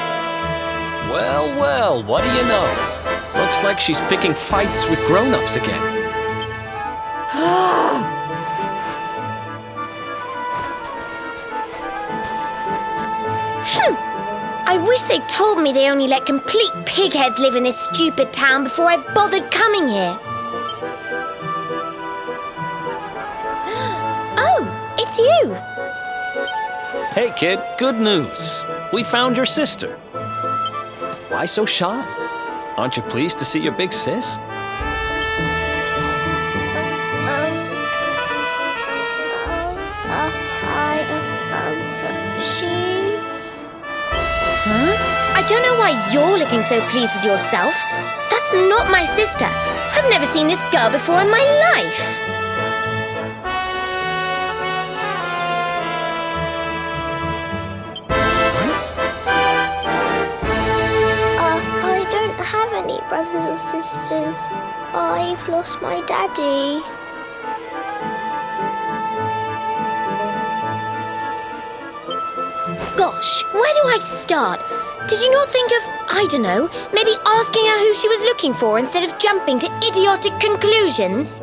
Well, well, what do you know? Looks like she's picking fights with grown-ups again. I wish they'd told me they only let complete pigheads live in this stupid town before I bothered coming here. Oh, it's you. Hey, kid, good news. We found your sister. Why so shy? Aren't you pleased to see your big sis? She's... Huh? I don't know why you're looking so pleased with yourself. That's not my sister. I've never seen this girl before in my life. I don't have any brothers or sisters. I've lost my daddy. Gosh, where do I start? Did you not think of, I don't know, maybe asking her who she was looking for instead of jumping to idiotic conclusions?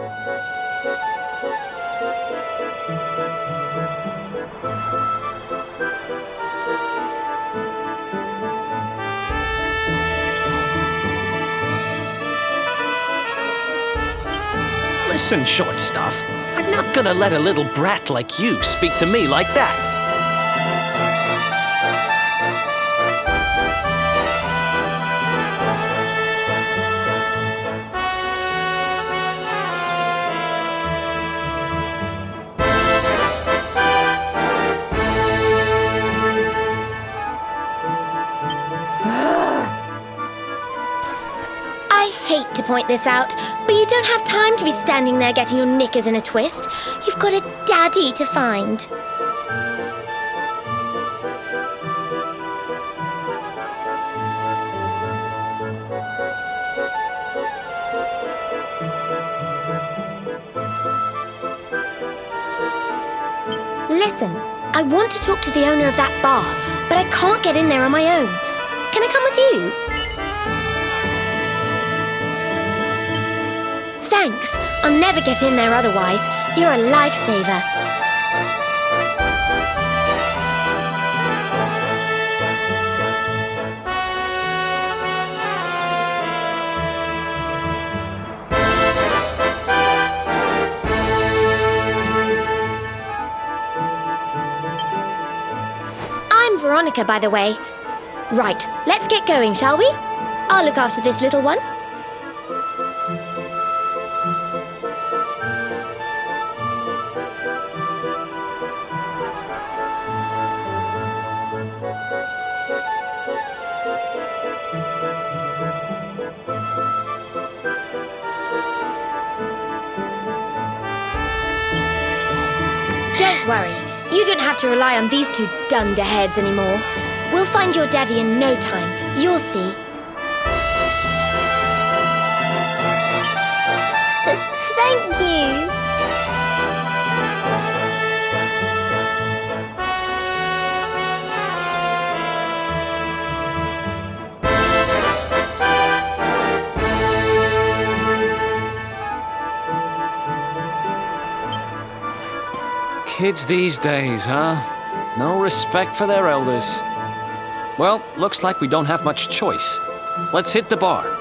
Listen, short stuff. I'm not gonna let a little brat like you speak to me like that. I hate to point this out, but you don't have time to be standing there getting your knickers in a twist. You've got a daddy to find. Listen, I want to talk to the owner of that bar, but I can't get in there on my own. Can I come with you? Thanks. I'll never get in there otherwise. You're a lifesaver. I'm Veronica, by the way. Right, let's get going, shall we? I'll look after this little one. Don't worry, you don't have to rely on these two dunderheads anymore. We'll find your daddy in no time. You'll see. Thank you. Kids these days, huh? No respect for their elders. Well, looks like we don't have much choice. Let's hit the bar.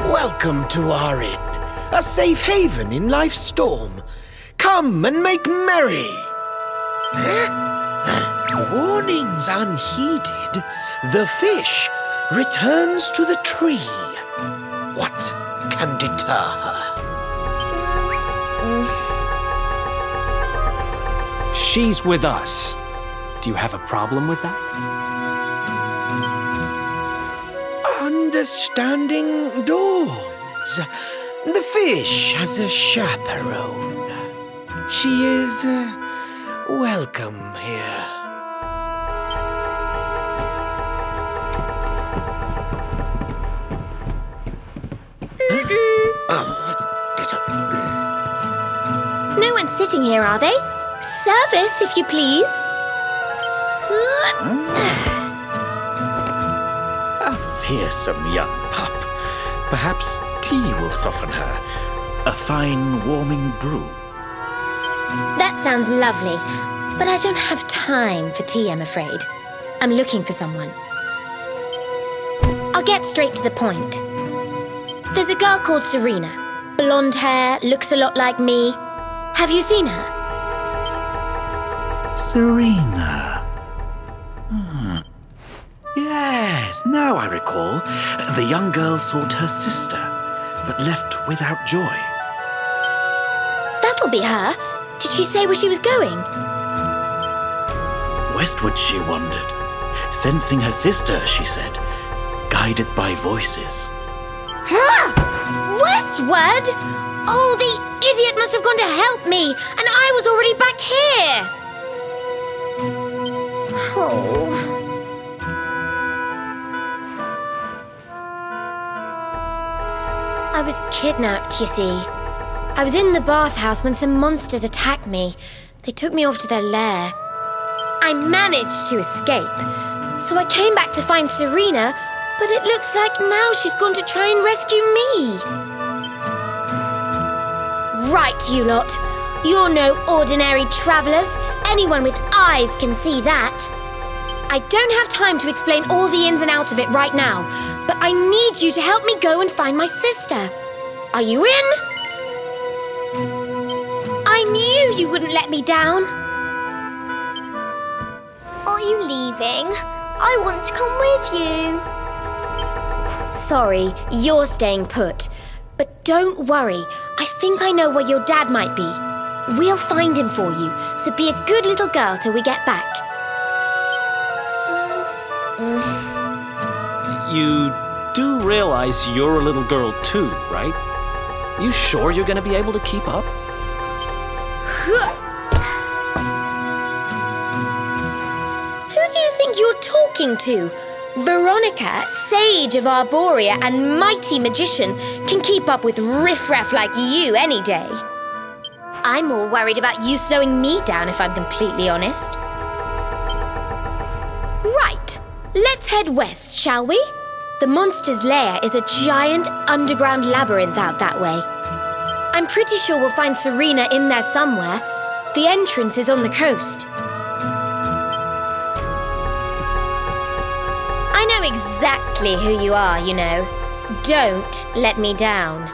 Welcome to our inn, a safe haven in life's storm. Come and make merry. Warnings unheeded, the fish returns to the tree. What can deter her? She's with us. Do you have a problem with that? Understanding dawns. The fish has a chaperone. She is welcome here. No one's sitting here, are they? Service, if you please. A fearsome young pup. Perhaps tea will soften her. A fine warming brew. That sounds lovely, but I don't have time for tea, I'm afraid. I'm looking for someone. I'll get straight to the point. There's a girl called Serena. Blonde hair, looks a lot like me. Have you seen her? Serena. Yes, now I recall. The young girl sought her sister, but left without joy. That'll be her. Did she say where she was going? Westward she wandered, sensing her sister, she said, guided by voices. Westward? Oh, the idiot must have gone to help me, and I was already back here. Oh. I was kidnapped, you see. I was in the bathhouse when some monsters attacked me. They took me off to their lair. I managed to escape, so I came back to find Serena, but it looks like now she's gone to try and rescue me. Right, you lot. You're no ordinary travellers. Anyone with eyes can see that. I don't have time to explain all the ins and outs of it right now, but I need you to help me go and find my sister. Are you in? I knew you wouldn't let me down. Are you leaving? I want to come with you. Sorry, you're staying put. But don't worry, I think I know where your dad might be. We'll find him for you, so be a good little girl till we get back. You do realize you're a little girl too, right? You sure you're gonna be able to keep up? Who do you think you're talking to? Veronica, sage of Arborea and mighty magician, can keep up with riffraff like you any day. I'm more worried about you slowing me down, if I'm completely honest. Right. Let's head west, shall we? The monster's lair is a giant underground labyrinth out that way. I'm pretty sure we'll find Serena in there somewhere. The entrance is on the coast. I know exactly who you are, you know. Don't let me down.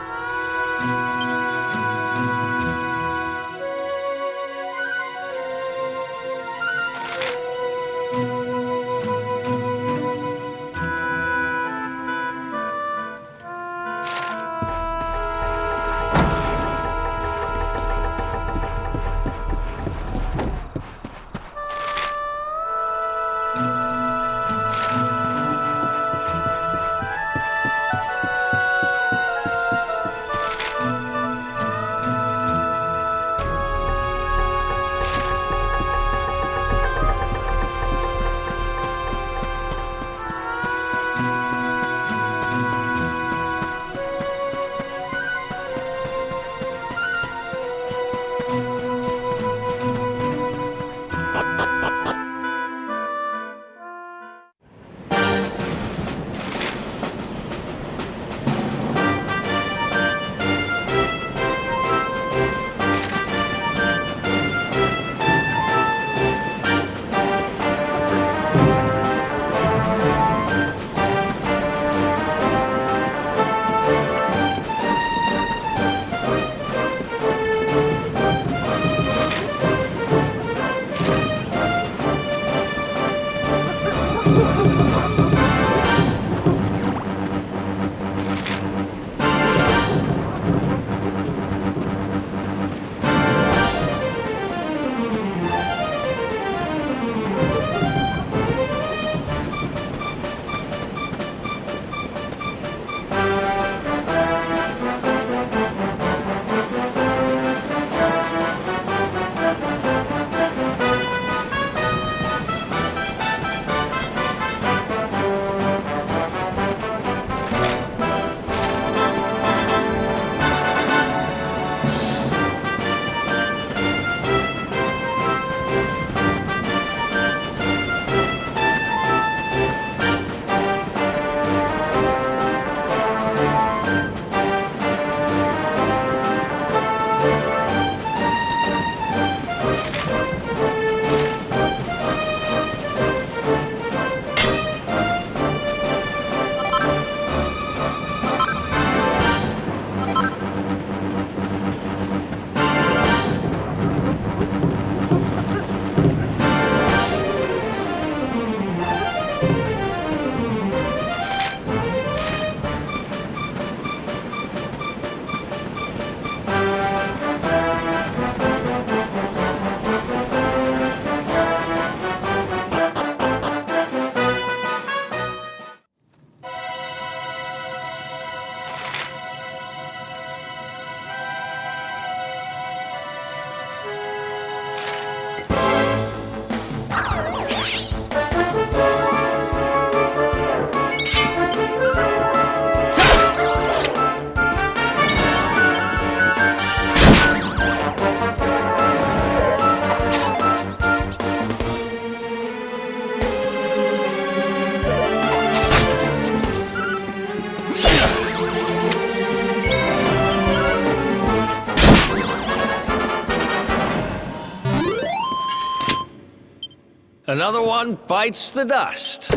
Another one bites the dust.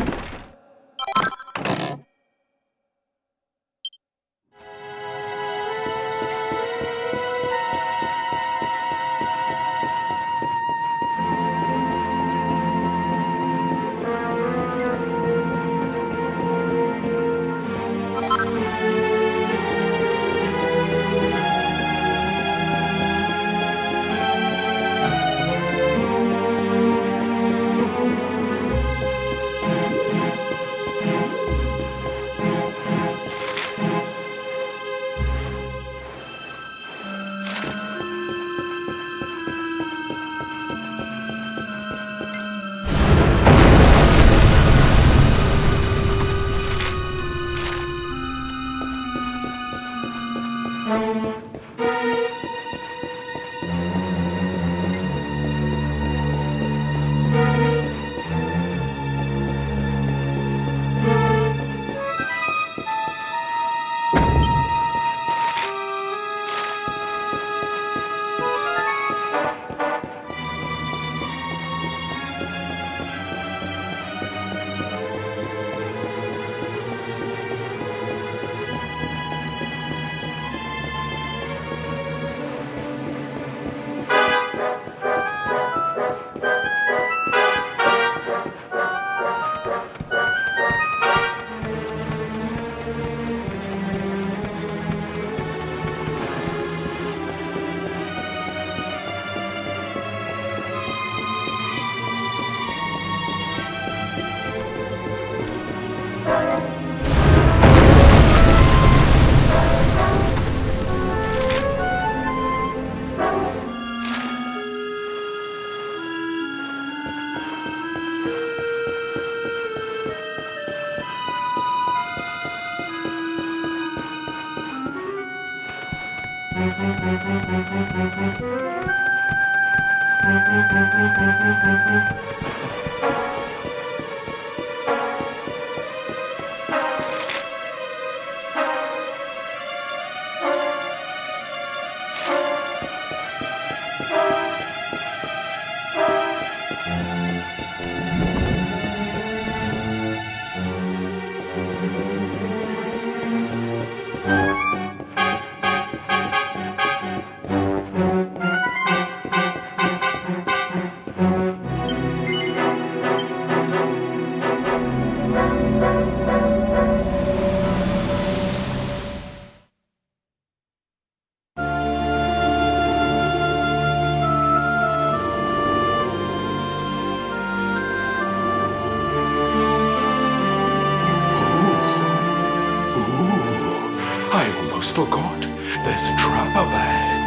Forgot. There's a trap up ahead.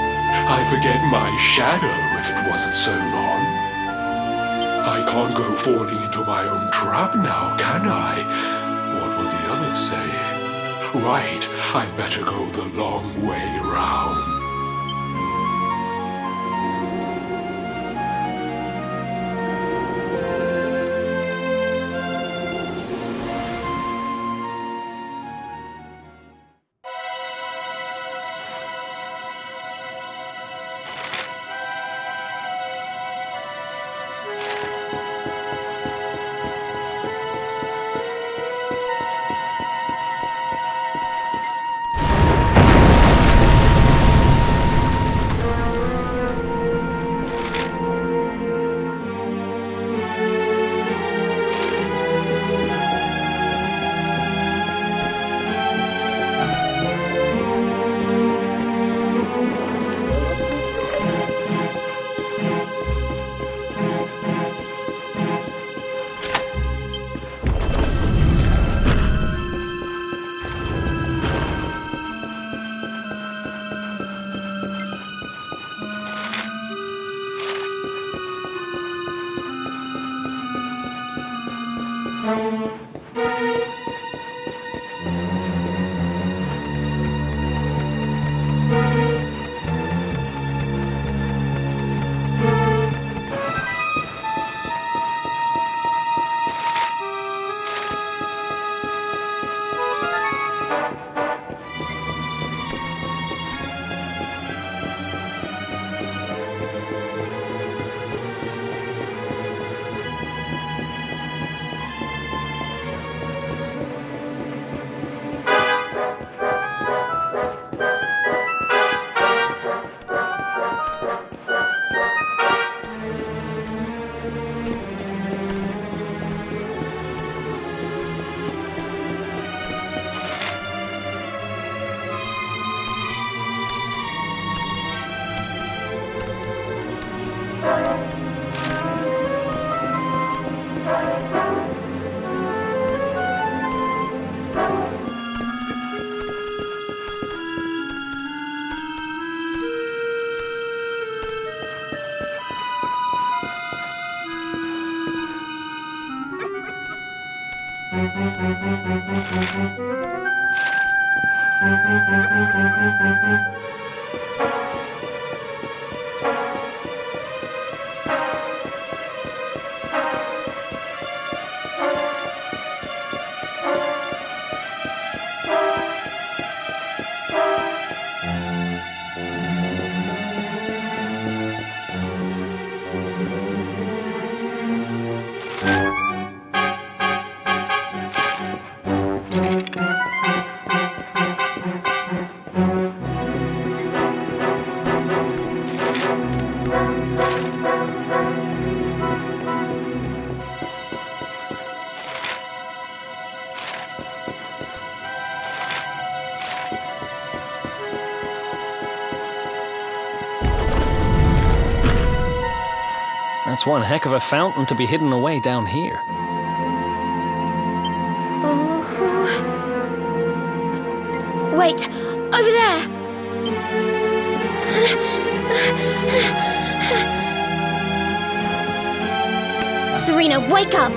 I'd forget my shadow if it wasn't sewn on. I can't go falling into my own trap now, can I? What would the others say? Right, I'd better go the long way round. That's one heck of a fountain to be hidden away down here. Wait, over there! Serena, wake up!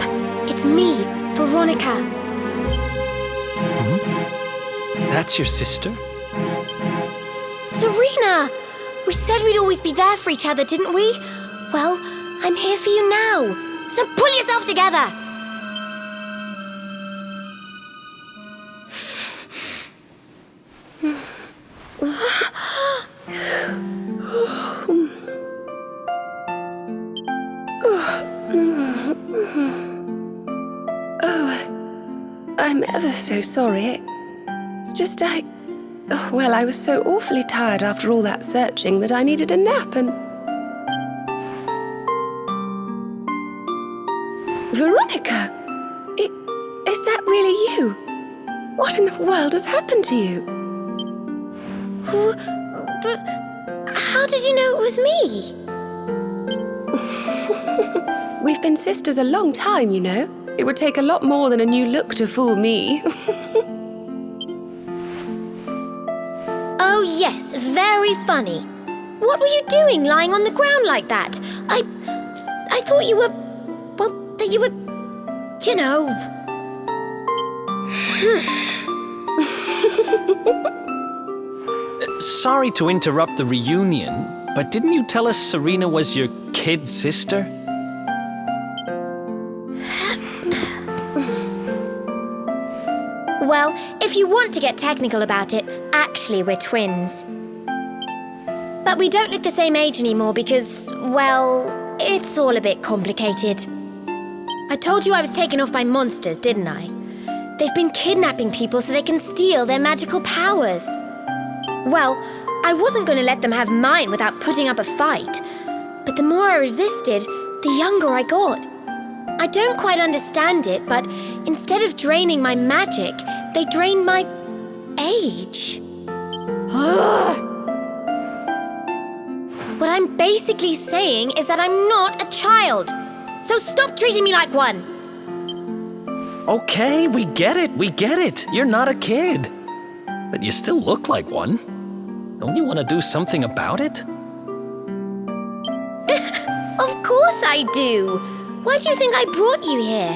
It's me, Veronica. That's your sister? Serena! We said we'd always be there for each other, didn't we? Well, I'm here for you now. So pull yourself together! Oh, I'm ever so sorry. It's just I was so awfully tired after all that searching that I needed a nap and... Veronica! Is that really you? What in the world has happened to you? But how did you know it was me? We've been sisters a long time, you know. It would take a lot more than a new look to fool me. Oh yes, very funny. What were you doing lying on the ground like that? I thought you were... well, that you were... you know... Sorry to interrupt the reunion, but didn't you tell us Serena was your kid sister? Well, if you want to get technical about it, actually we're twins. But we don't look the same age anymore because, well, it's all a bit complicated. I told you I was taken off by monsters, didn't I? They've been kidnapping people so they can steal their magical powers. Well, I wasn't going to let them have mine without putting up a fight. But the more I resisted, the younger I got. I don't quite understand it, but instead of draining my magic, they drain my age. What I'm basically saying is that I'm not a child. So stop treating me like one. Okay, we get it. You're not a kid. But you still look like one. Don't you want to do something about it? Of course I do. Why do you think I brought you here?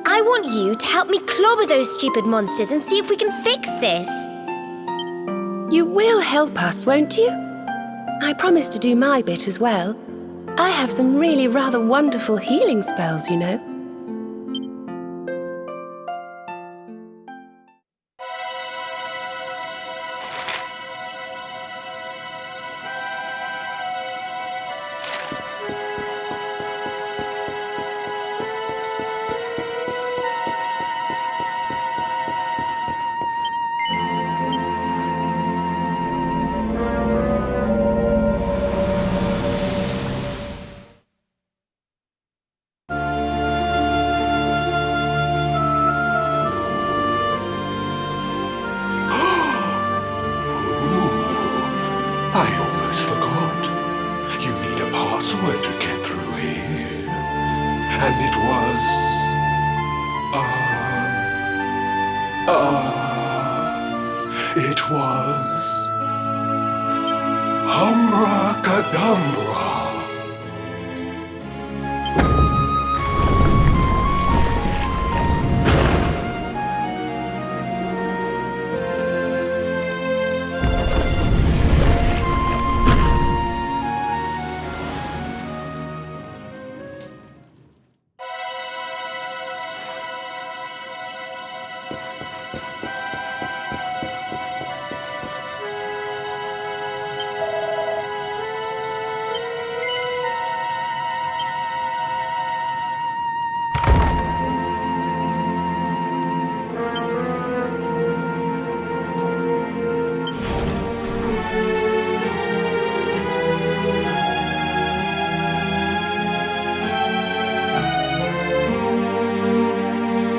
I want you to help me clobber those stupid monsters and see if we can fix this. You will help us, won't you? I promise to do my bit as well. I have some really rather wonderful healing spells, you know. I almost forgot. You need a password to get through here. And it was... it was... Humbracadabra.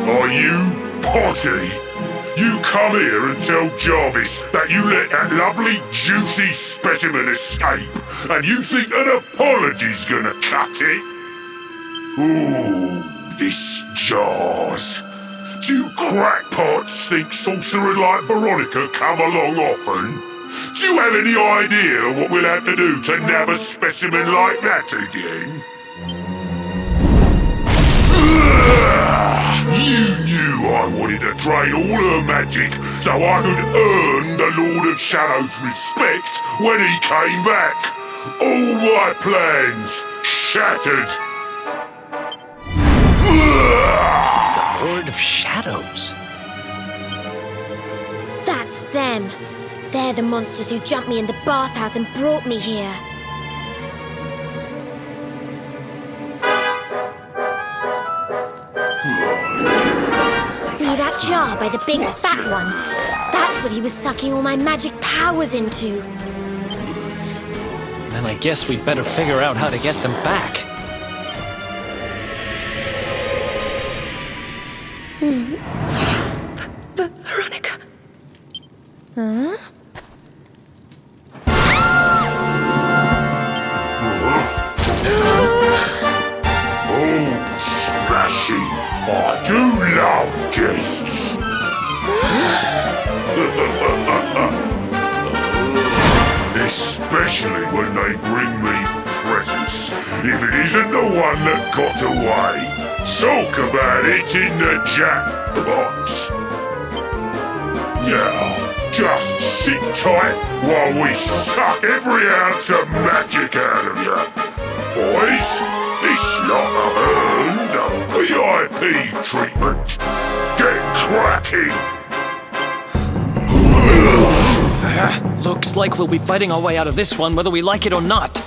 Are you potty? You come here and tell Jarvis that you let that lovely, juicy specimen escape, and you think an apology's gonna cut it? Ooh, this jars. Do you crackpots think sorcerers like Veronica come along often? Do you have any idea what we'll have to do to nab a specimen like that again? You knew I wanted to drain all her magic so I could earn the Lord of Shadow's respect when he came back. All my plans shattered. The Lord of Shadows? That's them. They're the monsters who jumped me in the bathhouse and brought me here. See that jar by the big fat one? That's what he was sucking all my magic powers into. Then I guess we'd better figure out how to get them back. Veronica. Huh? Oh, Smashy! I do love guests! Especially when they bring me presents, if it isn't the one that got away. Talk about it in the jackpot! Now, just sit tight while we suck every ounce of magic out of you. Boys, it's not earned a VIP treatment. Get cracking! Looks like we'll be fighting our way out of this one whether we like it or not.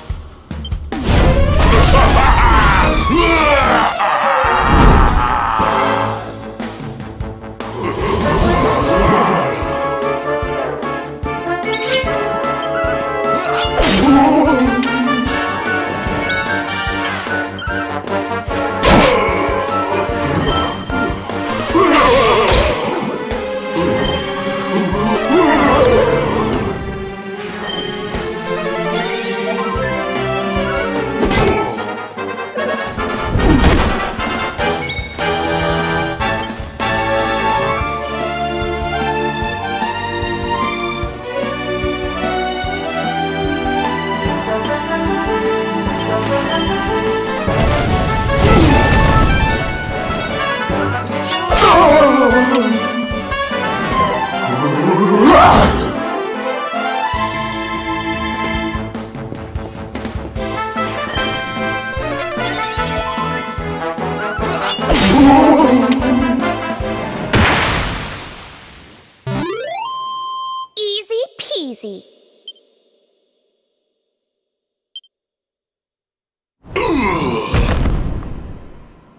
Easy peasy.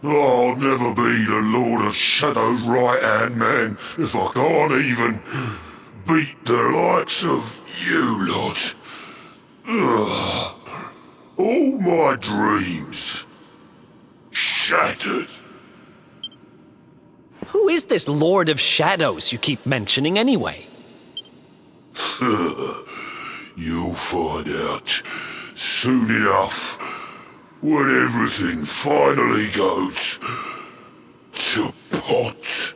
I'll never be the Lord of Shadow's right-hand man if I can't even beat the likes of you lot. All my dreams shattered. Who is this Lord of Shadows you keep mentioning anyway? You'll find out soon enough when everything finally goes to pot.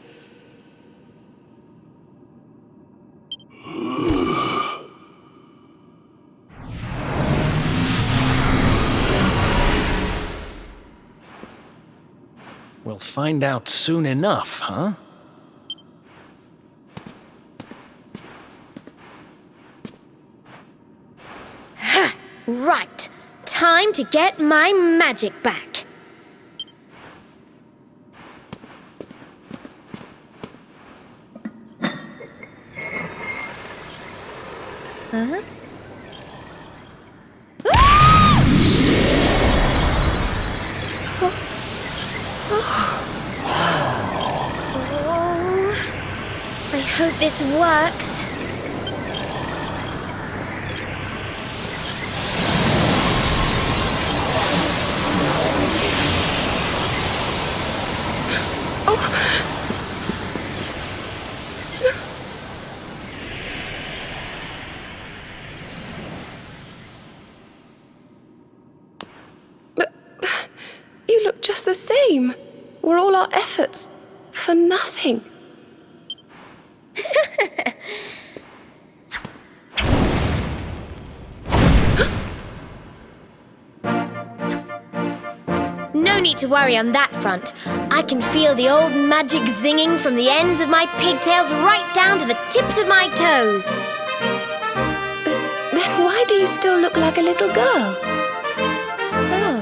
We'll find out soon enough, huh? Right. Time to get my magic back. Huh? Oh, I hope this works. You look just the same. Were all our efforts for nothing? No need to worry on that front. I I can feel the old magic zinging from the ends of my pigtails right down to the tips of my toes. Then why do you still look like a little girl? Oh.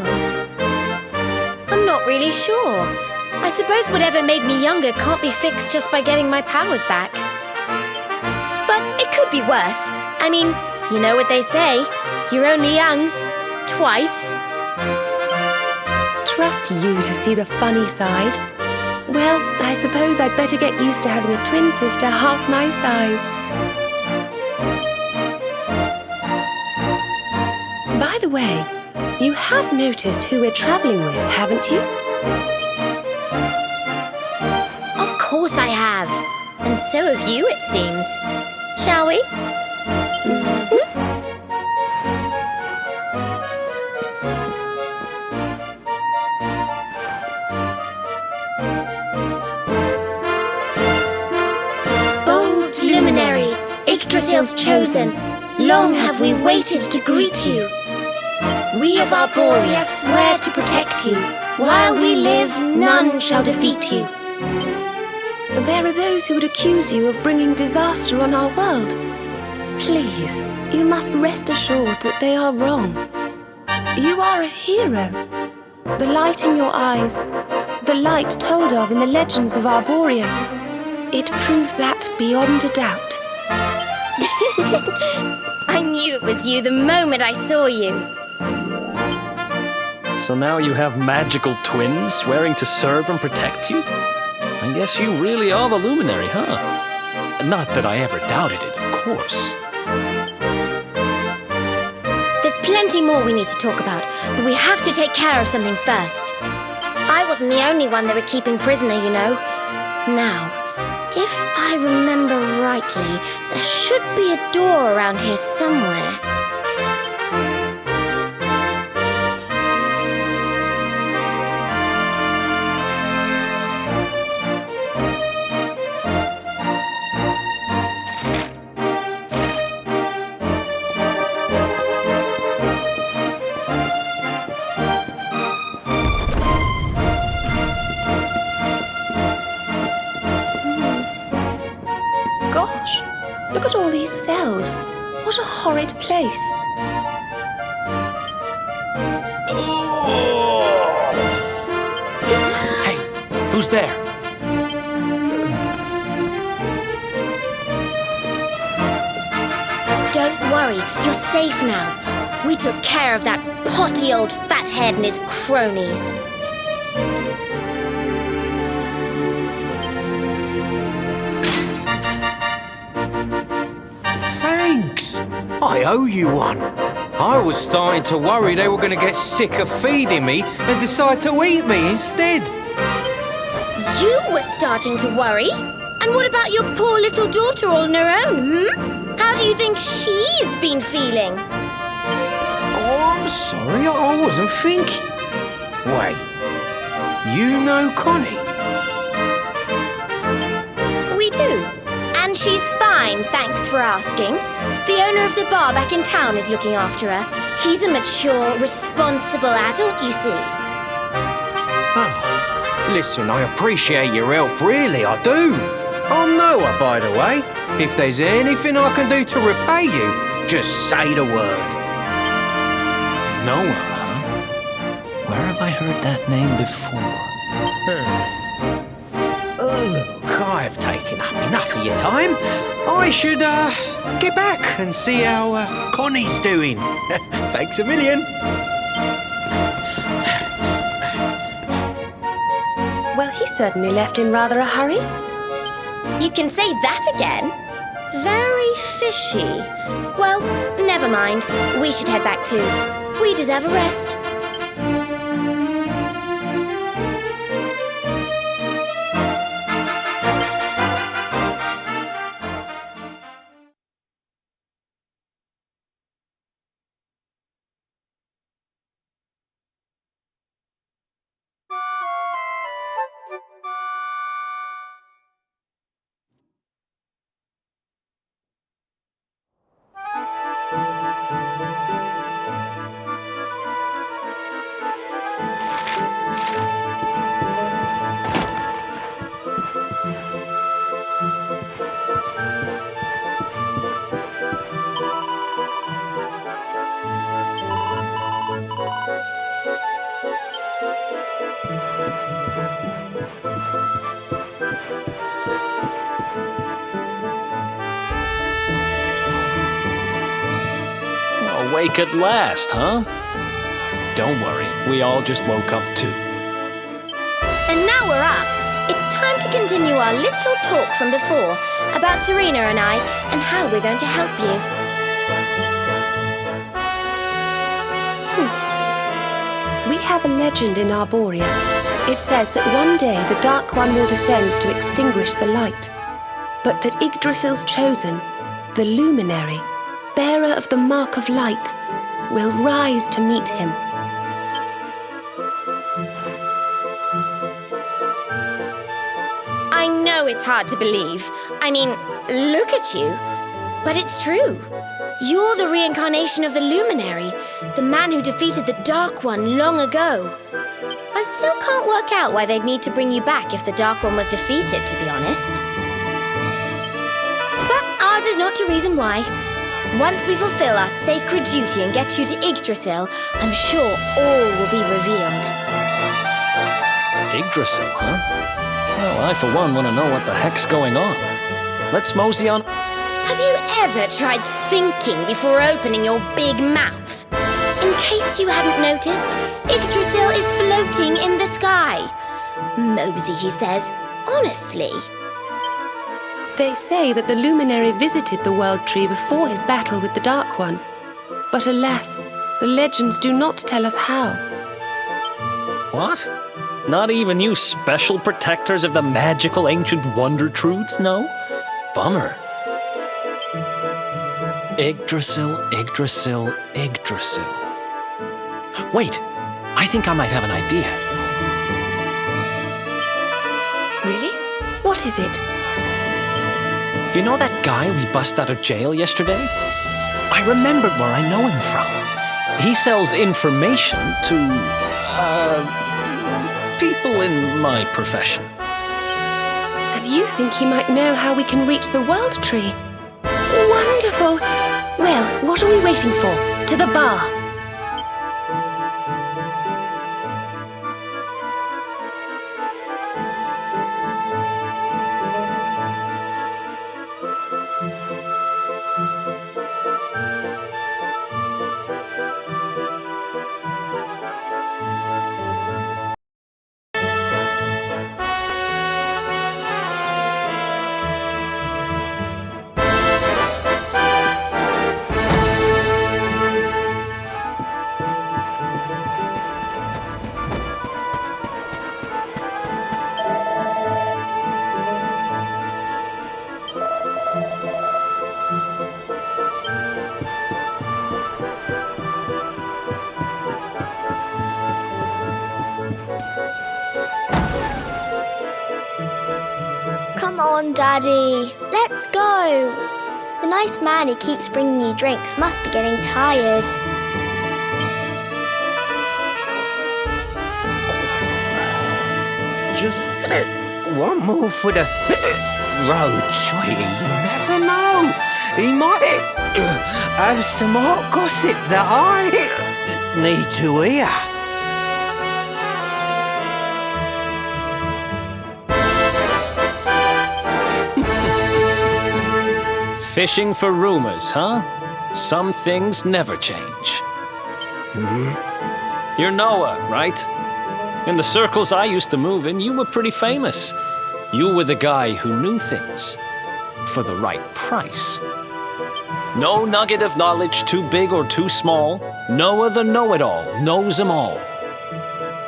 I'm not really sure. I suppose whatever made me younger can't be fixed just by getting my powers back. But it could be worse. I mean, you know what they say. You're only young. Twice. Trust you to see the funny side. Well, I suppose I'd better get used to having a twin sister half my size. By the way, you have noticed who we're traveling with, haven't you? Of course I have. And so have you, it seems. Shall we? Bold luminary, Yggdrasil's chosen, long have we waited to greet you. We of Arborea swear to protect you. While we live, none shall defeat you. There are those who would accuse you of bringing disaster on our world. Please, you must rest assured that they are wrong. You are a hero. The light in your eyes, the light told of in the legends of Arborea, it proves that beyond a doubt. I knew it was you the moment I saw you. So now you have magical twins swearing to serve and protect you? I guess you really are the luminary, huh? Not that I ever doubted it, of course. There's plenty more we need to talk about, but we have to take care of something first. I wasn't the only one they were keeping prisoner, you know. Now, if I remember rightly, there should be a door around here somewhere. Gosh, look at all these cells. What a horrid place. Hey, who's there? Don't worry, you're safe now. We took care of that potty old fathead and his cronies. Thanks. I owe you one. I was starting to worry they were going to get sick of feeding me and decide to eat me instead. You were starting to worry? And what about your poor little daughter all on her own, How do you think she's been feeling? Oh, I'm sorry, I wasn't thinking. Wait, you know Connie? We do. And she's fine, thanks for asking. The owner of the bar back in town is looking after her. He's a mature, responsible adult, you see. Oh, listen, I appreciate your help, really, I do. I'm Noah, by the way. If there's anything I can do to repay you, just say the word. Noah, huh? Where have I heard that name before? Look, I've taken up enough of your time. I should, get back and see how, Connie's doing. Thanks a million. Well, he certainly left in rather a hurry. You can say that again? Very fishy. Well, never mind. We should head back too. We deserve a rest. Awake at last, huh? Don't worry, we all just woke up too. And now we're up. It's time to continue our little talk from before about Serena and I and how we're going to help you. We have a legend in Arborea. It says that one day the Dark One will descend to extinguish the light, but that Yggdrasil's chosen, the Luminary, bearer of the Mark of Light, will rise to meet him. I know it's hard to believe. I mean, look at you. But it's true. You're the reincarnation of the Luminary, the man who defeated the Dark One long ago. I still can't work out why they'd need to bring you back if the Dark One was defeated, to be honest. But ours is not to reason why. Once we fulfill our sacred duty and get you to Yggdrasil, I'm sure all will be revealed. Yggdrasil, huh? Well, I for one want to know what the heck's going on. Let's mosey on. Have you ever tried thinking before opening your big mouth? In case you hadn't noticed, Yggdrasil is floating in the sky. Mosey, he says. Honestly. They say that the Luminary visited the World Tree before his battle with the Dark One. But alas, the legends do not tell us how. What? Not even you special protectors of the magical ancient wonder truths know? Bummer. Yggdrasil, Yggdrasil, Yggdrasil. Wait, I think I might have an idea. Really? What is it? You know that guy we bust out of jail yesterday? I remembered where I know him from. He sells information to, people in my profession. And you think he might know how we can reach the World Tree? Wonderful! Well, what are we waiting for? To the bar! Come on, Daddy. Let's go. The nice man who keeps bringing you drinks must be getting tired. Just one more for the road, sweetie. You never know. He might have some hot gossip that I need to hear. Fishing for rumors, huh? Some things never change. You're Noah, right? In the circles I used to move in, you were pretty famous. You were the guy who knew things for the right price. No nugget of knowledge too big or too small. Noah the know-it-all knows them all.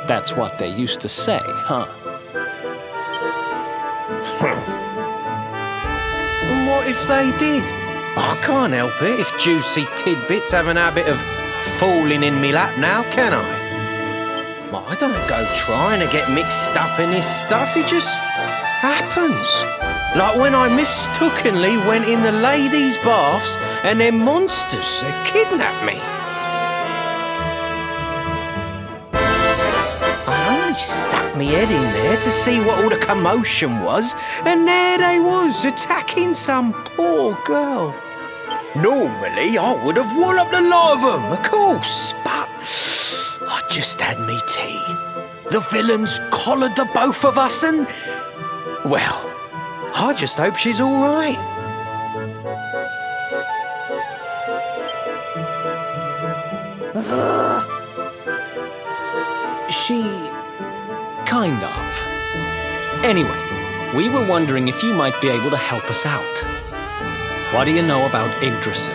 That's what they used to say, huh? And what if they did? I can't help it if juicy tidbits have an habit of falling in me lap now, can I? Well, I don't go trying to get mixed up in this stuff, it just happens. Like when I mistakenly went in the ladies' baths and them monsters, they kidnapped me. I only stuck me head in there to see what all the commotion was, and there they was, attacking some poor girl. Normally, I would have walloped the lot of them, of course, but I just had me tea. The villains collared the both of us and... well, I just hope she's all right. She... kind of. Anyway, we were wondering if you might be able to help us out. What do you know about Yggdrasil?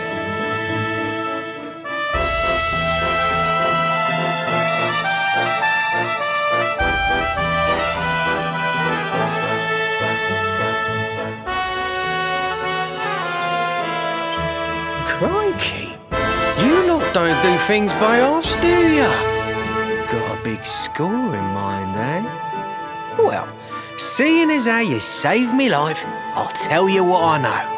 Crikey, you lot don't do things by halves, do ya? Got a big score in mind, eh? Well, seeing as how you saved me life, I'll tell you what I know.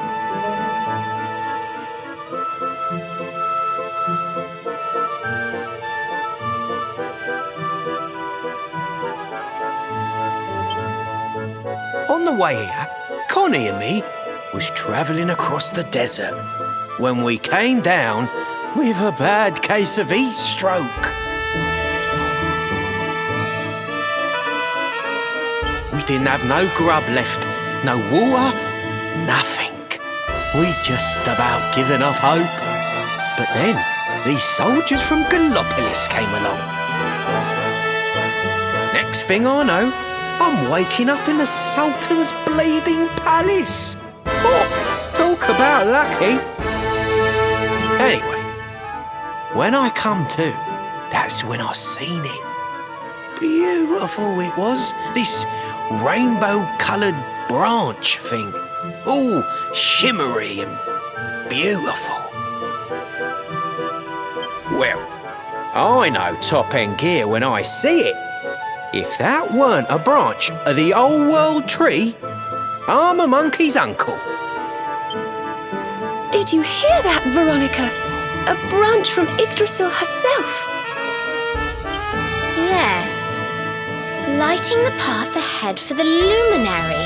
On the way here, Connie and me was travelling across the desert when we came down with a bad case of heat stroke. We didn't have no grub left, no water, nothing. We'd just about given up hope. But then these soldiers from Gallopolis came along. Next thing I know, I'm waking up in the Sultan's bleeding palace. Oh, talk about lucky. Anyway, when I come to, that's when I seen it. Beautiful it was, this rainbow-coloured branch thing. All shimmery and beautiful. Well, I know top-end gear when I see it. If that weren't a branch of the old world tree, I'm a monkey's uncle. Did you hear that, Veronica? A branch from Yggdrasil herself. Yes. Lighting the path ahead for the luminary.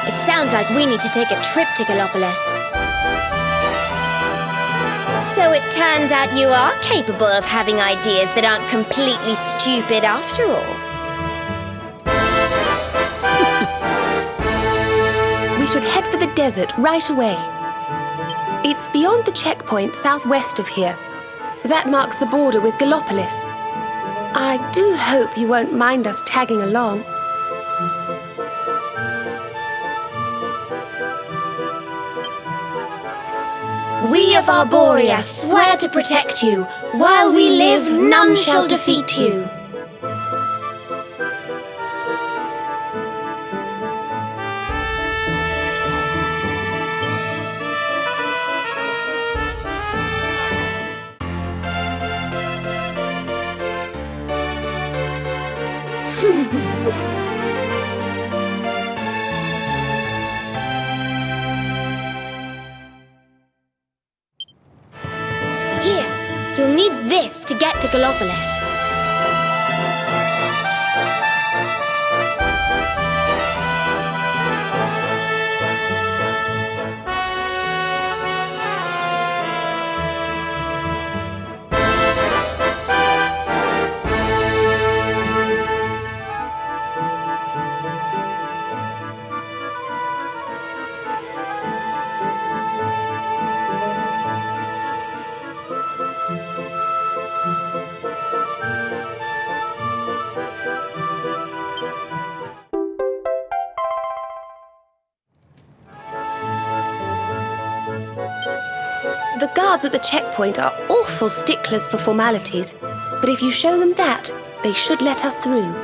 It sounds like we need to take a trip to Gallopolis. So it turns out you are capable of having ideas that aren't completely stupid after all. We should head for the desert right away. It's beyond the checkpoint southwest of here. That marks the border with Gallopolis. I do hope you won't mind us tagging along. We of Arborea swear to protect you. While we live, none shall defeat you. Here, you'll need this to get to Gallopolis. The guards at the checkpoint are awful sticklers for formalities, but if you show them that, they should let us through.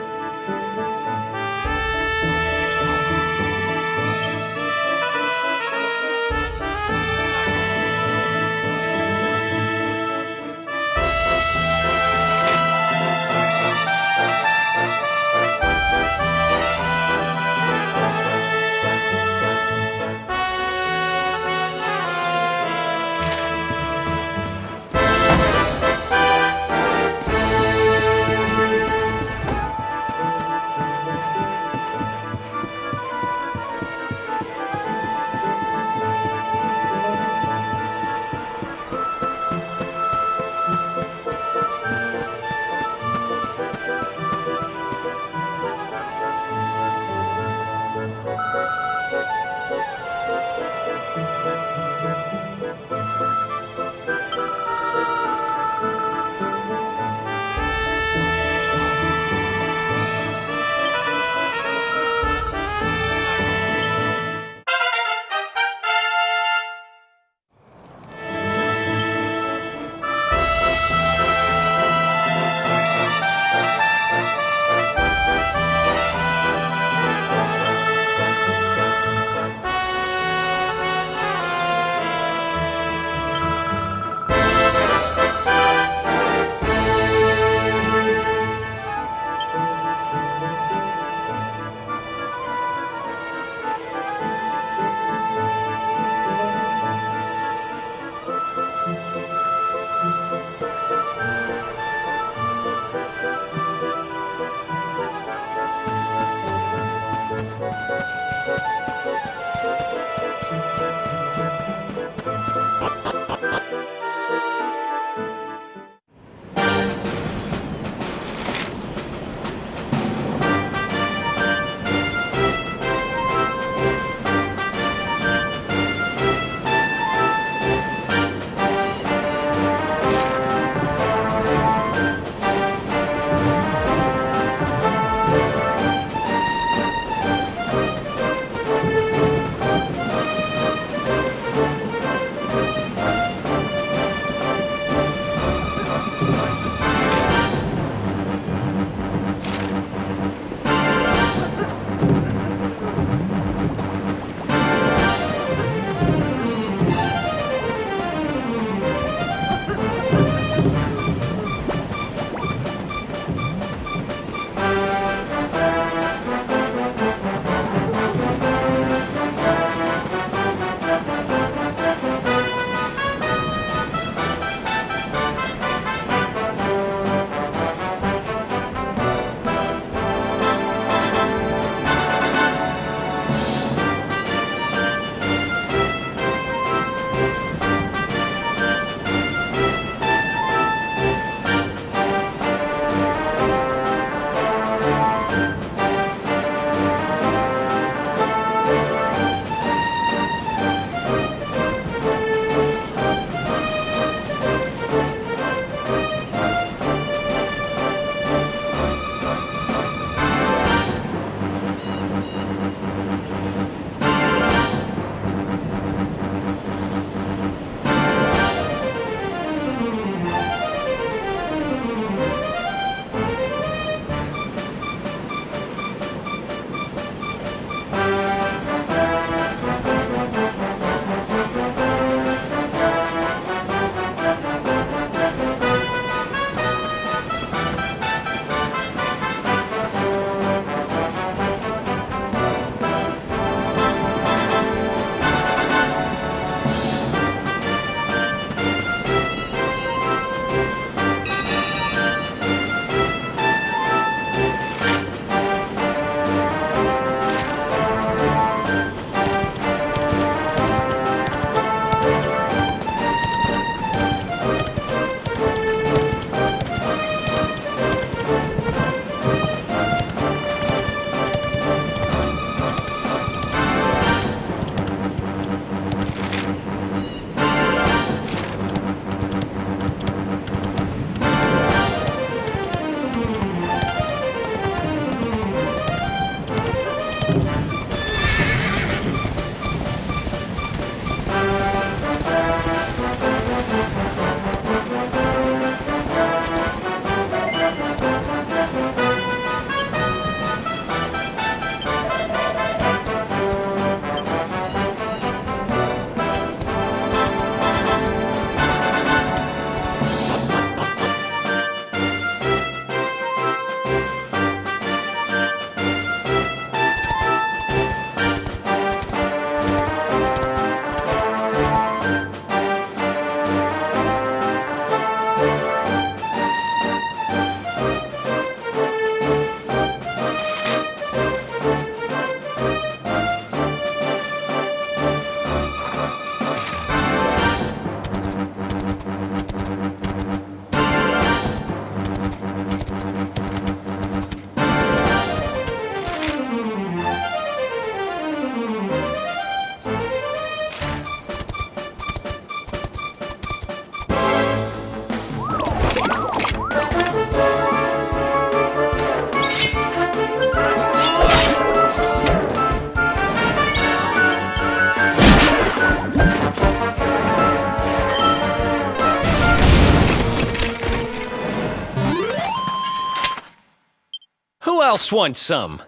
else wants some?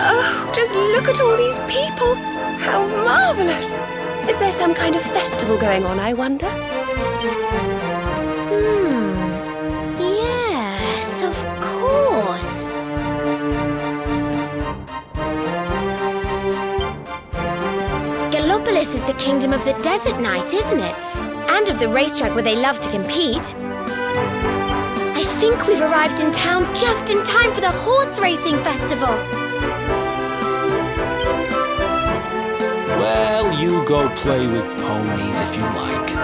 Oh, just look at all these people! How marvellous! Is there some kind of festival going on, I wonder? Yes, of course. Gallopolis is the kingdom of the desert knight, isn't it? And of the racetrack where they love to compete. I think we've arrived in town just in time for the horse racing festival. Well, you go play with ponies if you like.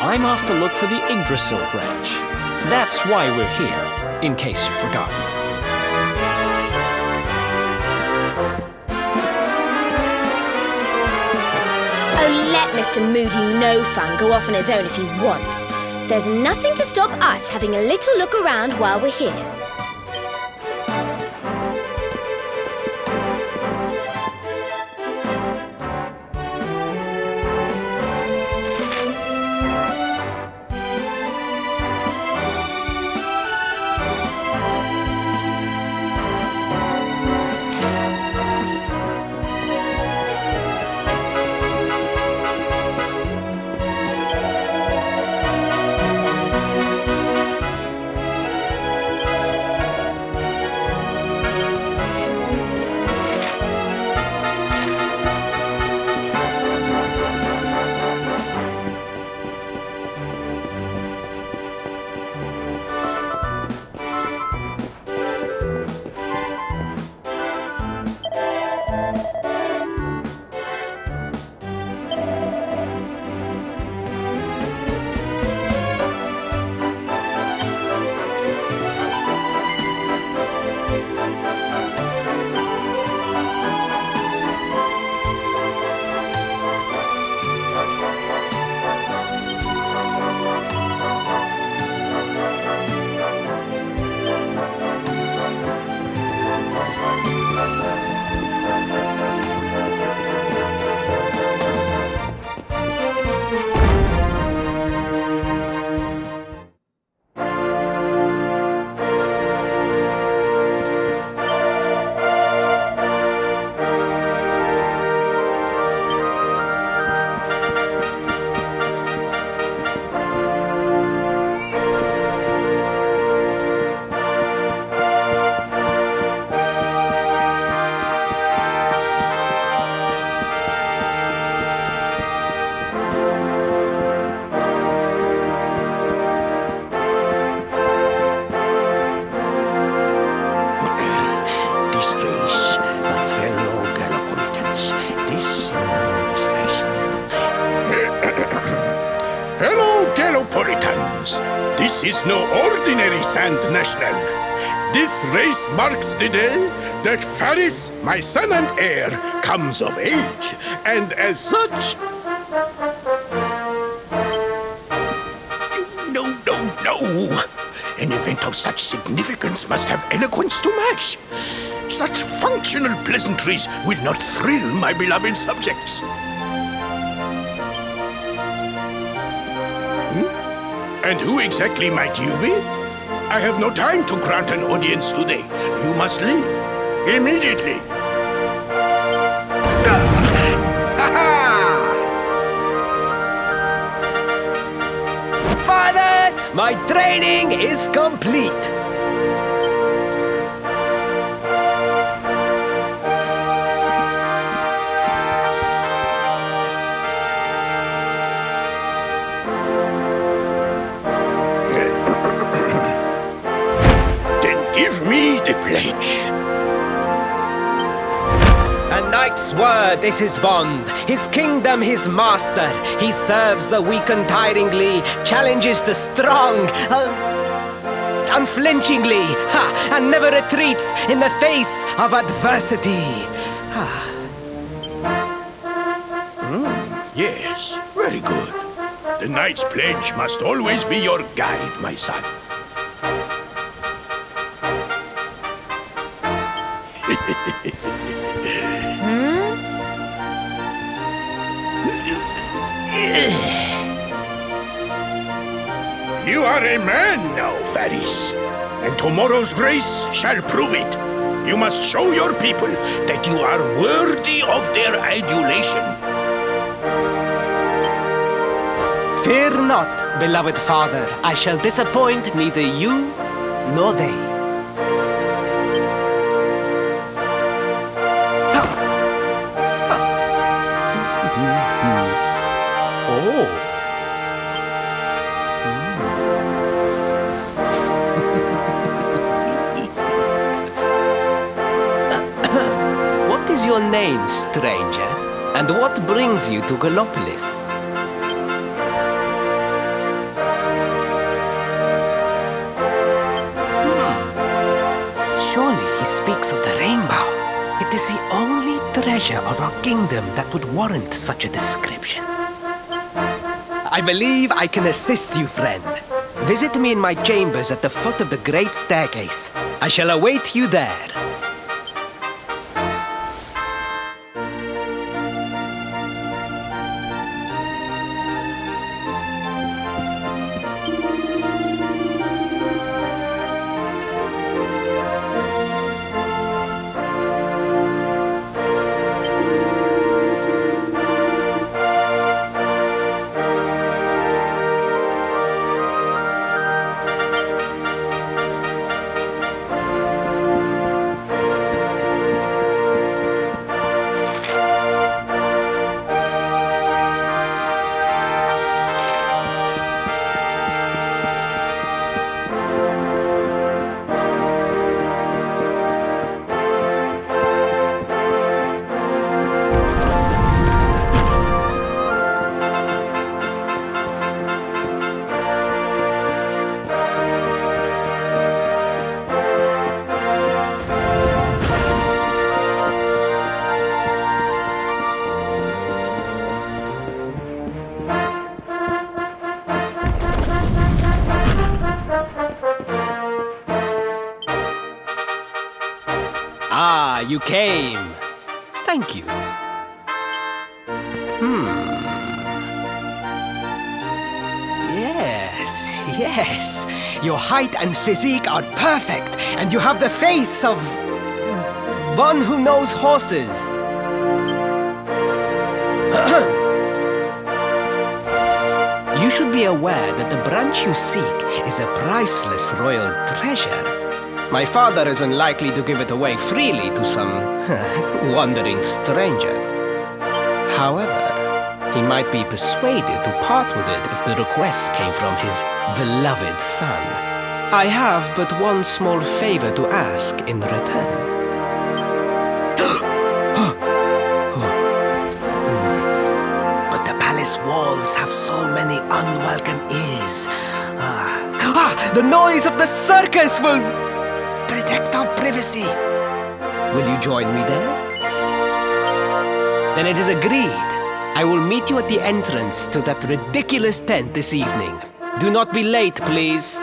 I'm off to look for the Yggdrasil branch. That's why we're here, in case you forgot. Oh, let Mr. Moody No Fun go off on his own if he wants. There's nothing to stop us having a little look around while we're here. Fellow Gallopolitans, this is no ordinary Sand National. This race marks the day that Faris, my son and heir, comes of age, and as such... No! An event of such significance must have eloquence to match. Such functional pleasantries will not thrill my beloved subjects. And who exactly might you be? I have no time to grant an audience today. You must leave. Immediately. Ha-ha! My training is complete. Then give me the pledge. A knight's word is his bond, his kingdom his master. He serves the weak untiringly, challenges the strong unflinchingly, and never retreats in the face of adversity. Yes, very good. The knight's pledge must always be your guide, my son. You are a man now, Faris, and tomorrow's race shall prove it. You must show your people that you are worthy of their adulation. Fear not, beloved father. I shall disappoint neither you nor they. What is your name, stranger? And what brings you to Gallopolis? Surely he speaks of the rainbow. It is the only treasure of our kingdom that would warrant such a description. I believe I can assist you, friend. Visit me in my chambers at the foot of the great staircase. I shall await you there. Ah, you came. Thank you. Yes. Your height and physique are perfect, and you have the face of one who knows horses. You should be aware that the branch you seek is a priceless royal treasure. My father is unlikely to give it away freely to some wandering stranger. However, he might be persuaded to part with it if the request came from his beloved son. I have but one small favor to ask in return. But the palace walls have so many unwelcome ears. The noise of the circus will protect our privacy. Will you join me there? Then it is agreed. I will meet you at the entrance to that ridiculous tent this evening. Do not be late, please.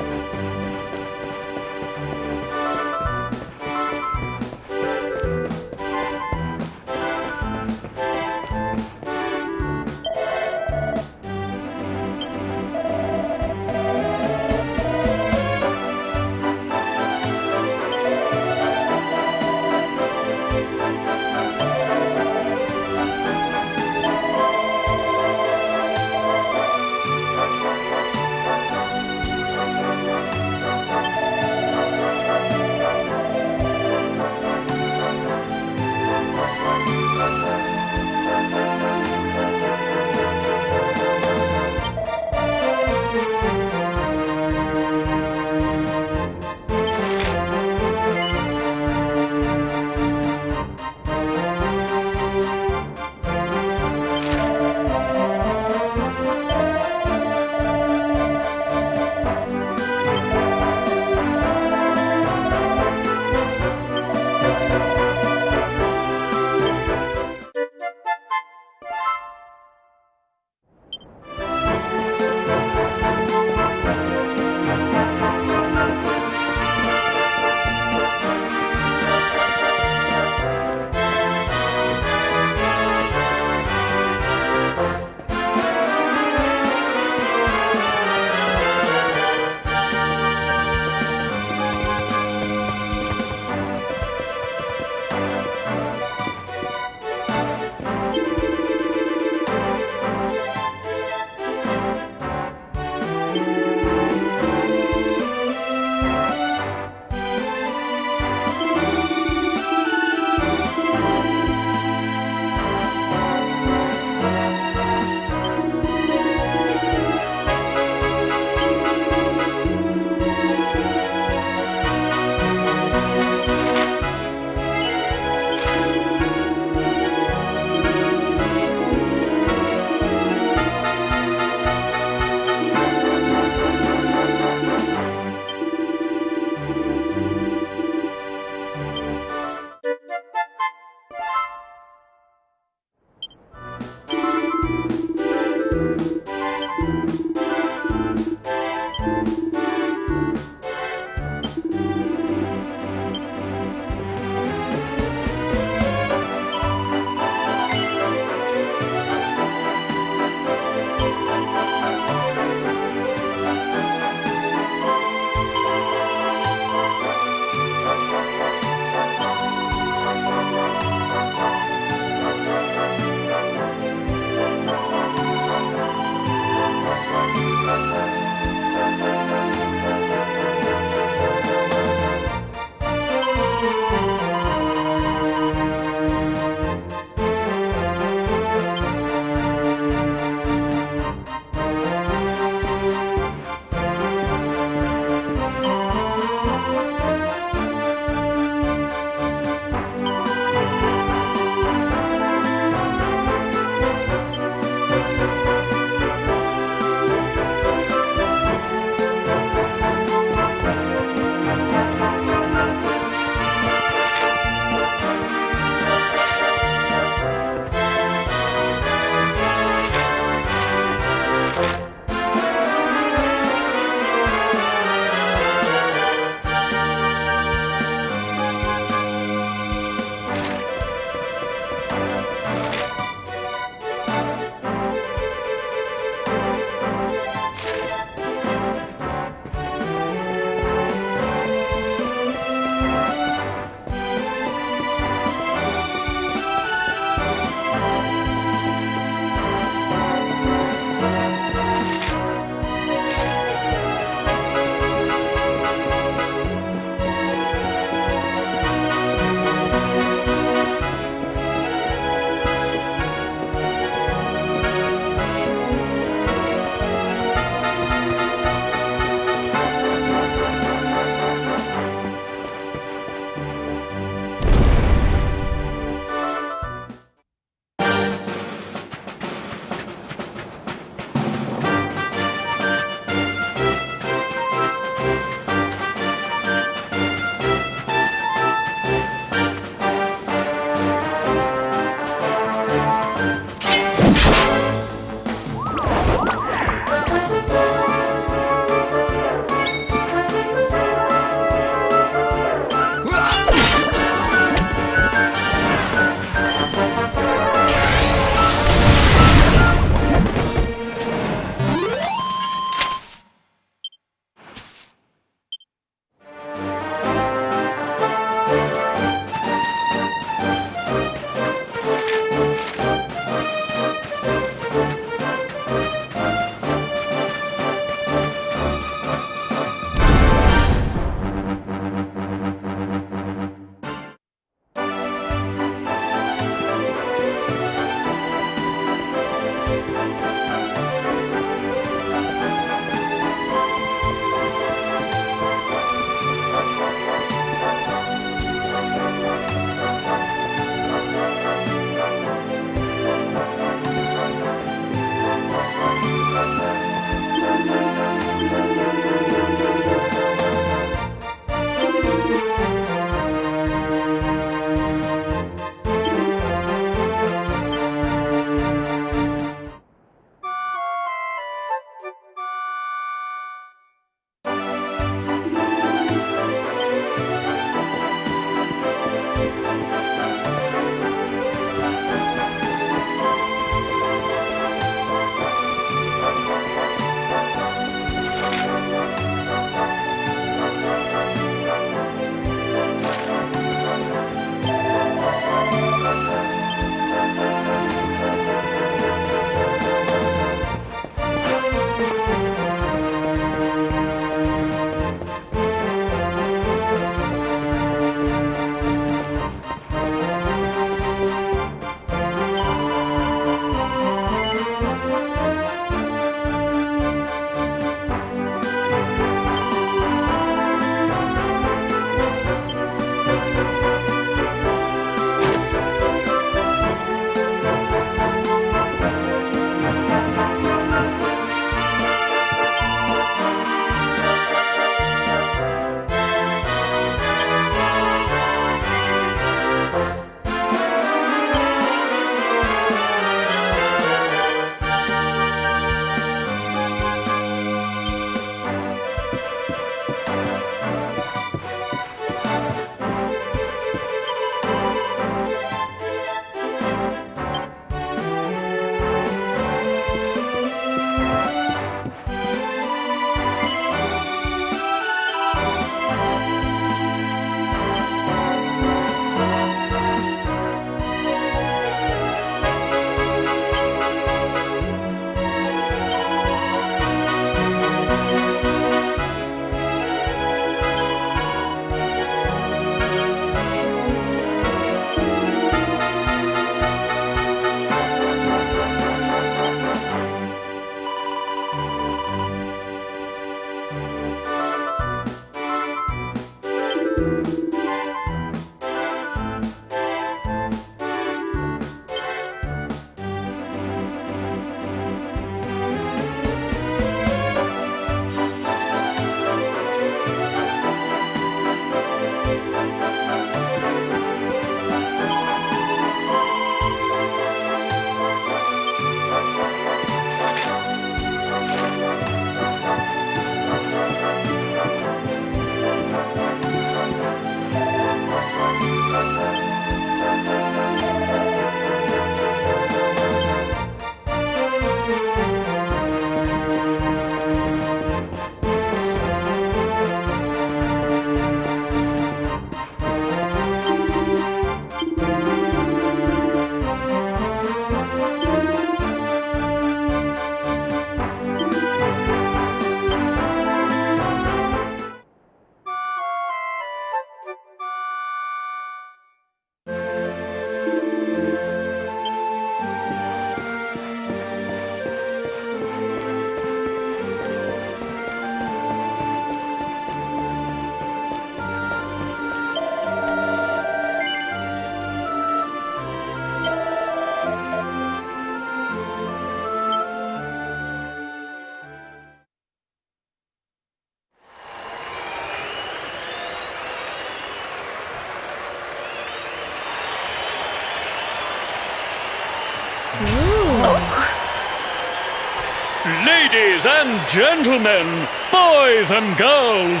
Ladies and gentlemen, boys and girls,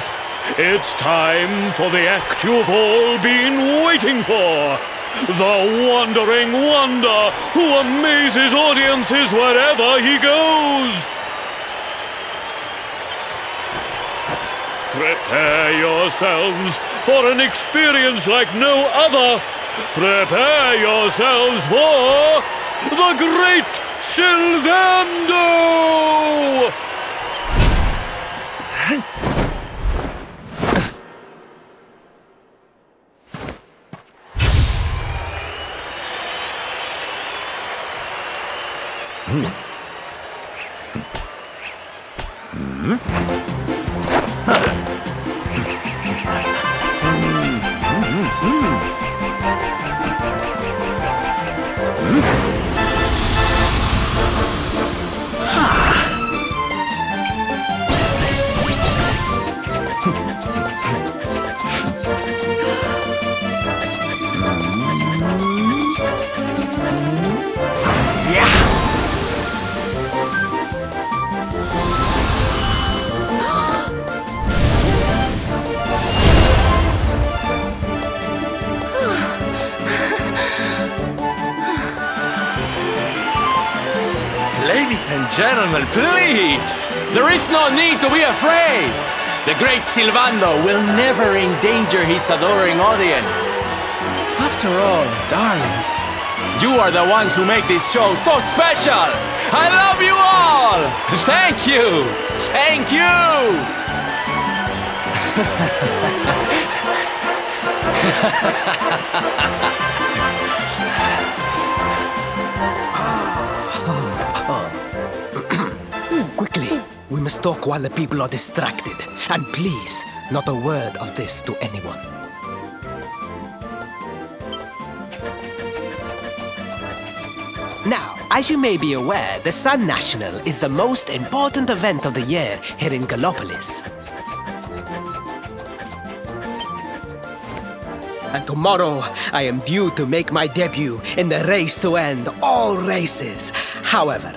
it's time for the act you've all been waiting for. The Wandering Wonder who amazes audiences wherever he goes. Prepare yourselves for an experience like no other. Prepare yourselves for the Great Sylvando! Ladies and gentlemen, please! There is no need to be afraid! The great Sylvando will never endanger his adoring audience. After all, darlings, you are the ones who make this show so special! I love you all! Thank you! Thank you! Quickly, we must talk while the people are distracted. And please, not a word of this to anyone. Now, as you may be aware, the Sun National is the most important event of the year here in Gallopolis. And tomorrow, I am due to make my debut in the race to end all races. However,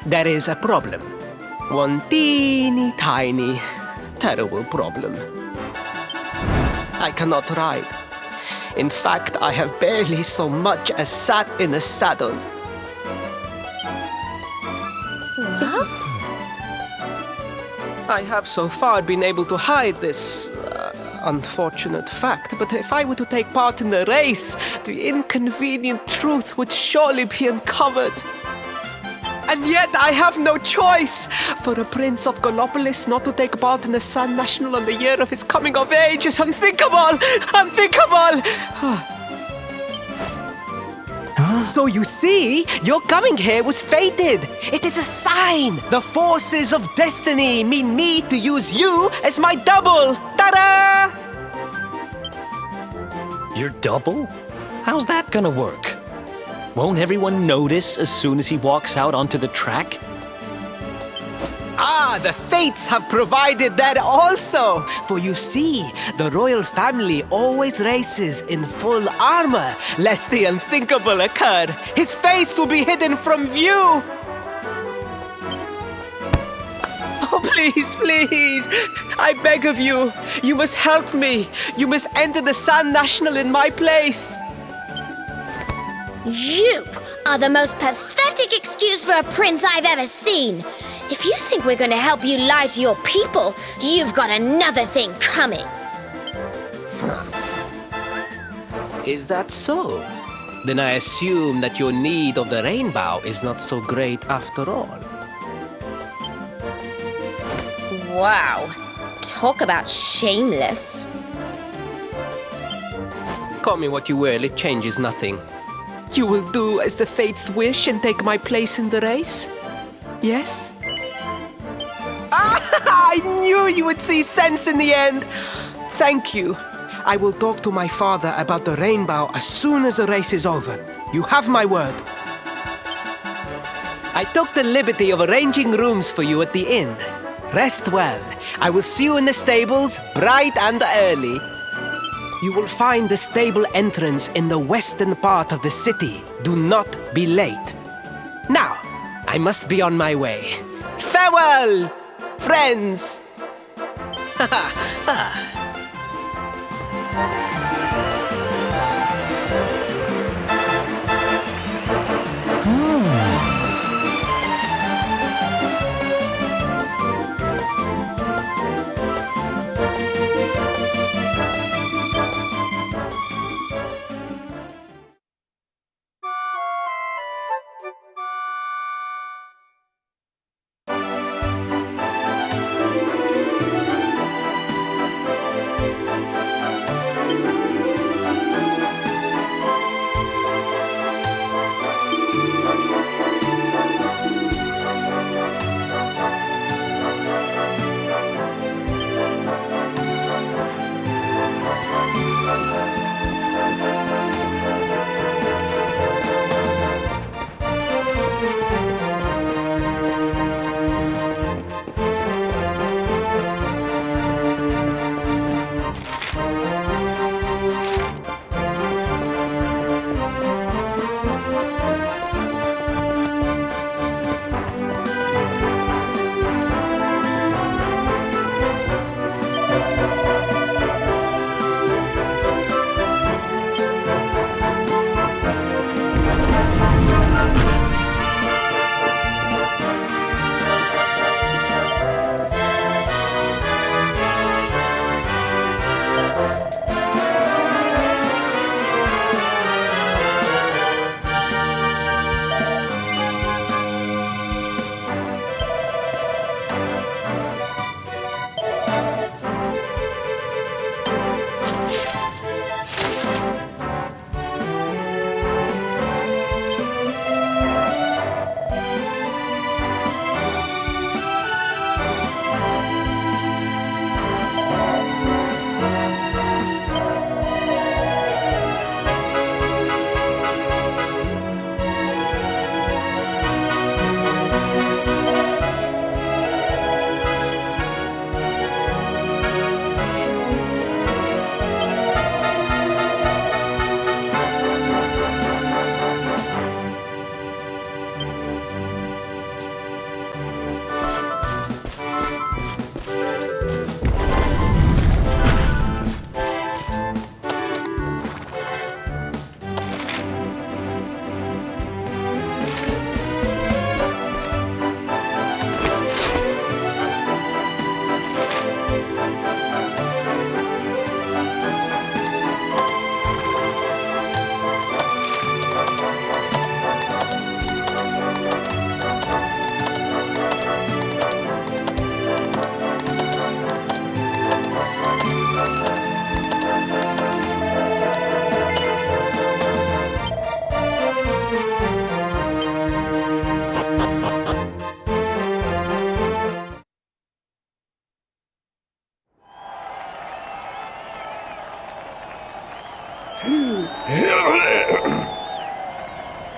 there is a problem. One teeny tiny, terrible problem. I cannot ride. In fact, I have barely so much as sat in a saddle. What? I have so far been able to hide this unfortunate fact, but if I were to take part in the race, the inconvenient truth would surely be uncovered. And yet I have no choice. For a prince of Gallopolis not to take part in the Sun National on the year of his coming of age is unthinkable! Unthinkable! So you see, your coming here was fated. It is a sign. The forces of destiny mean me to use you as my double. Ta-da! Your double? How's that gonna work? Won't everyone notice as soon as he walks out onto the track? Ah, the fates have provided that also. For you see, the royal family always races in full armor, lest the unthinkable occur. His face will be hidden from view. Oh, please, please. I beg of you. You must help me. You must enter the Sun National in my place. You are the most pathetic excuse for a prince I've ever seen. If you think we're going to help you lie to your people, you've got another thing coming. Is that so? Then I assume that your need of the rainbow is not so great after all. Wow. Talk about shameless. Call me what you will, it changes nothing. You will do as the fates wish and take my place in the race? Yes? I knew you would see sense in the end! Thank you. I will talk to my father about the rainbow as soon as the race is over. You have my word. I took the liberty of arranging rooms for you at the inn. Rest well. I will see you in the stables, bright and early. You will find the stable entrance in the western part of the city. Do not be late. Now, I must be on my way. Farewell, friends!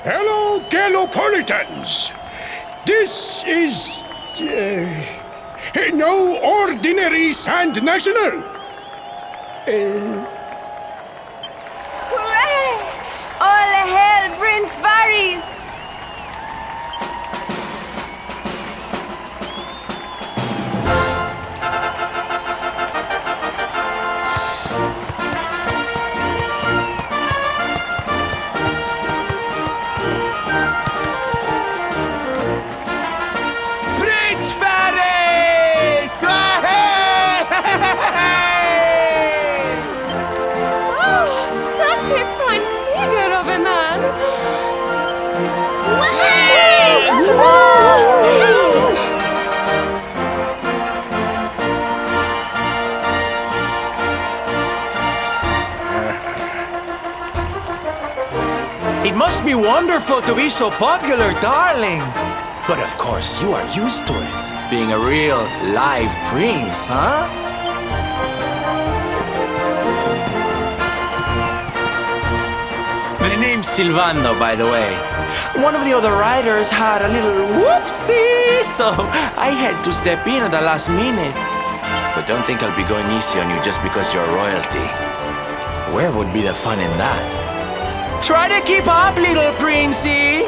Hello, Galopolitans! This is... no ordinary Sand National! Hooray! All hail Prince Varys! It must be wonderful to be so popular, darling. But of course, you are used to it. Being a real live prince, huh? The name's Silvano, by the way. One of the other riders had a little whoopsie, so I had to step in at the last minute. But don't think I'll be going easy on you just because you're royalty. Where would be the fun in that? Try to keep up, little princey!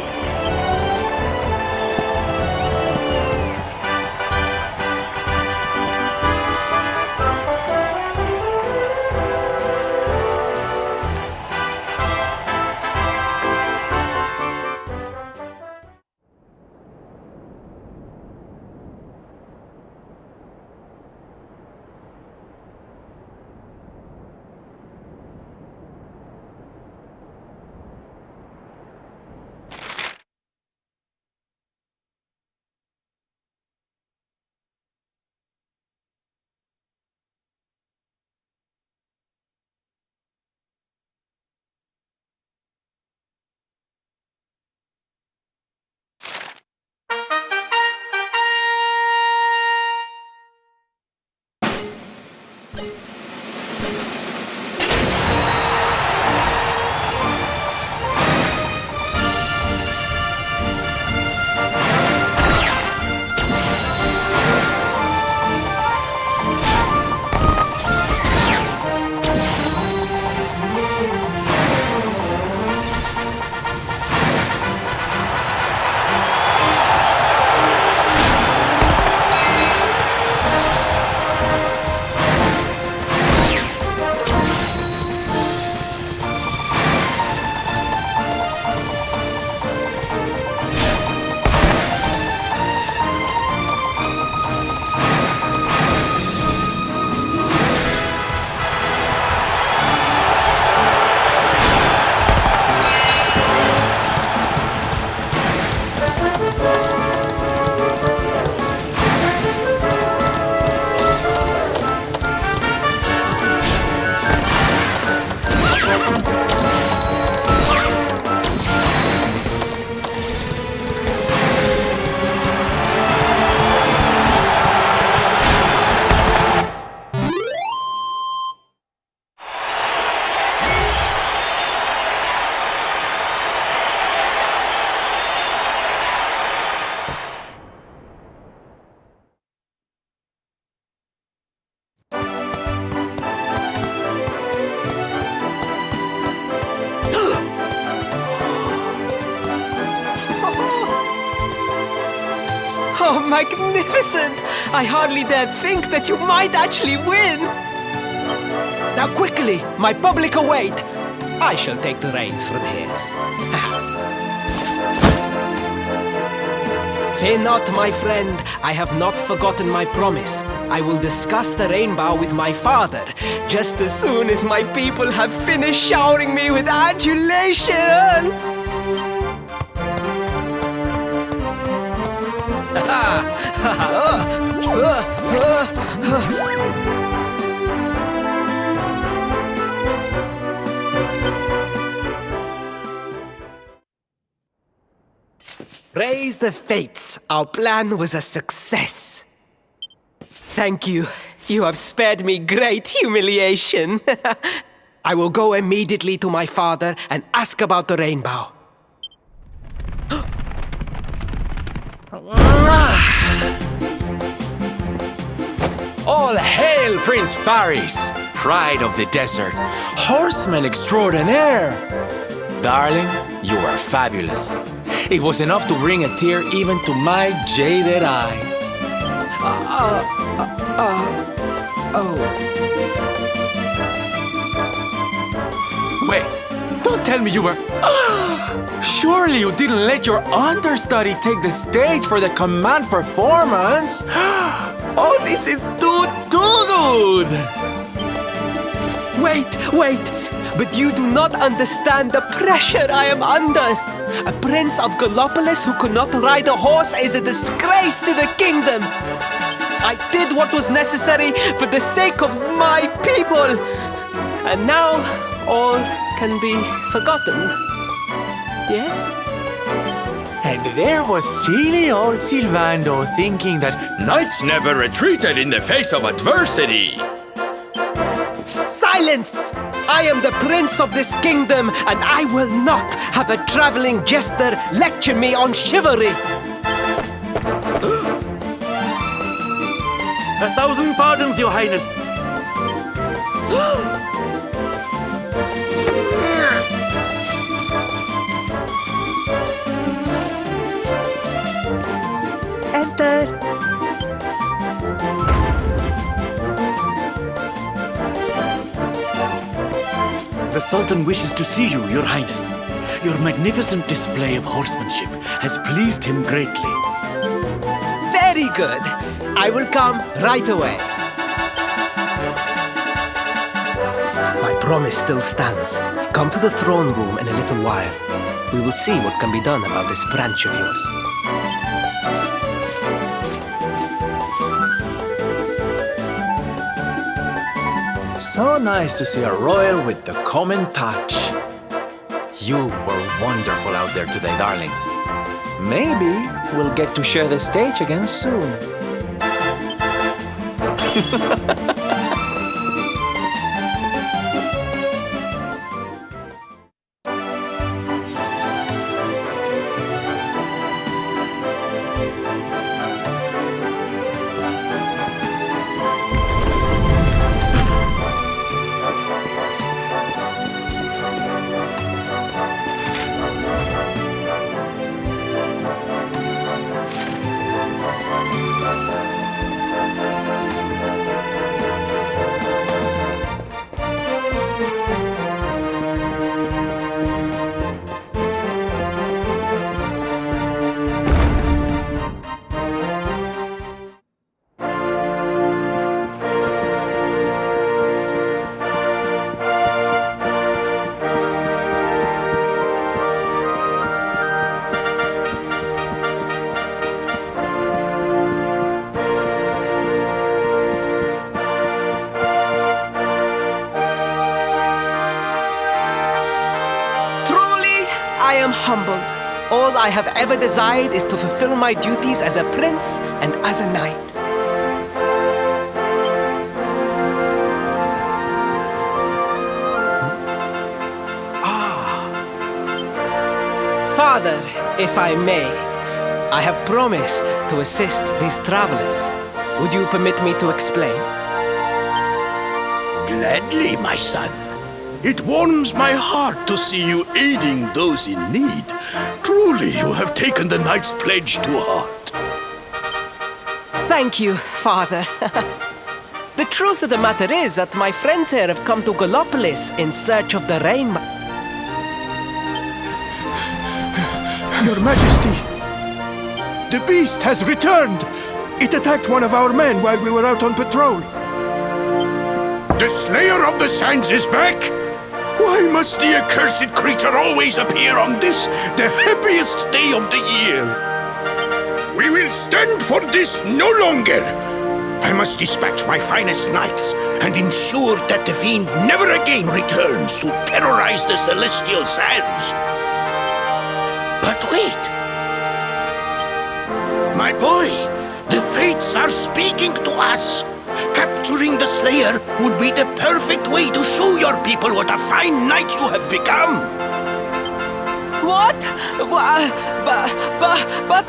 Oh, magnificent! I hardly dare think that you might actually win! Now quickly, my public await! I shall take the reins from here. Fear not, my friend. I have not forgotten my promise. I will discuss the rainbow with my father, just as soon as my people have finished showering me with adulation! Praise the fates, our plan was a success. Thank you. You have spared me great humiliation. I will go immediately to my father and ask about the rainbow. All hail Prince Faris, pride of the desert, horseman extraordinaire. Darling, you are fabulous. It was enough to bring a tear even to my jaded eye. Wait, don't tell me you were... Surely you didn't let your understudy take the stage for the command performance? Oh, this is too good! Wait! But you do not understand the pressure I am under. A prince of Gallopolis who could not ride a horse is a disgrace to the kingdom. I did what was necessary for the sake of my people. And now all can be forgotten. Yes? And there was silly old Silvando thinking that knights never retreated in the face of adversity. Silence! I am the prince of this kingdom, and I will not have a traveling jester lecture me on chivalry. 1,000 pardons, Your Highness. Enter. The Sultan wishes to see you, Your Highness. Your magnificent display of horsemanship has pleased him greatly. Very good. I will come right away. My promise still stands. Come to the throne room in a little while. We will see what can be done about this branch of yours. So nice to see a royal with the common touch. You were wonderful out there today, darling. Maybe we'll get to share the stage again soon. Humbled. All I have ever desired is to fulfill my duties as a prince and as a knight. Father, if I may, I have promised to assist these travelers. Would you permit me to explain? Gladly, my son. It warms my heart to see you aiding those in need. Truly, you have taken the knight's pledge to heart. Thank you, Father. The truth of the matter is that my friends here have come to Gallopolis in search of the rainbow. Your Majesty, the beast has returned. It attacked one of our men while we were out on patrol. The Slayer of the Sands is back! Why must the accursed creature always appear on this, the happiest day of the year? We will stand for this no longer! I must dispatch my finest knights and ensure that the fiend never again returns to terrorize the celestial sands. But wait! My boy, the fates are speaking to us! Capturing the Slayer would be the perfect way to show your people what a fine knight you have become! What? But,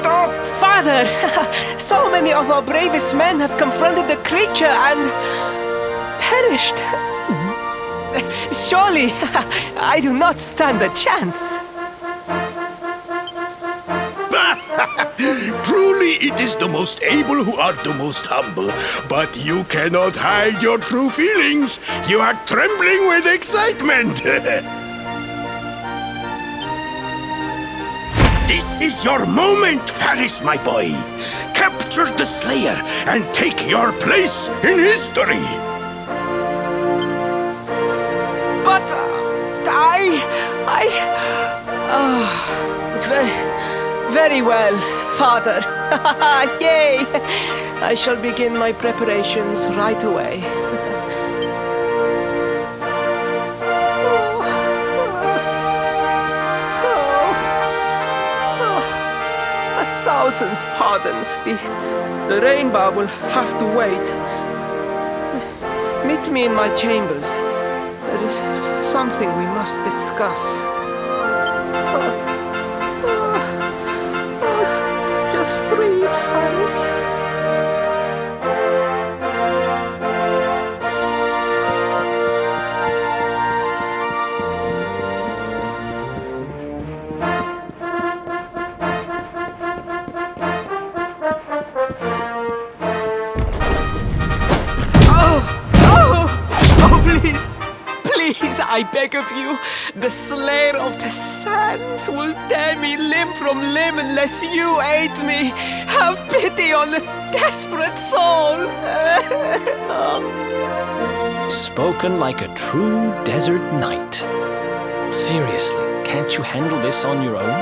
oh, Father, so many of our bravest men have confronted the creature and perished. Surely, I do not stand a chance. Truly, it is the most able who are the most humble. But you cannot hide your true feelings. You are trembling with excitement. This is your moment, Faris, my boy. Capture the Slayer and take your place in history. But very well, Father. Yay! I shall begin my preparations right away. 1,000 pardons. The rainbow will have to wait. Meet me in my chambers. There is something we must discuss. Just breathe, Faris. Please, I beg of you, the Slayer of the Sands will tear me limb from limb unless you aid me. Have pity on a desperate soul. Spoken like a true desert knight. Seriously, can't you handle this on your own?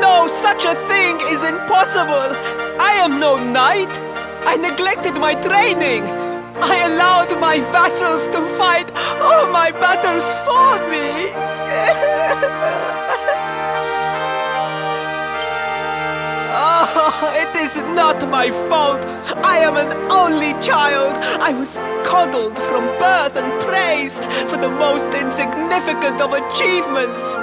No, such a thing is impossible. I am no knight. I neglected my training. I allowed my vassals to fight all my battles for me. Oh, it is not my fault. I am an only child. I was coddled from birth and praised for the most insignificant of achievements.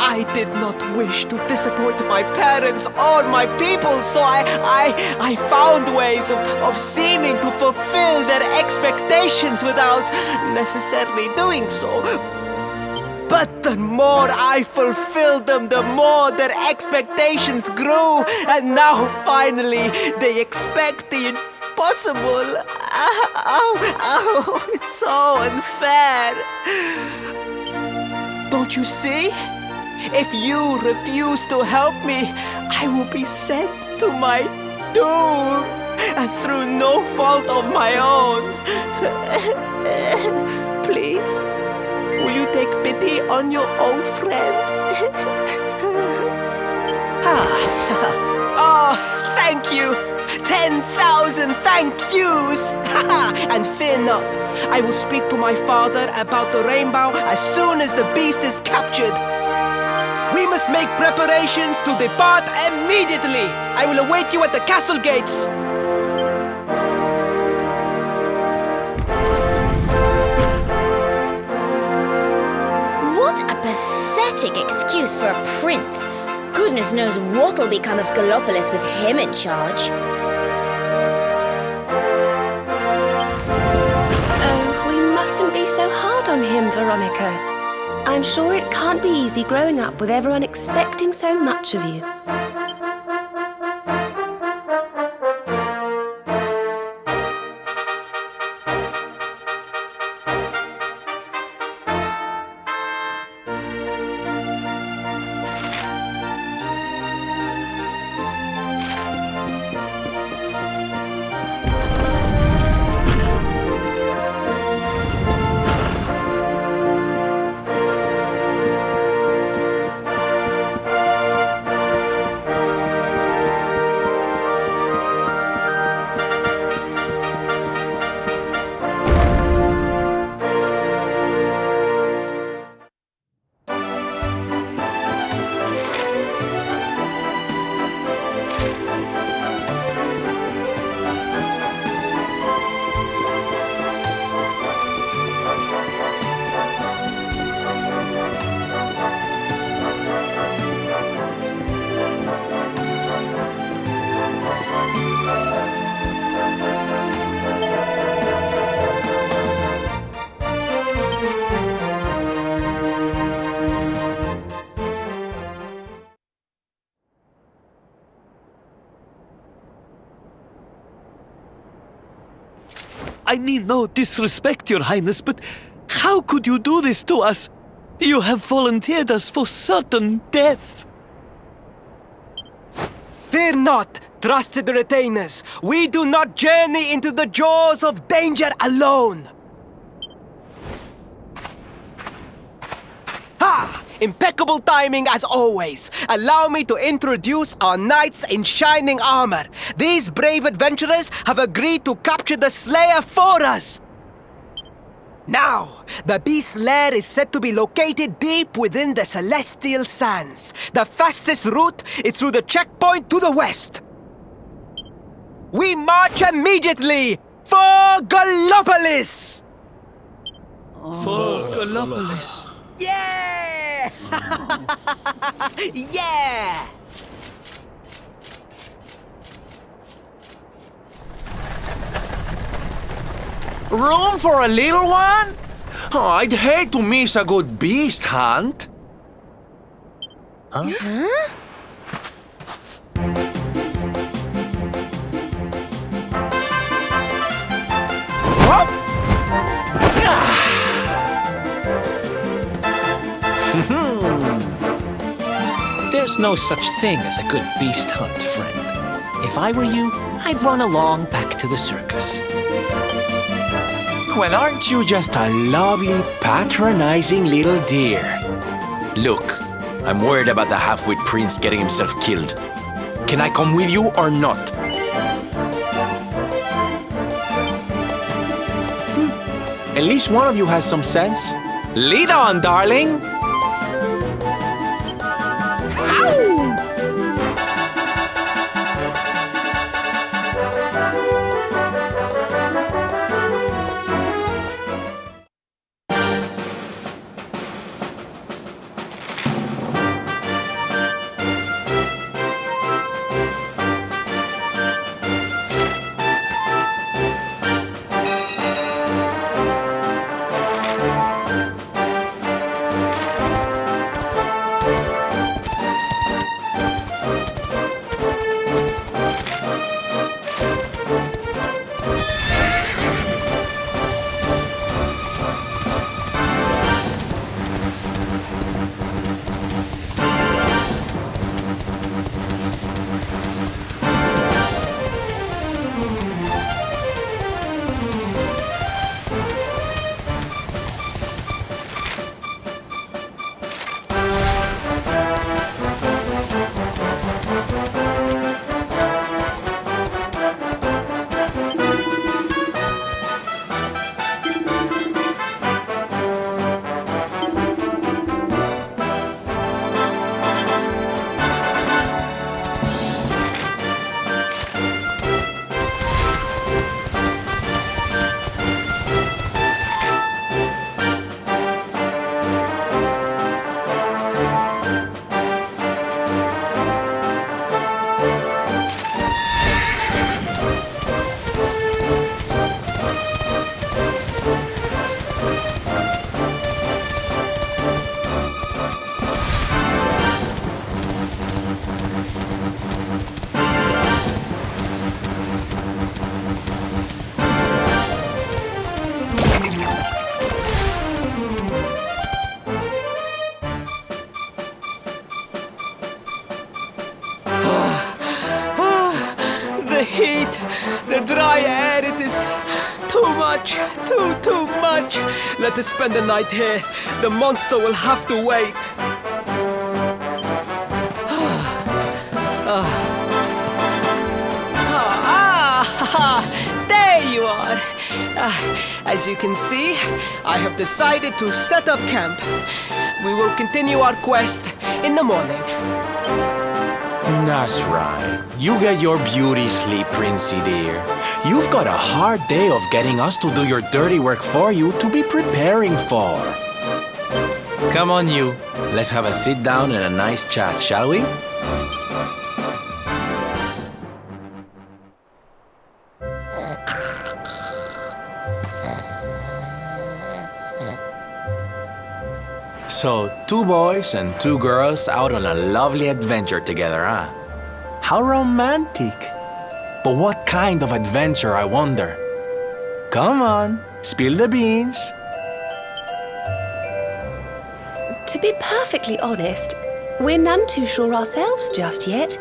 I did not wish to disappoint my parents or my people, so I found ways of seeming to fulfill their expectations without necessarily doing so. But the more I fulfilled them, the more their expectations grew, and now finally they expect the impossible. Oh, it's so unfair. Don't you see? If you refuse to help me, I will be sent to my doom, and through no fault of my own. Please, will you take pity on your old friend? Oh, thank you! 10,000 thank yous! And fear not, I will speak to my father about the rainbow as soon as the beast is captured. We must make preparations to depart immediately! I will await you at the castle gates! What a pathetic excuse for a prince! Goodness knows what'll become of Gallopolis with him in charge. Oh, we mustn't be so hard on him, Veronica. I'm sure it can't be easy growing up with everyone expecting so much of you. I mean no disrespect, Your Highness, but how could you do this to us? You have volunteered us for certain death. Fear not, trusted retainers. We do not journey into the jaws of danger alone. Ha! Impeccable timing as always. Allow me to introduce our knights in shining armor. These brave adventurers have agreed to capture the Slayer for us. Now, the beast's lair is said to be located deep within the Celestial Sands. The fastest route is through the checkpoint to the west. We march immediately for Gallopolis! For Gallopolis. Yeah! Yeah! Room for a little one? Oh, I'd hate to miss a good beast hunt. Huh? There's no such thing as a good beast hunt, friend. If I were you, I'd run along back to the circus. Well, aren't you just a lovely, patronizing little dear? Look, I'm worried about the half-wit prince getting himself killed. Can I come with you or not? At least one of you has some sense. Lead on, darling! The heat, the dry air, it is too much, too much. Let us spend the night here. The monster will have to wait. There you are. As you can see, I have decided to set up camp. We will continue our quest in the morning. That's right. You get your beauty sleep, Princey dear. You've got a hard day of getting us to do your dirty work for you to be preparing for. Come on, you. Let's have a sit down and a nice chat, shall we? So, 2 boys and 2 girls out on a lovely adventure together, huh? How romantic! But what kind of adventure, I wonder? Come on, spill the beans. To be perfectly honest, we're none too sure ourselves just yet.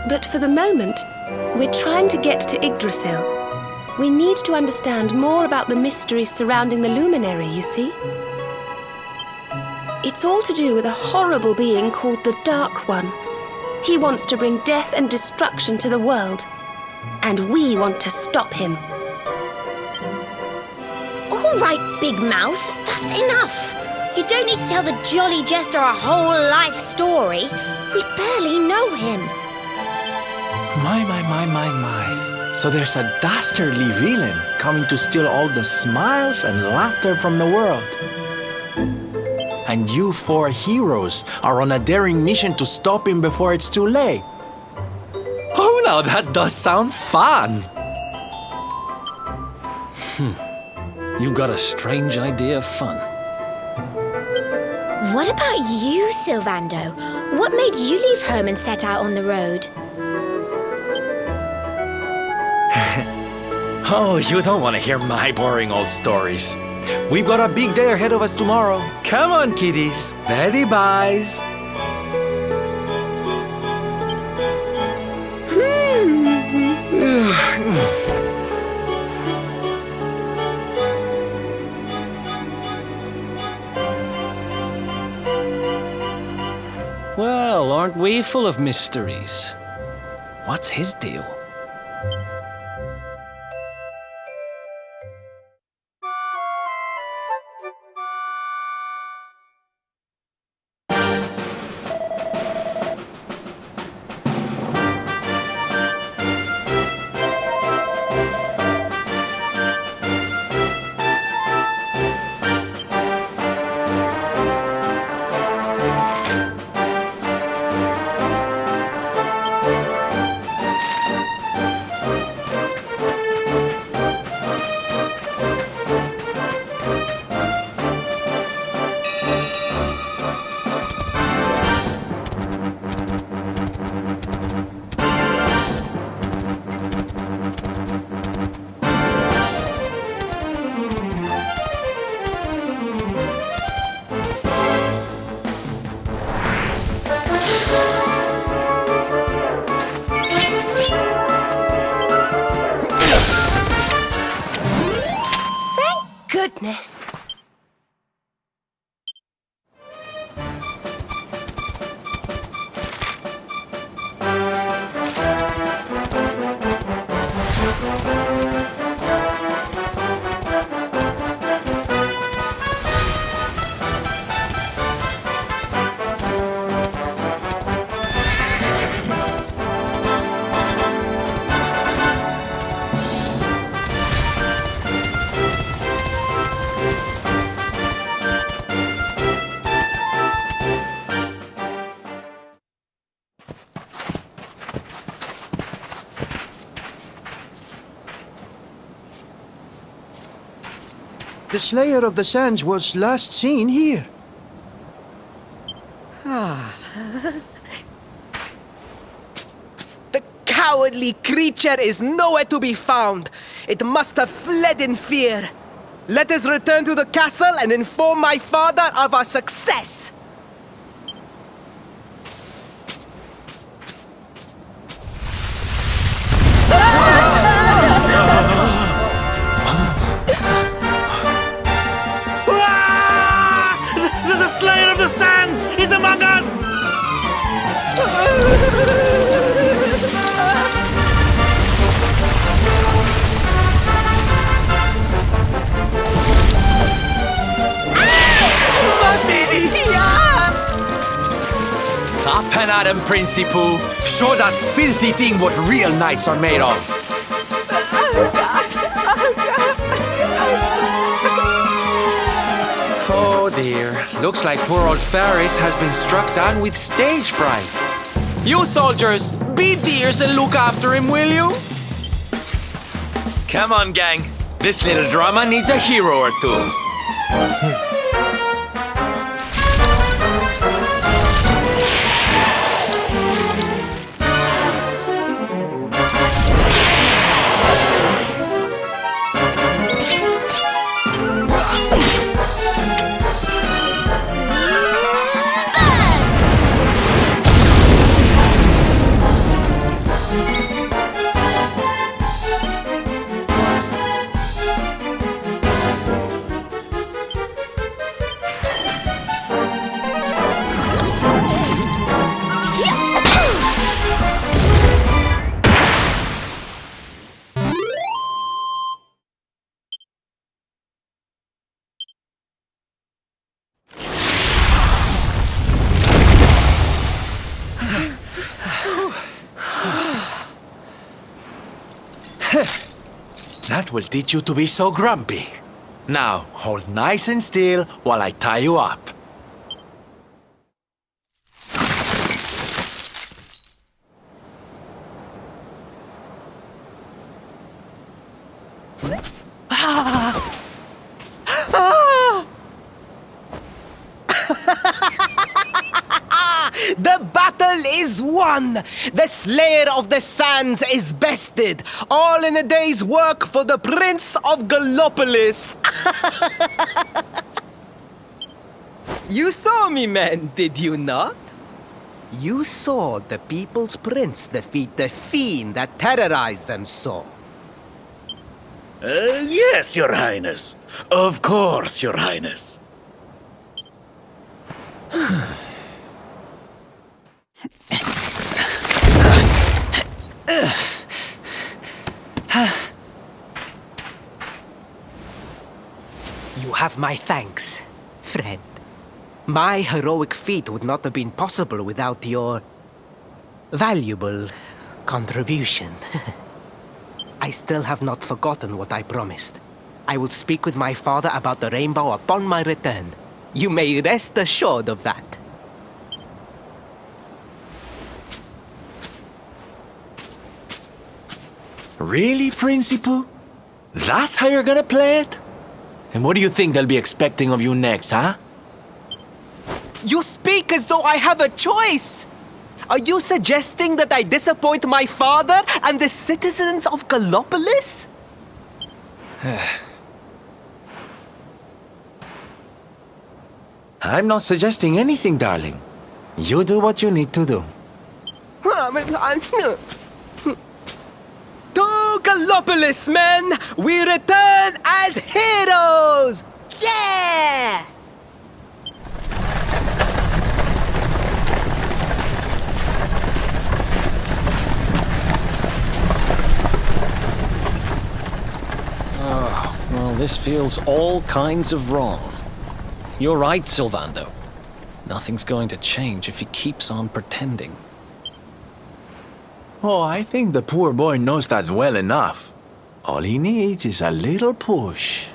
But for the moment, we're trying to get to Yggdrasil. We need to understand more about the mysteries surrounding the luminary, you see. It's all to do with a horrible being called the Dark One. He wants to bring death and destruction to the world. And we want to stop him. All right, Big Mouth, that's enough. You don't need to tell the Jolly Jester a whole life story. We barely know him. My. So there's a dastardly villain coming to steal all the smiles and laughter from the world. And you 4 heroes are on a daring mission to stop him before it's too late. Oh, now that does sound fun. You've got a strange idea of fun. What about you, Sylvando? What made you leave home and set out on the road? Oh, you don't want to hear my boring old stories. We've got a big day ahead of us tomorrow. Come on, kiddies. Betty buys. Well, aren't we full of mysteries? What's his deal? Goodness. The Slayer of the Sands was last seen here. The cowardly creature is nowhere to be found. It must have fled in fear. Let us return to the castle and inform my father of our success. The Slayer of the Sands is among us! Up and at him, Principal. Show that filthy thing what real knights are made of. Oh dear. Looks like poor old Ferris has been struck down with stage fright. You soldiers, be dears and look after him, will you? Come on, gang. This little drama needs a hero or two. That will teach you to be so grumpy. Now, hold nice and still while I tie you up. The battle is won! The Slayer of the Sands is bested! All in a day's work for the Prince of Gallopolis! You saw me, men, did you not? You saw the People's Prince defeat the fiend that terrorized them so. Yes, Your Highness. Of course, Your Highness. You have my thanks, friend. My heroic feat would not have been possible without your valuable contribution. I still have not forgotten what I promised. I will speak with my father about the rainbow upon my return. You may rest assured of that. Really, Principal? That's how you're gonna play it? And what do you think they'll be expecting of you next, huh? You speak as though I have a choice! Are you suggesting that I disappoint my father and the citizens of Gallopolis? I'm not suggesting anything, darling. You do what you need to do. To Gallopolis, men! We return as heroes! Yeah! Oh, well, this feels all kinds of wrong. You're right, Sylvando. Nothing's going to change if he keeps on pretending. Oh, I think the poor boy knows that well enough. All he needs is a little push.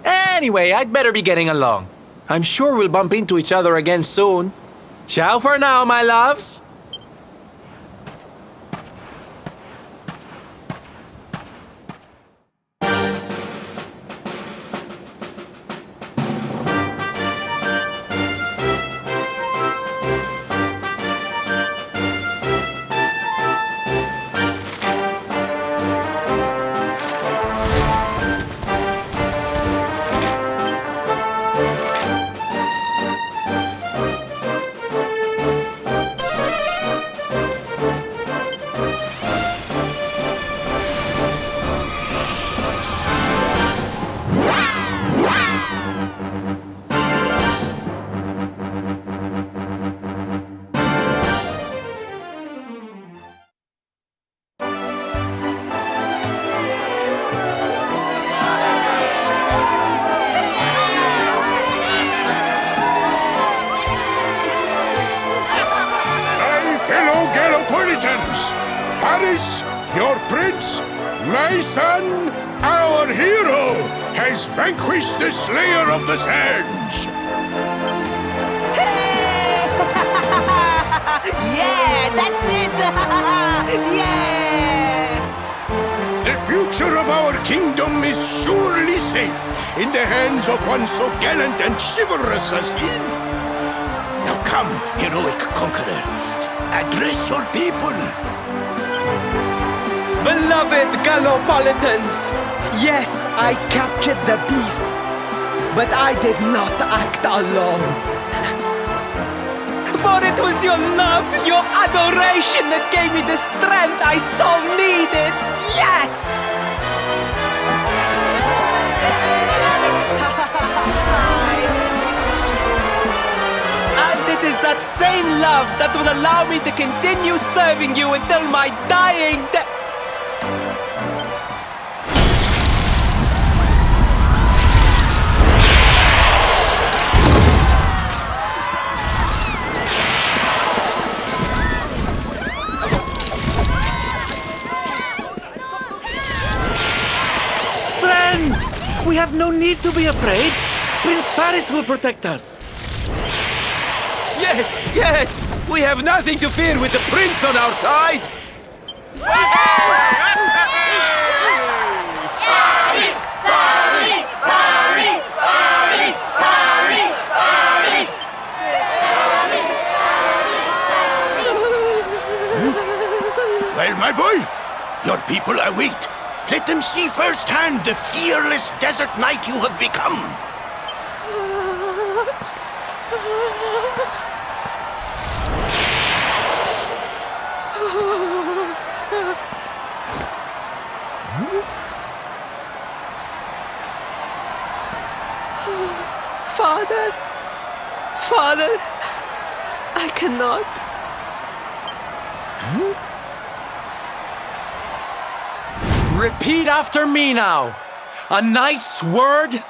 Anyway, I'd better be getting along. I'm sure we'll bump into each other again soon. Ciao for now, my loves. Your prince, my son, our hero, has vanquished the Slayer of the Sands. Yeah, that's it! Yeah! The future of our kingdom is surely safe in the hands of one so gallant and chivalrous as he. Now come, heroic conqueror, address your people. Beloved Gallopolitans! Yes, I captured the beast, but I did not act alone. For it was your love, your adoration that gave me the strength I so needed. Yes! And it is that same love that will allow me to continue serving you until my dying day. We have no need to be afraid. Prince Faris will protect us. Yes, yes! We have nothing to fear with the prince on our side! Paris! Paris! Paris! Paris! Paris! Paris! Well, my boy, your people await. Let them see firsthand the fearless desert knight you have become. Father, Father, I cannot. Repeat after me now. A knight's word?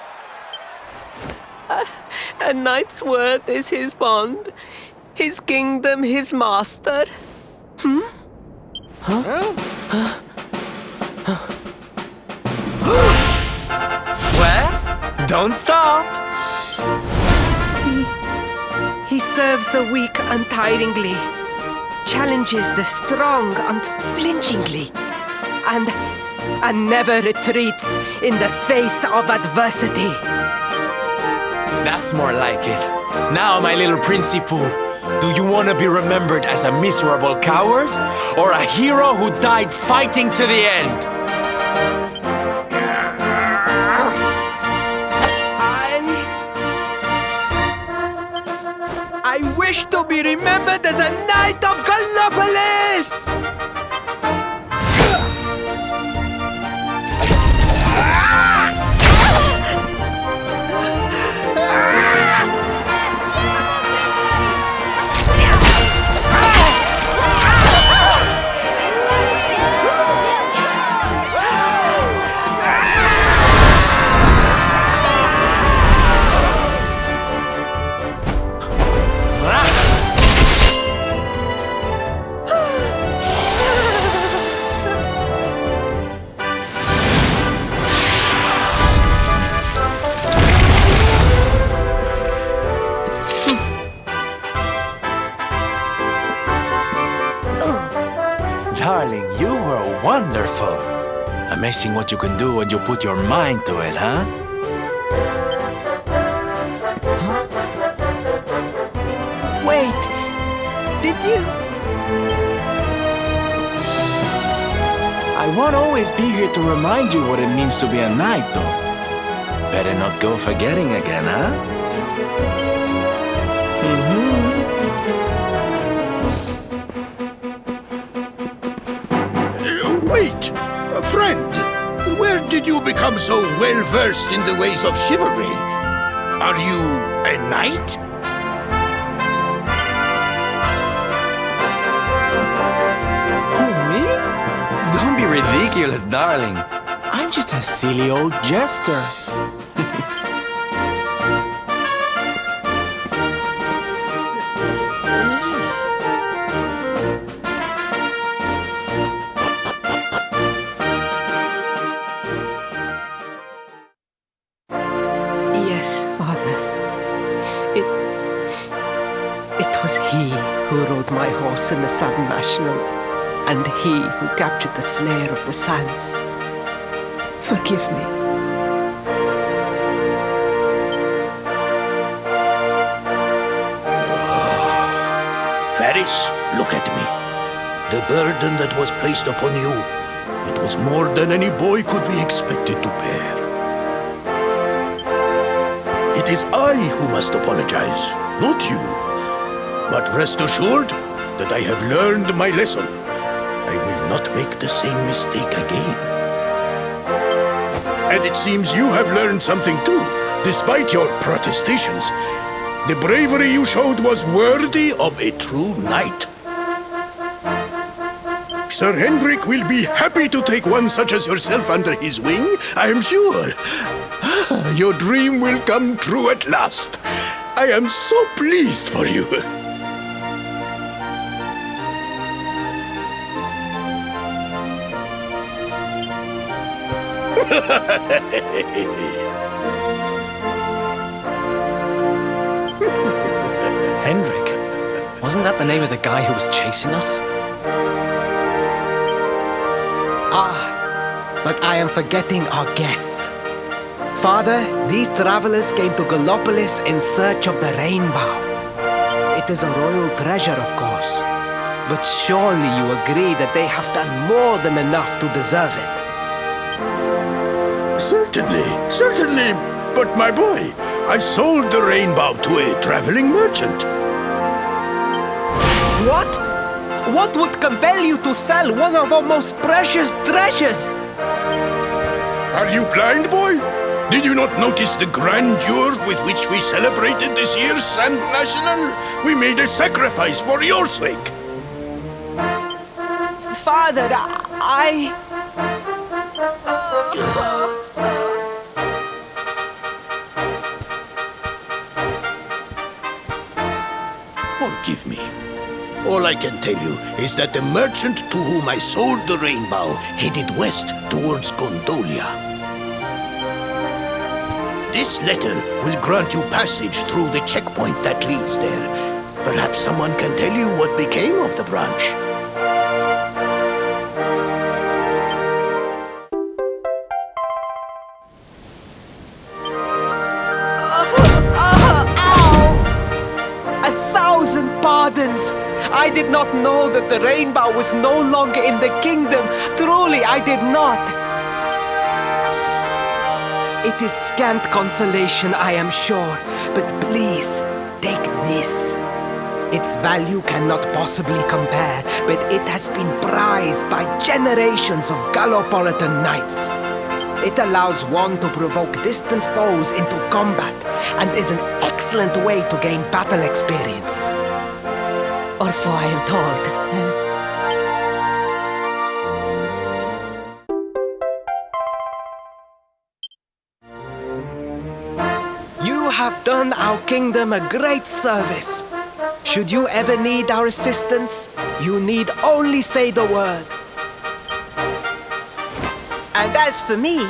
A knight's word is his bond, his kingdom, his master. Well, don't stop. He serves the weak untiringly, challenges the strong unflinchingly, and never retreats in the face of adversity. That's more like it. Now, my little Princey Pooh, do you want to be remembered as a miserable coward or a hero who died fighting to the end? I wish to be remembered as a knight of Gallopolis! Darling, you were wonderful. Amazing what you can do when you put your mind to it, huh? Wait, did you? I won't always be here to remind you what it means to be a knight, though. Better not go forgetting again, huh? Wait! Friend, where did you become so well-versed in the ways of chivalry? Are you a knight? Who, me? Don't be ridiculous, darling. I'm just a silly old jester. Yes, Father. It was he who rode my horse in the Sun National, and he who captured the Slayer of the Sands. Forgive me. Faris, look at me. The burden that was placed upon you, It was more than any boy could be expected to bear. It is I who must apologize, not you. But rest assured that I have learned my lesson. I will not make the same mistake again. And it seems you have learned something too, despite your protestations. The bravery you showed was worthy of a true knight. Sir Hendrik will be happy to take one such as yourself under his wing, I am sure. Your dream will come true at last. I am so pleased for you. Hendrik? Wasn't that the name of the guy who was chasing us? But I am forgetting our guests. Father, these travelers came to Gallopolis in search of the rainbow. It is a royal treasure, of course. But surely you agree that they have done more than enough to deserve it. Certainly. But my boy, I sold the rainbow to a traveling merchant. What? What would compel you to sell one of our most precious treasures? Are you blind, boy? Did you not notice the grandeur with which we celebrated this year's Sand National? We made a sacrifice for your sake. Father, Forgive me. All I can tell you is that the merchant to whom I sold the rainbow headed west towards Gondolia. This letter will grant you passage through the checkpoint that leads there. Perhaps someone can tell you what became of the branch. Pardons! I did not know that the rainbow was no longer in the kingdom. Truly, I did not. It is scant consolation, I am sure. But please, take this. Its value cannot possibly compare, but it has been prized by generations of Gallopolitan knights. It allows one to provoke distant foes into combat and is an excellent way to gain battle experience. Or so I am told. You have done our kingdom a great service. Should you ever need our assistance, you need only say the word. And as for me,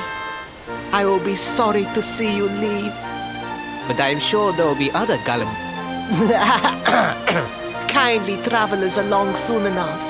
I will be sorry to see you leave. But I am sure there will be other kindly travelers along soon enough.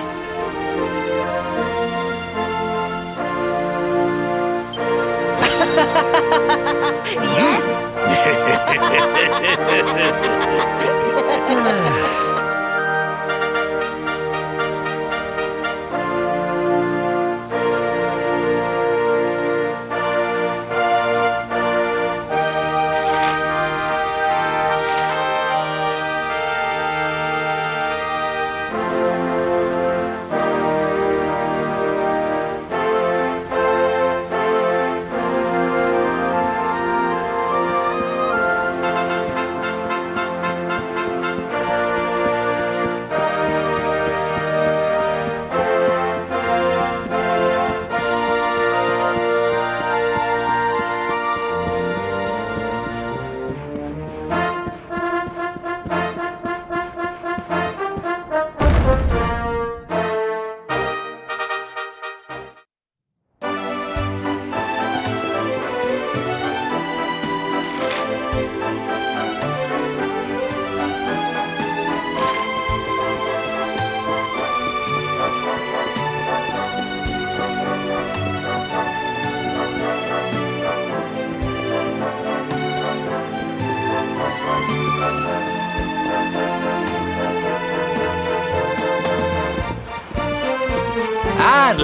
At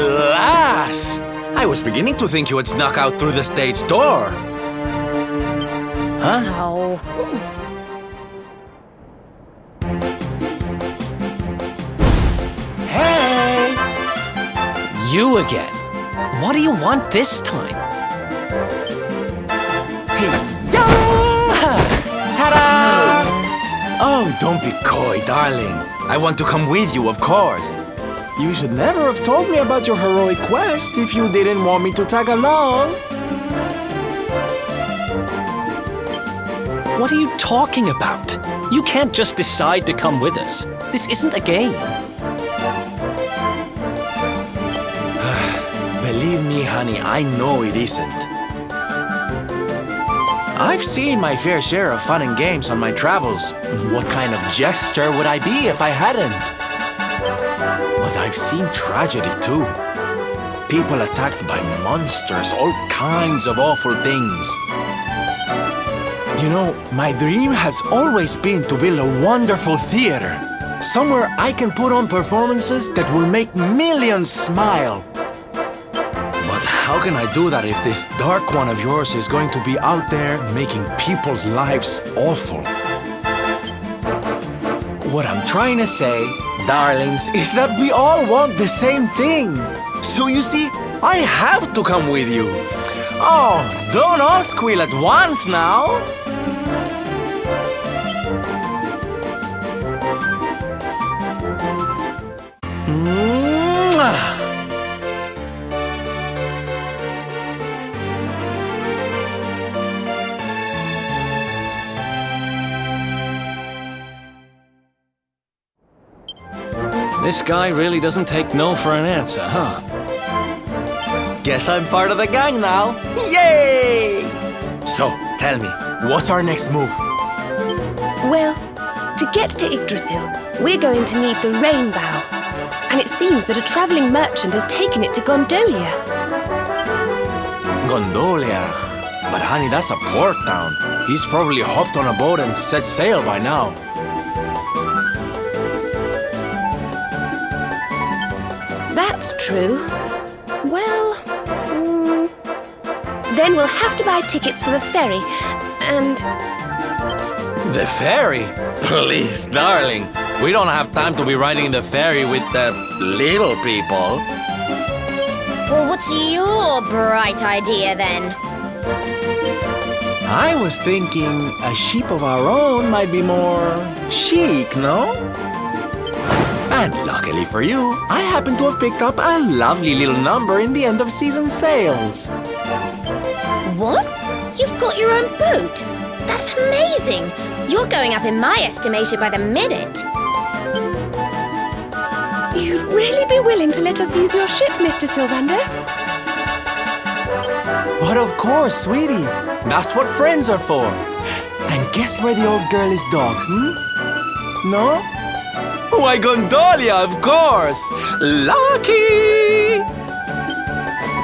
pass. I was beginning to think you had snuck out through the stage door. Huh? Oh. Hey! You again. What do you want this time? Ta-da! Oh, don't be coy, darling. I want to come with you, of course. You should never have told me about your heroic quest if you didn't want me to tag along. What are you talking about? You can't just decide to come with us. This isn't a game. Believe me, honey, I know it isn't. I've seen my fair share of fun and games on my travels. What kind of jester would I be if I hadn't? But I've seen tragedy too. People attacked by monsters, all kinds of awful things. You know, my dream has always been to build a wonderful theater. Somewhere I can put on performances that will make millions smile. But how can I do that if this dark one of yours is going to be out there making people's lives awful? What I'm trying to say, darlings, is that we all want the same thing. So you see, I have to come with you. Oh, don't all squeal at once now. This guy really doesn't take no for an answer, huh? Guess I'm part of the gang now. Yay! So, tell me, what's our next move? Well, to get to Yggdrasil, we're going to need the Rainbow. And it seems that a travelling merchant has taken it to Gondolia. Gondolia? But honey, that's a port town. He's probably hopped on a boat and set sail by now. That's true. Well, then we'll have to buy tickets for the ferry, and... The ferry? Please, darling. We don't have time to be riding the ferry with the little people. Well, what's your bright idea then? I was thinking a ship of our own might be more chic, no? And luckily for you, I happen to have picked up a lovely little number in the end of season sales. What? You've got your own boat? That's amazing! You're going up in my estimation by the minute. You'd really be willing to let us use your ship, Mr. Sylvander? But of course, sweetie. That's what friends are for. And guess where the old girl is dog, No? Why, Gondolia, of course! Lucky!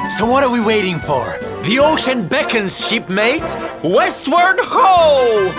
So what are we waiting for? The ocean beckons, shipmate! Westward ho!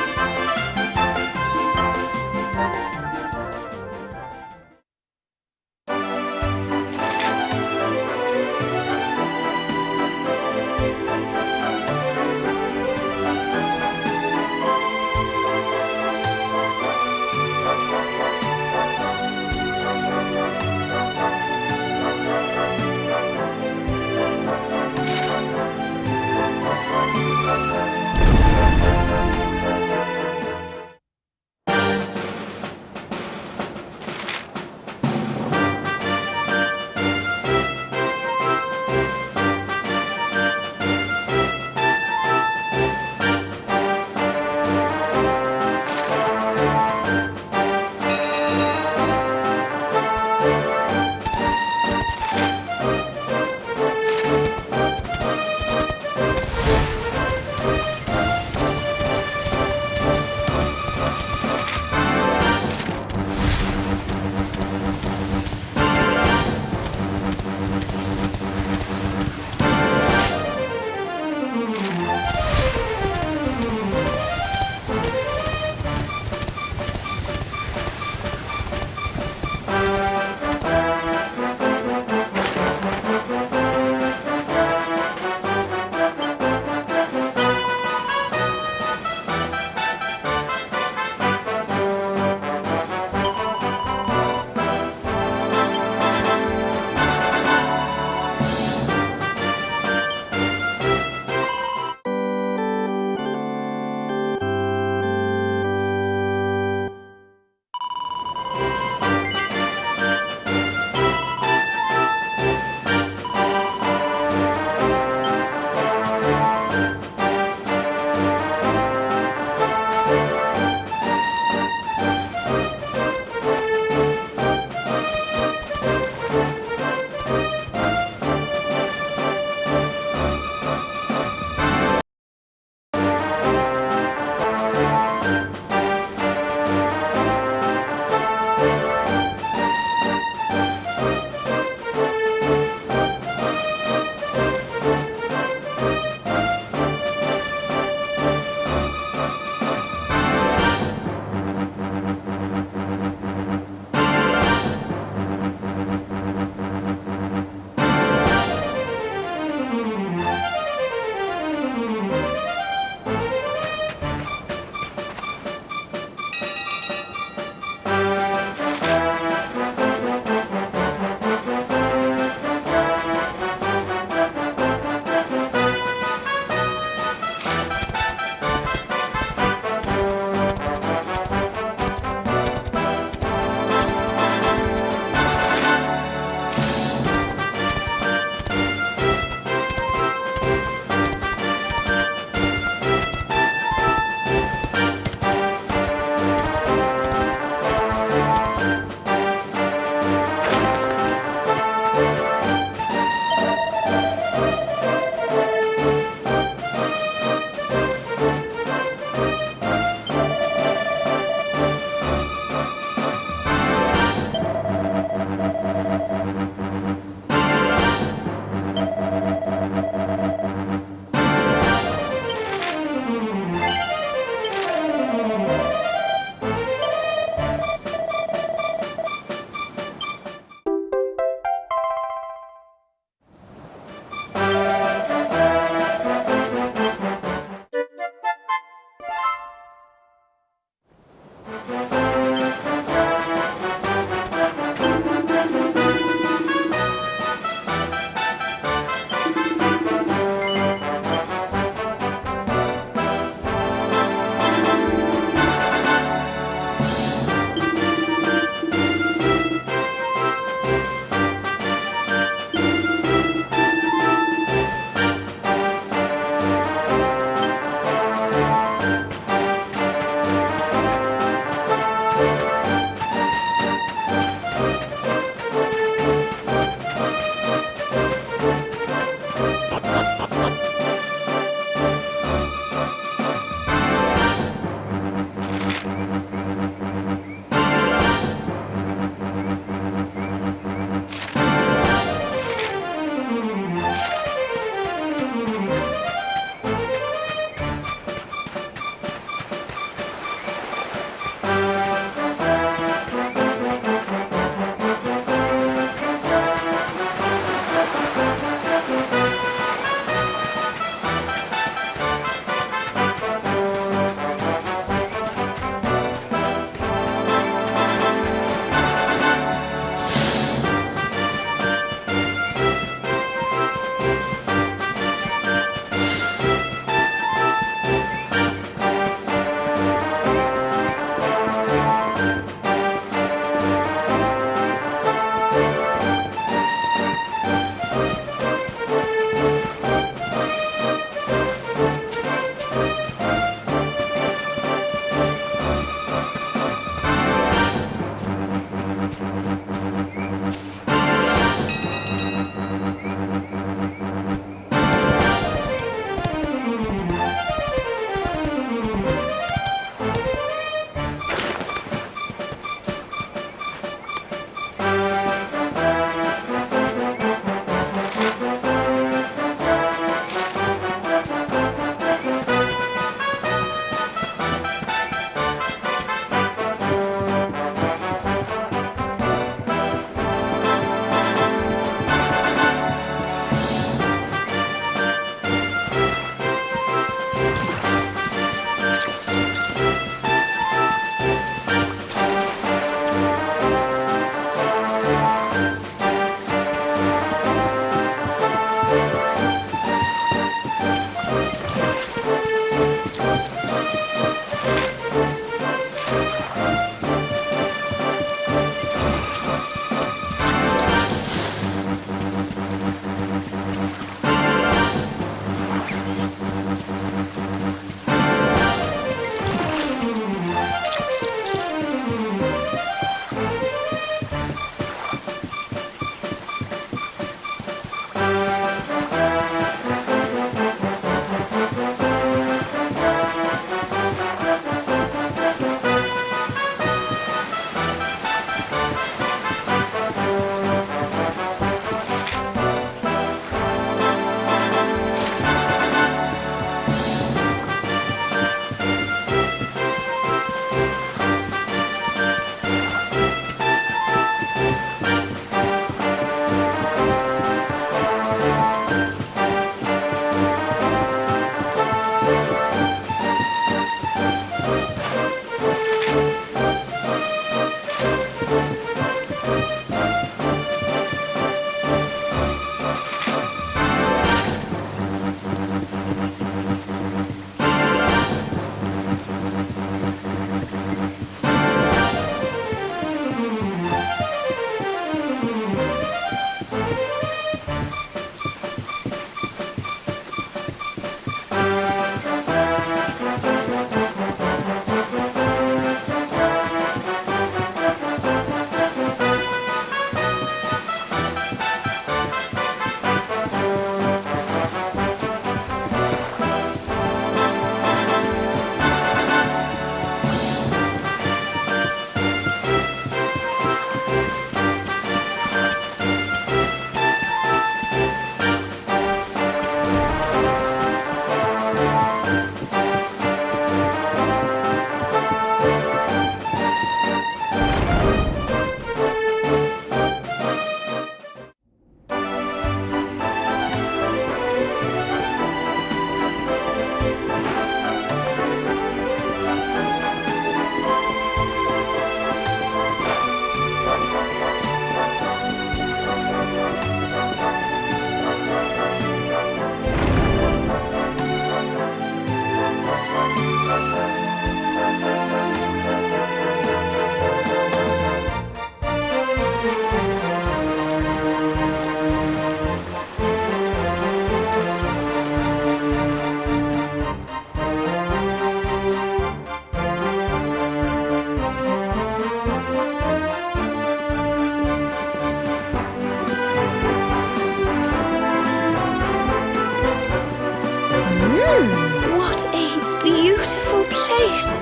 face.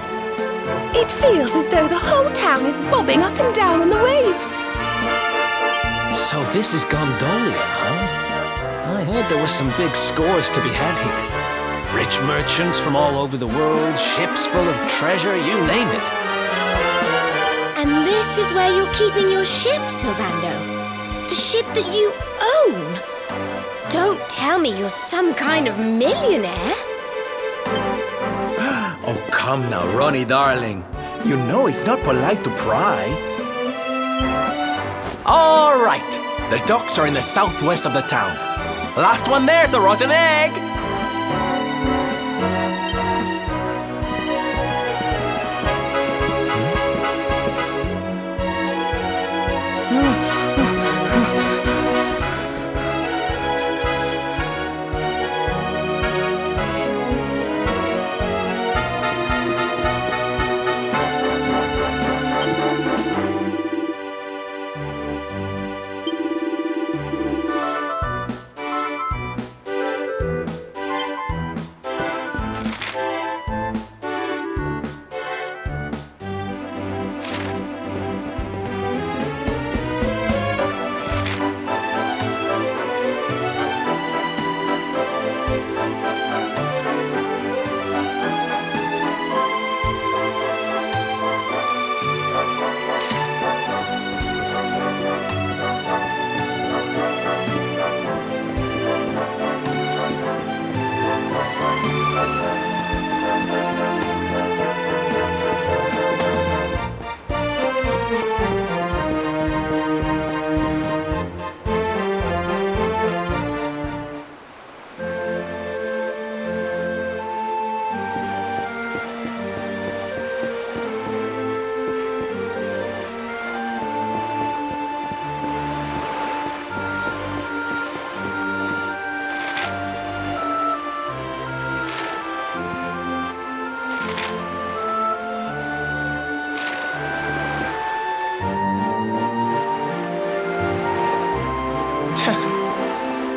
It feels as though the whole town is bobbing up and down on the waves. So this is Gondolia, huh? I heard there were some big scores to be had here. Rich merchants from all over the world, ships full of treasure, you name it. And this is where you're keeping your ship, Sylvando? The ship that you own? Don't tell me you're some kind of millionaire. Oh, come now, Ronnie, darling. You know it's not polite to pry. All right. The docks are in the southwest of the town. Last one there's a rotten egg.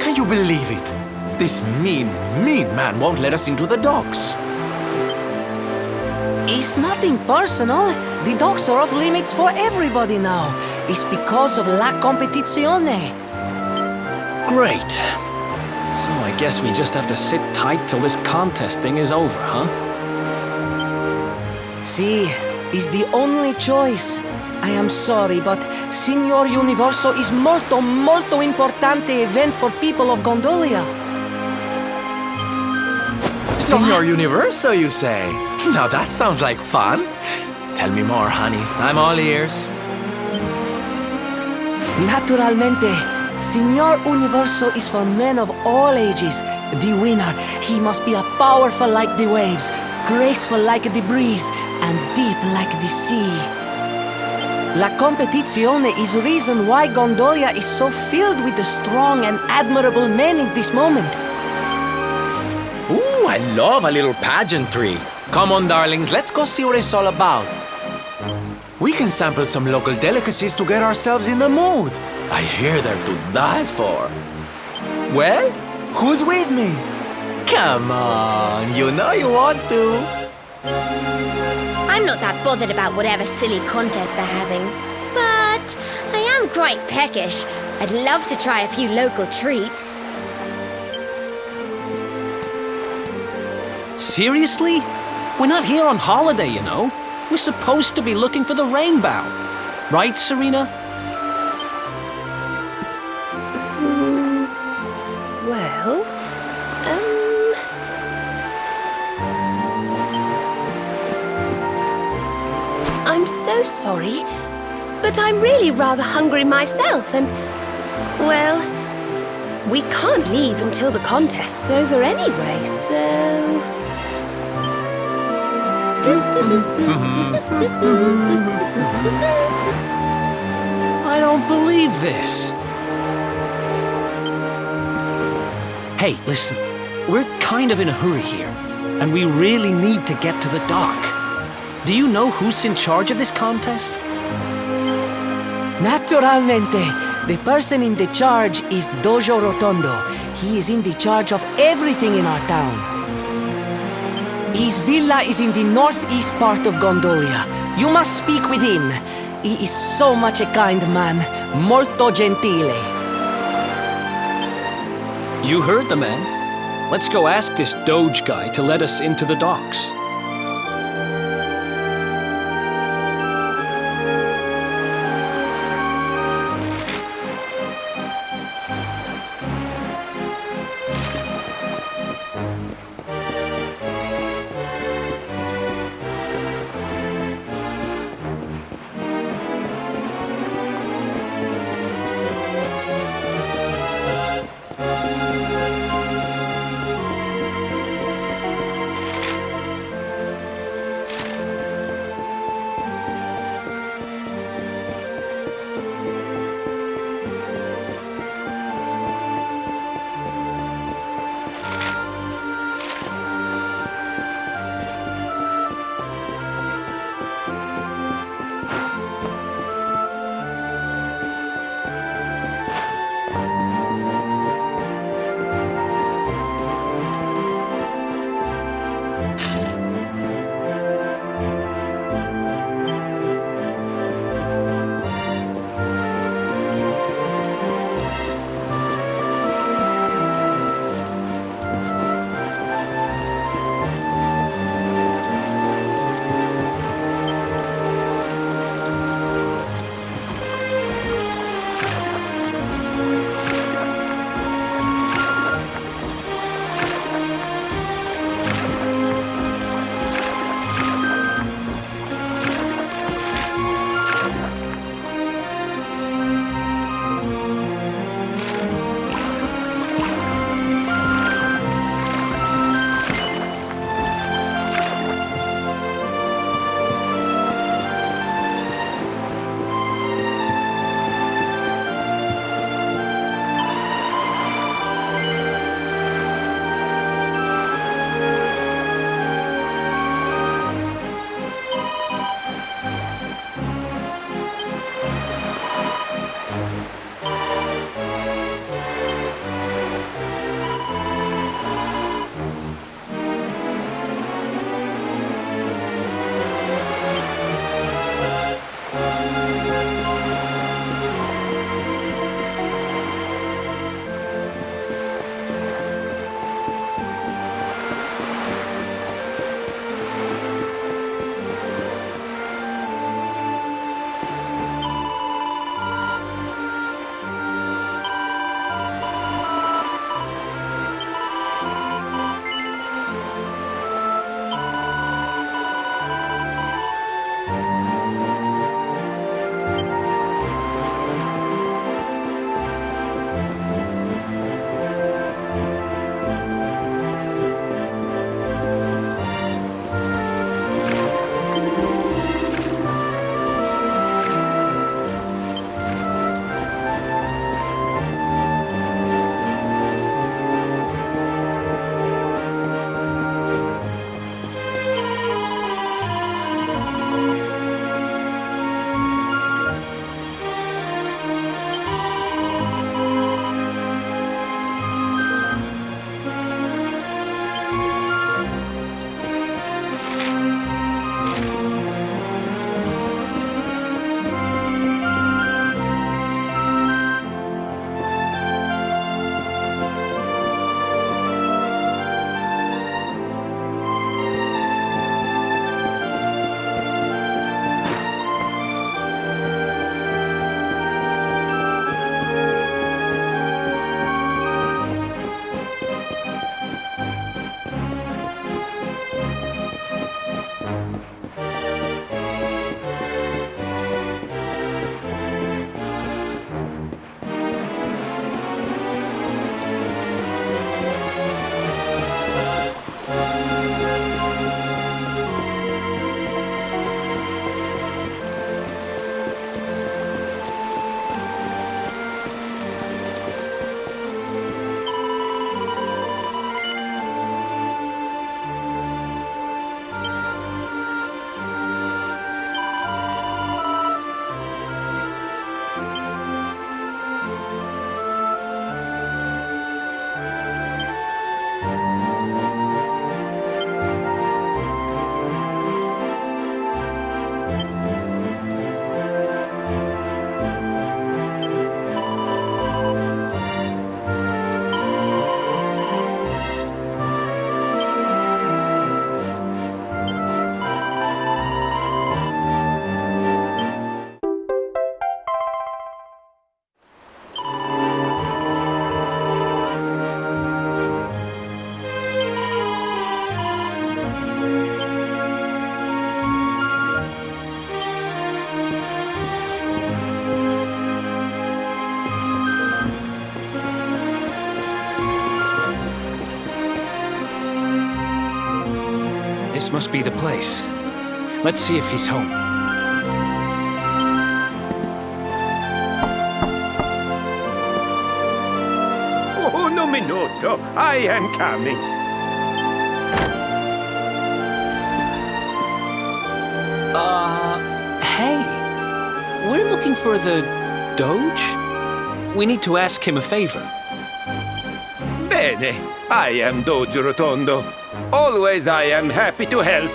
Can you believe it? This mean man won't let us into the docks. It's nothing personal. The docks are off limits for everybody now. It's because of la competizione. Great. So I guess we just have to sit tight till this contest thing is over, huh? See, it's the only choice. I am sorry, but Signor Universo is molto, molto importante event for people of Gondolia. Signor Universo, you say? Now that sounds like fun. Tell me more, honey. I'm all ears. Naturalmente, Signor Universo is for men of all ages. The winner, he must be powerful like the waves, graceful like the breeze, and deep like the sea. La competizione is the reason why Gondolia is so filled with the strong and admirable men in this moment. Ooh, I love a little pageantry. Come on, darlings, let's go see what it's all about. We can sample some local delicacies to get ourselves in the mood. I hear they're to die for. Well, who's with me? Come on, you know you want to. I'm not that bothered about whatever silly contest they're having. But I am quite peckish. I'd love to try a few local treats. Seriously? We're not here on holiday, you know. We're supposed to be looking for the rainbow. Right, Serena? Well, I'm so sorry, but I'm really rather hungry myself and, well, we can't leave until the contest's over anyway, so... I don't believe this. Hey, listen. We're kind of in a hurry here, and we really need to get to the dock. Do you know who's in charge of this contest? Naturalmente. The person in the charge is Dojo Rotondo. He is in the charge of everything in our town. His villa is in the northeast part of Gondolia. You must speak with him. He is so much a kind man. Molto gentile. You heard the man. Let's go ask this Doge guy to let us into the docks. This must be the place. Let's see if he's home. Oh, no minuto. I am coming. Hey. We're looking for the Doge? We need to ask him a favor. Bene. I am Doge Rotondo. Always I am happy to help.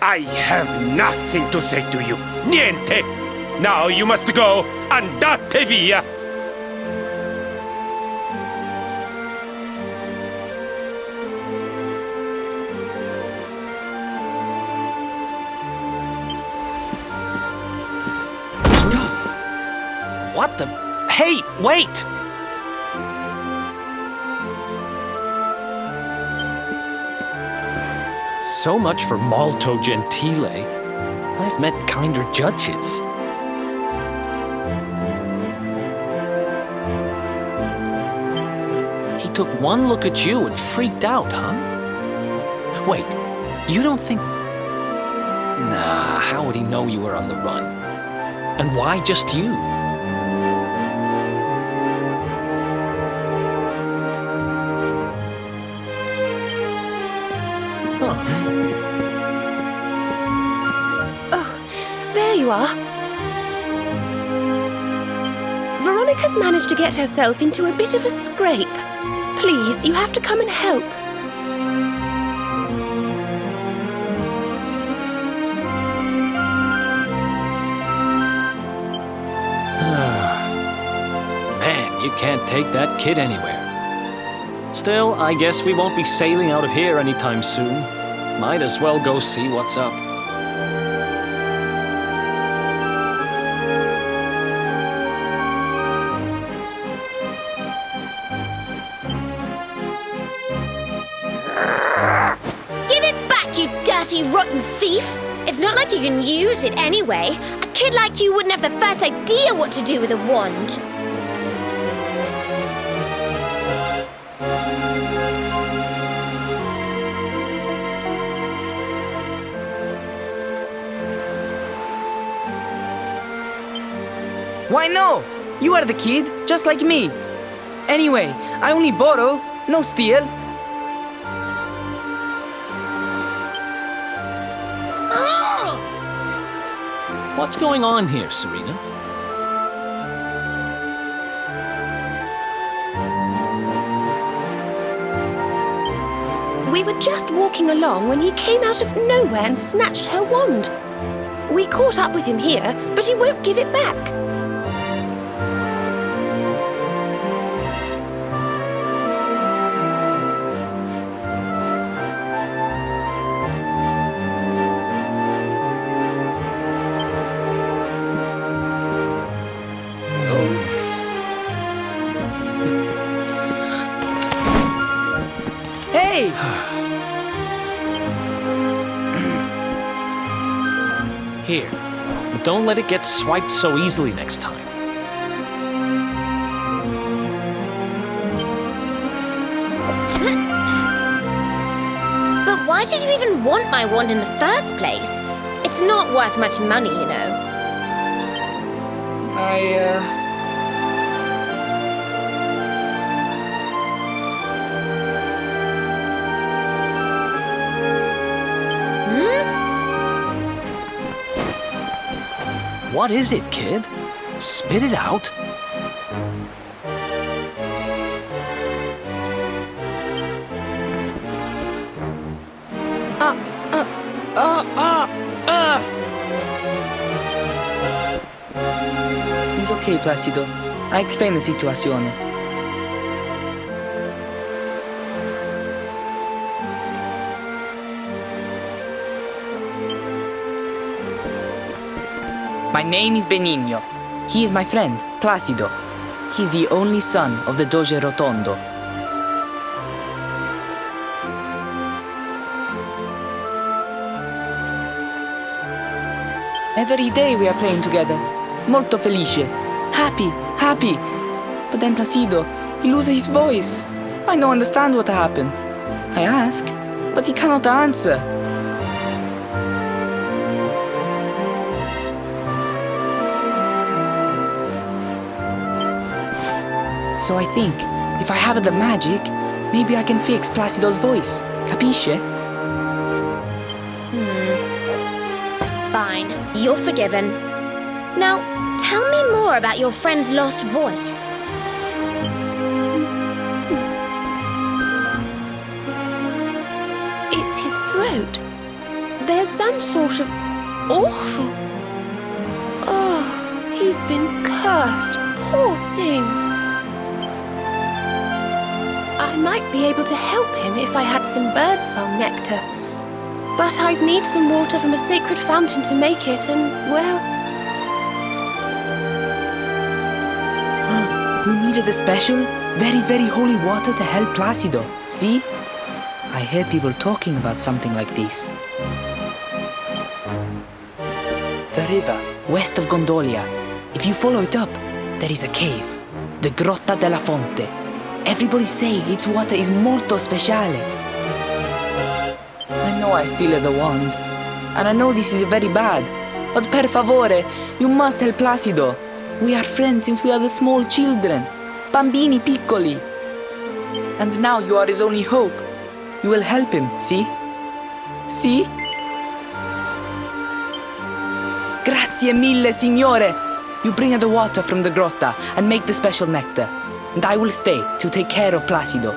I have nothing to say to you. Niente. Now you must go. Andate via. What the? Hey, wait! So much for Molto Gentile. I've met kinder judges. He took one look at you and freaked out, huh? Wait, you don't think... Nah, how would he know you were on the run? And why just you? Oh, there you are. Veronica's managed to get herself into a bit of a scrape. Please, you have to come and help. Man, you can't take that kid anywhere. Still, I guess we won't be sailing out of here anytime soon. Might as well go see what's up. Give it back, you dirty, rotten thief! It's not like you can use it anyway. A kid like you wouldn't have the first idea what to do with a wand. Why no? You are the kid, just like me. Anyway, I only borrow, no steal. What's going on here, Serena? We were just walking along when he came out of nowhere and snatched her wand. We caught up with him here, but he won't give it back. Hey! Here. Don't let it get swiped so easily next time. But why did you even want my wand in the first place? It's not worth much money, you know. What is it, kid? Spit it out. It's okay, Placido. I explain the situation. My name is Benigno. He is my friend, Placido. He's the only son of the Doge Rotondo. Every day we are playing together. molto felice. Happy, happy. But then Placido, he loses his voice. I don't understand what happened. I ask, but he cannot answer. So I think, if I have the magic, maybe I can fix Placido's voice. Capisce? Fine, you're forgiven. Now, tell me more about your friend's lost voice. It's his throat. There's some sort of awful... Oh, he's been cursed. Poor thing. I might be able to help him if I had some birdsong nectar. But I'd need some water from a sacred fountain to make it, and, well... You needed the special, very, very holy water to help Placido. See? I hear people talking about something like this. The river, west of Gondolia. If you follow it up, there is a cave. The Grotta della Fonte. Everybody say its water is molto speciale. I know I steal the wand. And I know this is very bad. But per favore, you must help Placido. We are friends since we are the small children. Bambini piccoli. And now you are his only hope. You will help him, see? See? Grazie mille, signore! You bring the water from the grotta and make the special nectar. And I will stay to take care of Placido.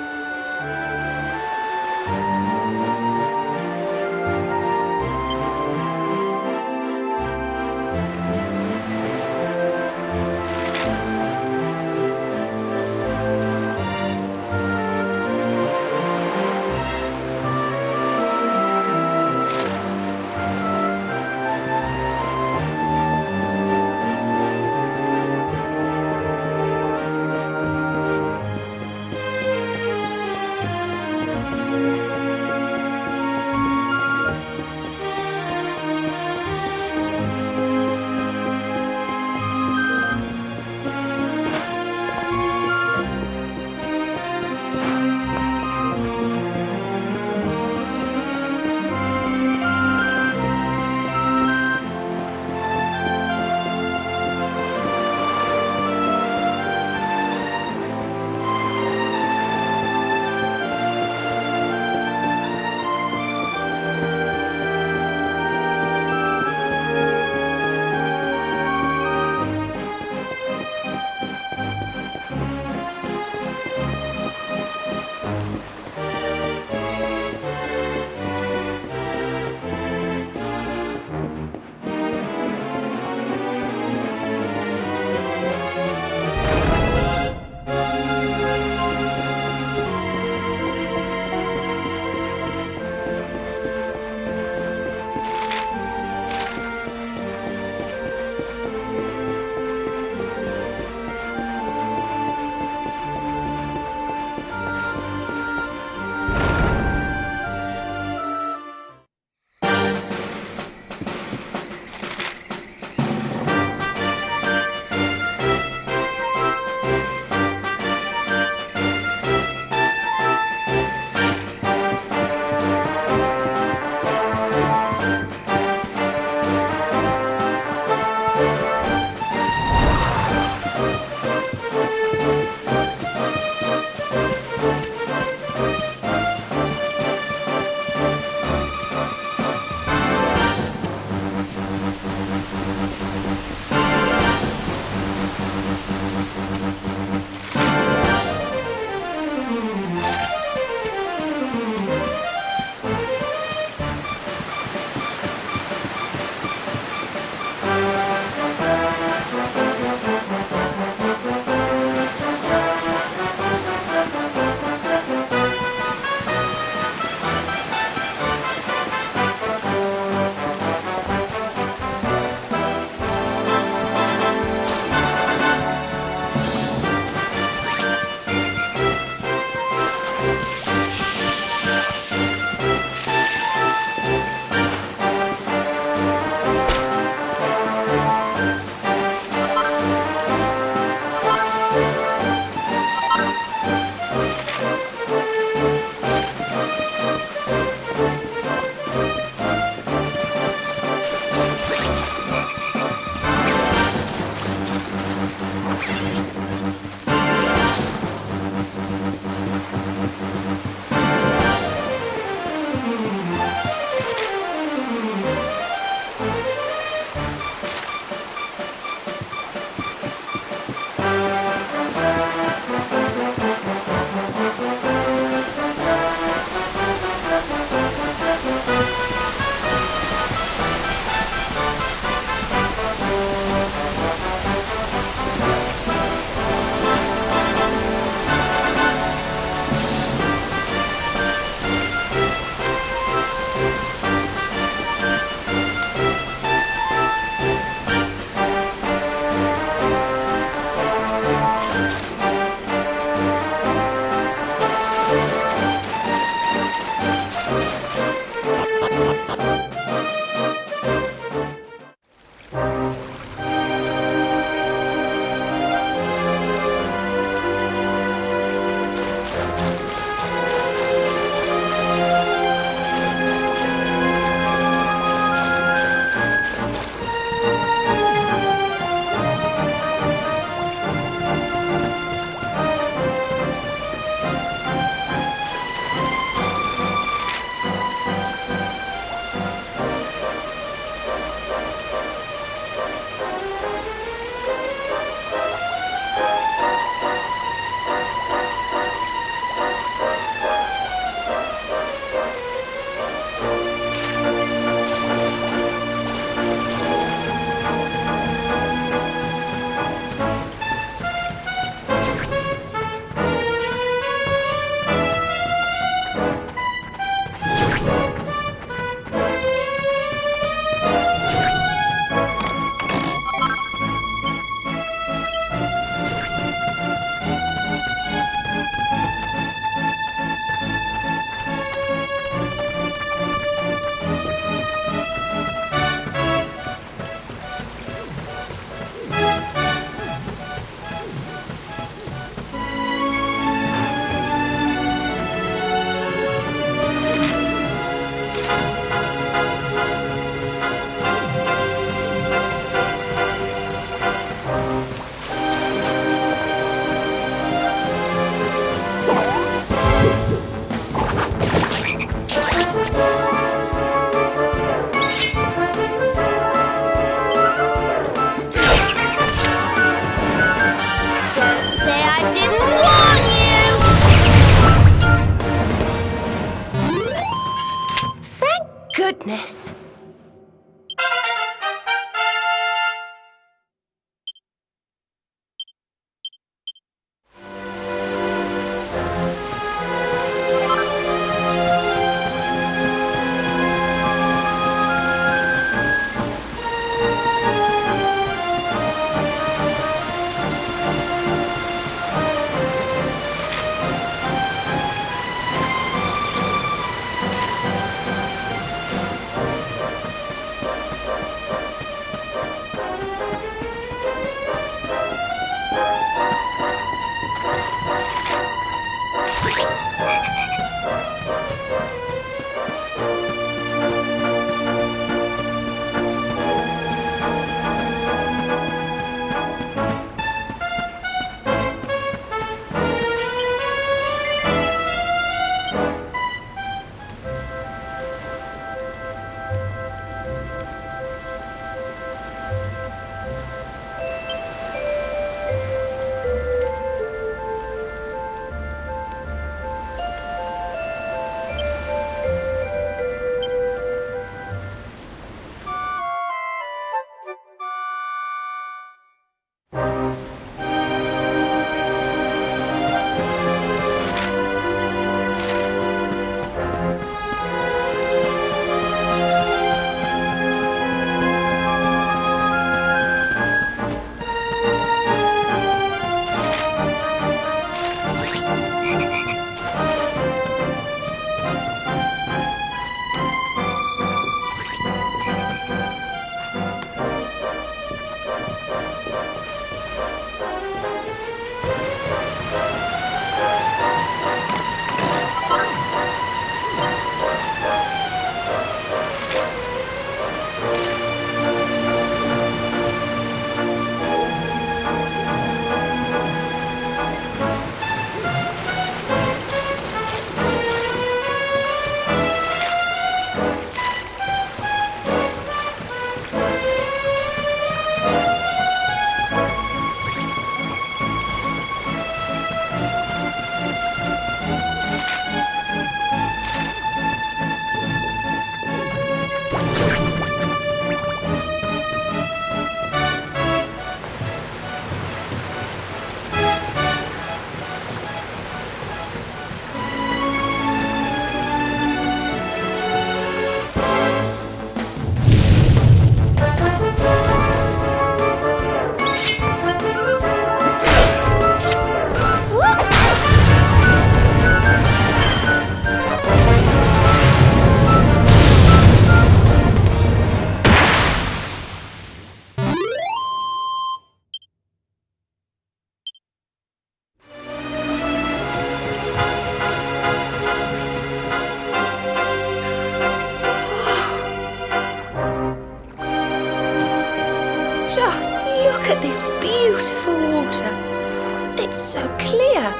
so clear.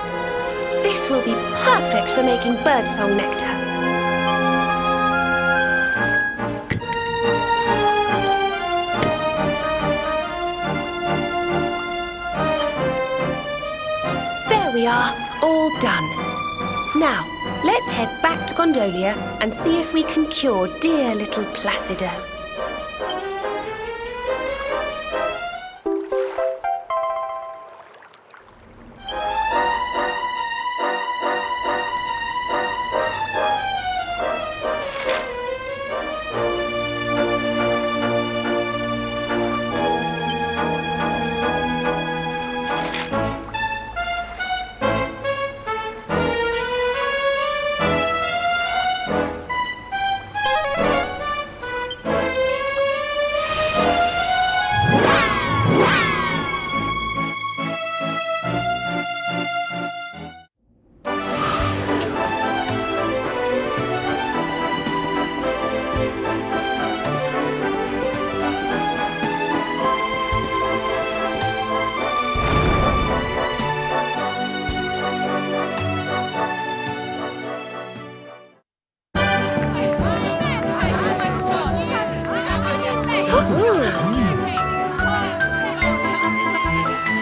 This will be perfect for making birdsong nectar. There we are, all done. Now, let's head back to Gondolia and see if we can cure dear little Placido.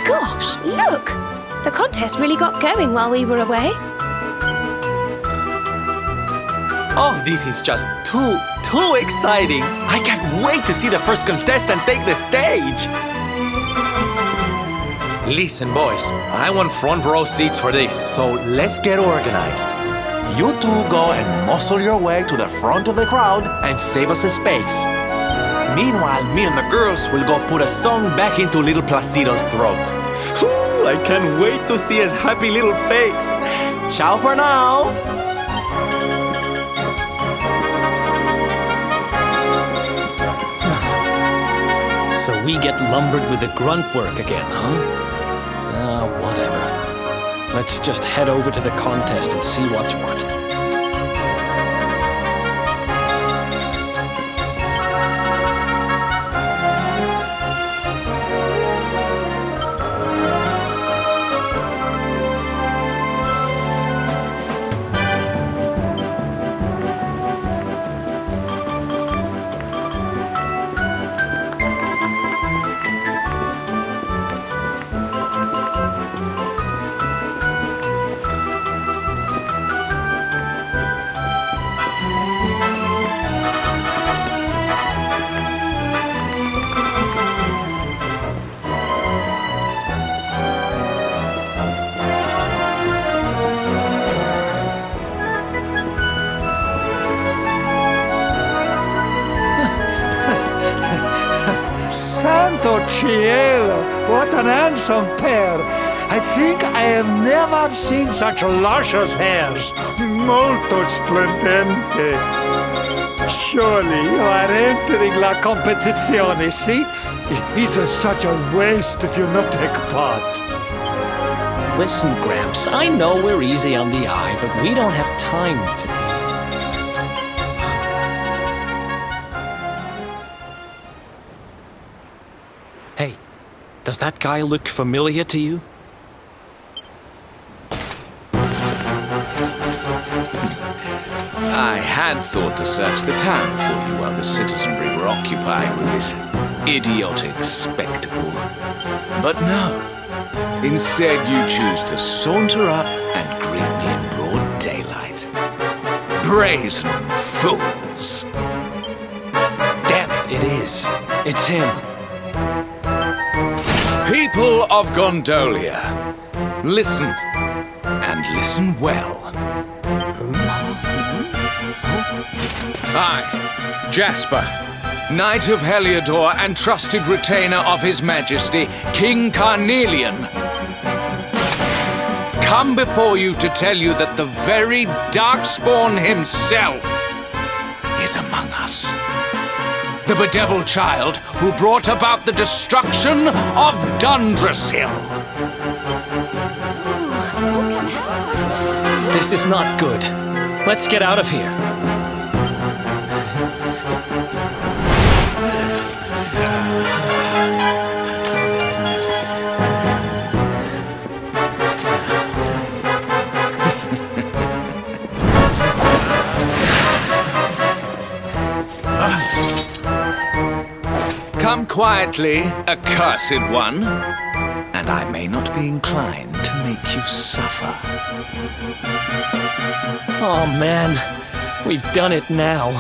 Gosh, look! The contest really got going while we were away. Oh, this is just too exciting! I can't wait to see the first contestant take the stage! Listen, boys, I want front row seats for this, so let's get organized. You two go and muscle your way to the front of the crowd and save us a space. Meanwhile, me and the girls will go put a song back into little Placido's throat. Whew, I can't wait to see his happy little face. Ciao for now! So we get lumbered with the grunt work again, huh? Whatever. Let's just head over to the contest and see what's what. Santo cielo, what an handsome pair! I think I have never seen such luscious hairs. Molto splendente. Surely you are entering la competizione, see? It is such a waste if you not take part. Listen, Gramps, I know we're easy on the eye, but we don't have time to be. Hey, does that guy look familiar to you? I had thought to search the town for you while the citizenry were occupied with this idiotic spectacle. But no. Instead, you choose to saunter up and greet me in broad daylight. Brazen fools! Damn it, it is. It's him. People of Gondolia, listen, and listen well. I, Jasper, Knight of Heliodor and trusted retainer of His Majesty, King Carnelian, come before you to tell you that the very Darkspawn himself is among us. The bedeviled child who brought about the destruction of Dundrasil. This is not good. Let's get out of here. quietly, accursed one, and I may not be inclined to make you suffer. Oh man, we've done it now.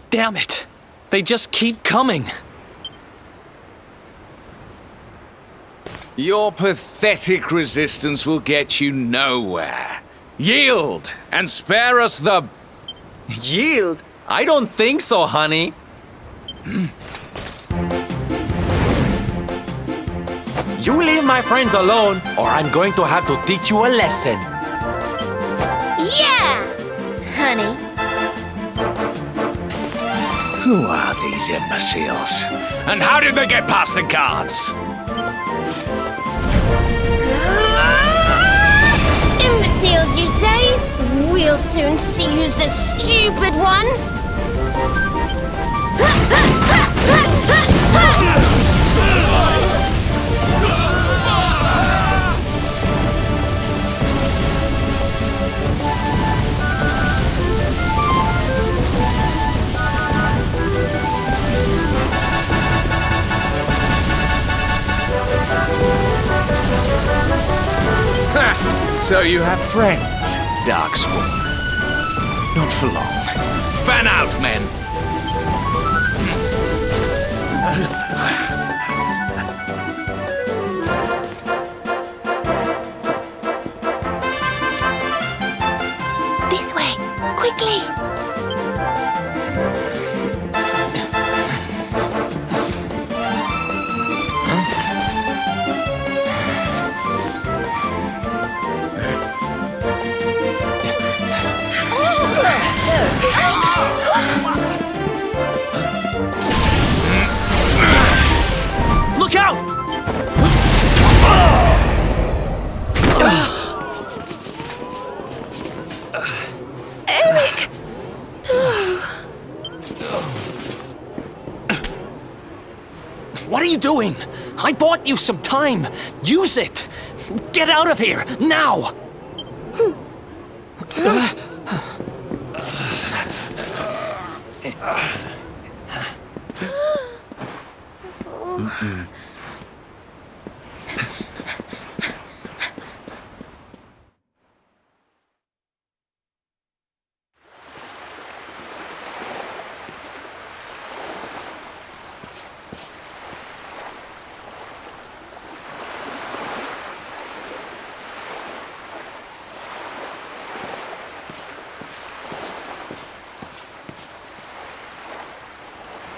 Damn it! They just keep coming! Your pathetic resistance will get you nowhere. Yield and spare us the... Yield? I don't think so, honey. You leave my friends alone, or I'm going to have to teach you a lesson. Yeah, honey. Who are these imbeciles? And how did they get past the guards? Imbeciles, you say? We'll soon see who's the stupid one. So you have friends, Darkspawn. Not for long. Fan out, men! Psst. This way, quickly. Look out! Eric! No. What are you doing? I bought you some time. Use it. Get out of here, now!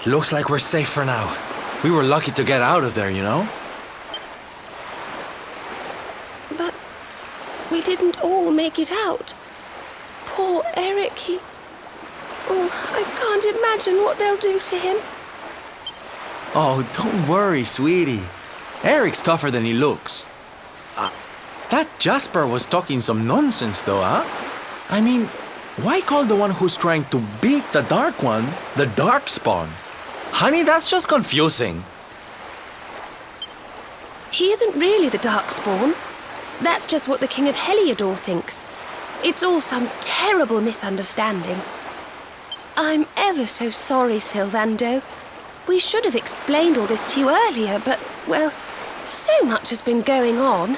Looks like we're safe for now. We were lucky to get out of there, you know? But we didn't all make it out. Poor Eric, he... Oh, I can't imagine what they'll do to him. Oh, don't worry, sweetie. Eric's tougher than he looks. That Jasper was talking some nonsense, though, huh? I mean, why call the one who's trying to beat the Dark One the Darkspawn? Honey, that's just confusing. He isn't really the Darkspawn. That's just what the King of Heliodor thinks. It's all some terrible misunderstanding. I'm ever so sorry, Sylvando. We should have explained all this to you earlier, but, well, so much has been going on.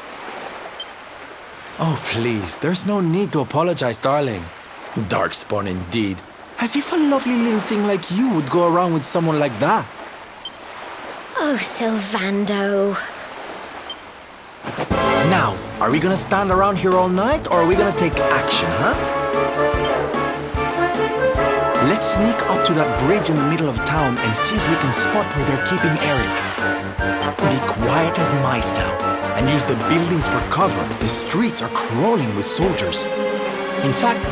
Oh, please, there's no need to apologize, darling. Darkspawn indeed. As if a lovely little thing like you would go around with someone like that. Oh, Sylvando. Now, are we gonna stand around here all night, or are we gonna take action, huh? Let's sneak up to that bridge in the middle of town and see if we can spot where they're keeping Eric. Be quiet as mice now, and use the buildings for cover. The streets are crawling with soldiers. In fact,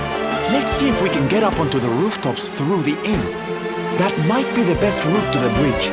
let's see if we can get up onto the rooftops through the inn. That might be the best route to the bridge.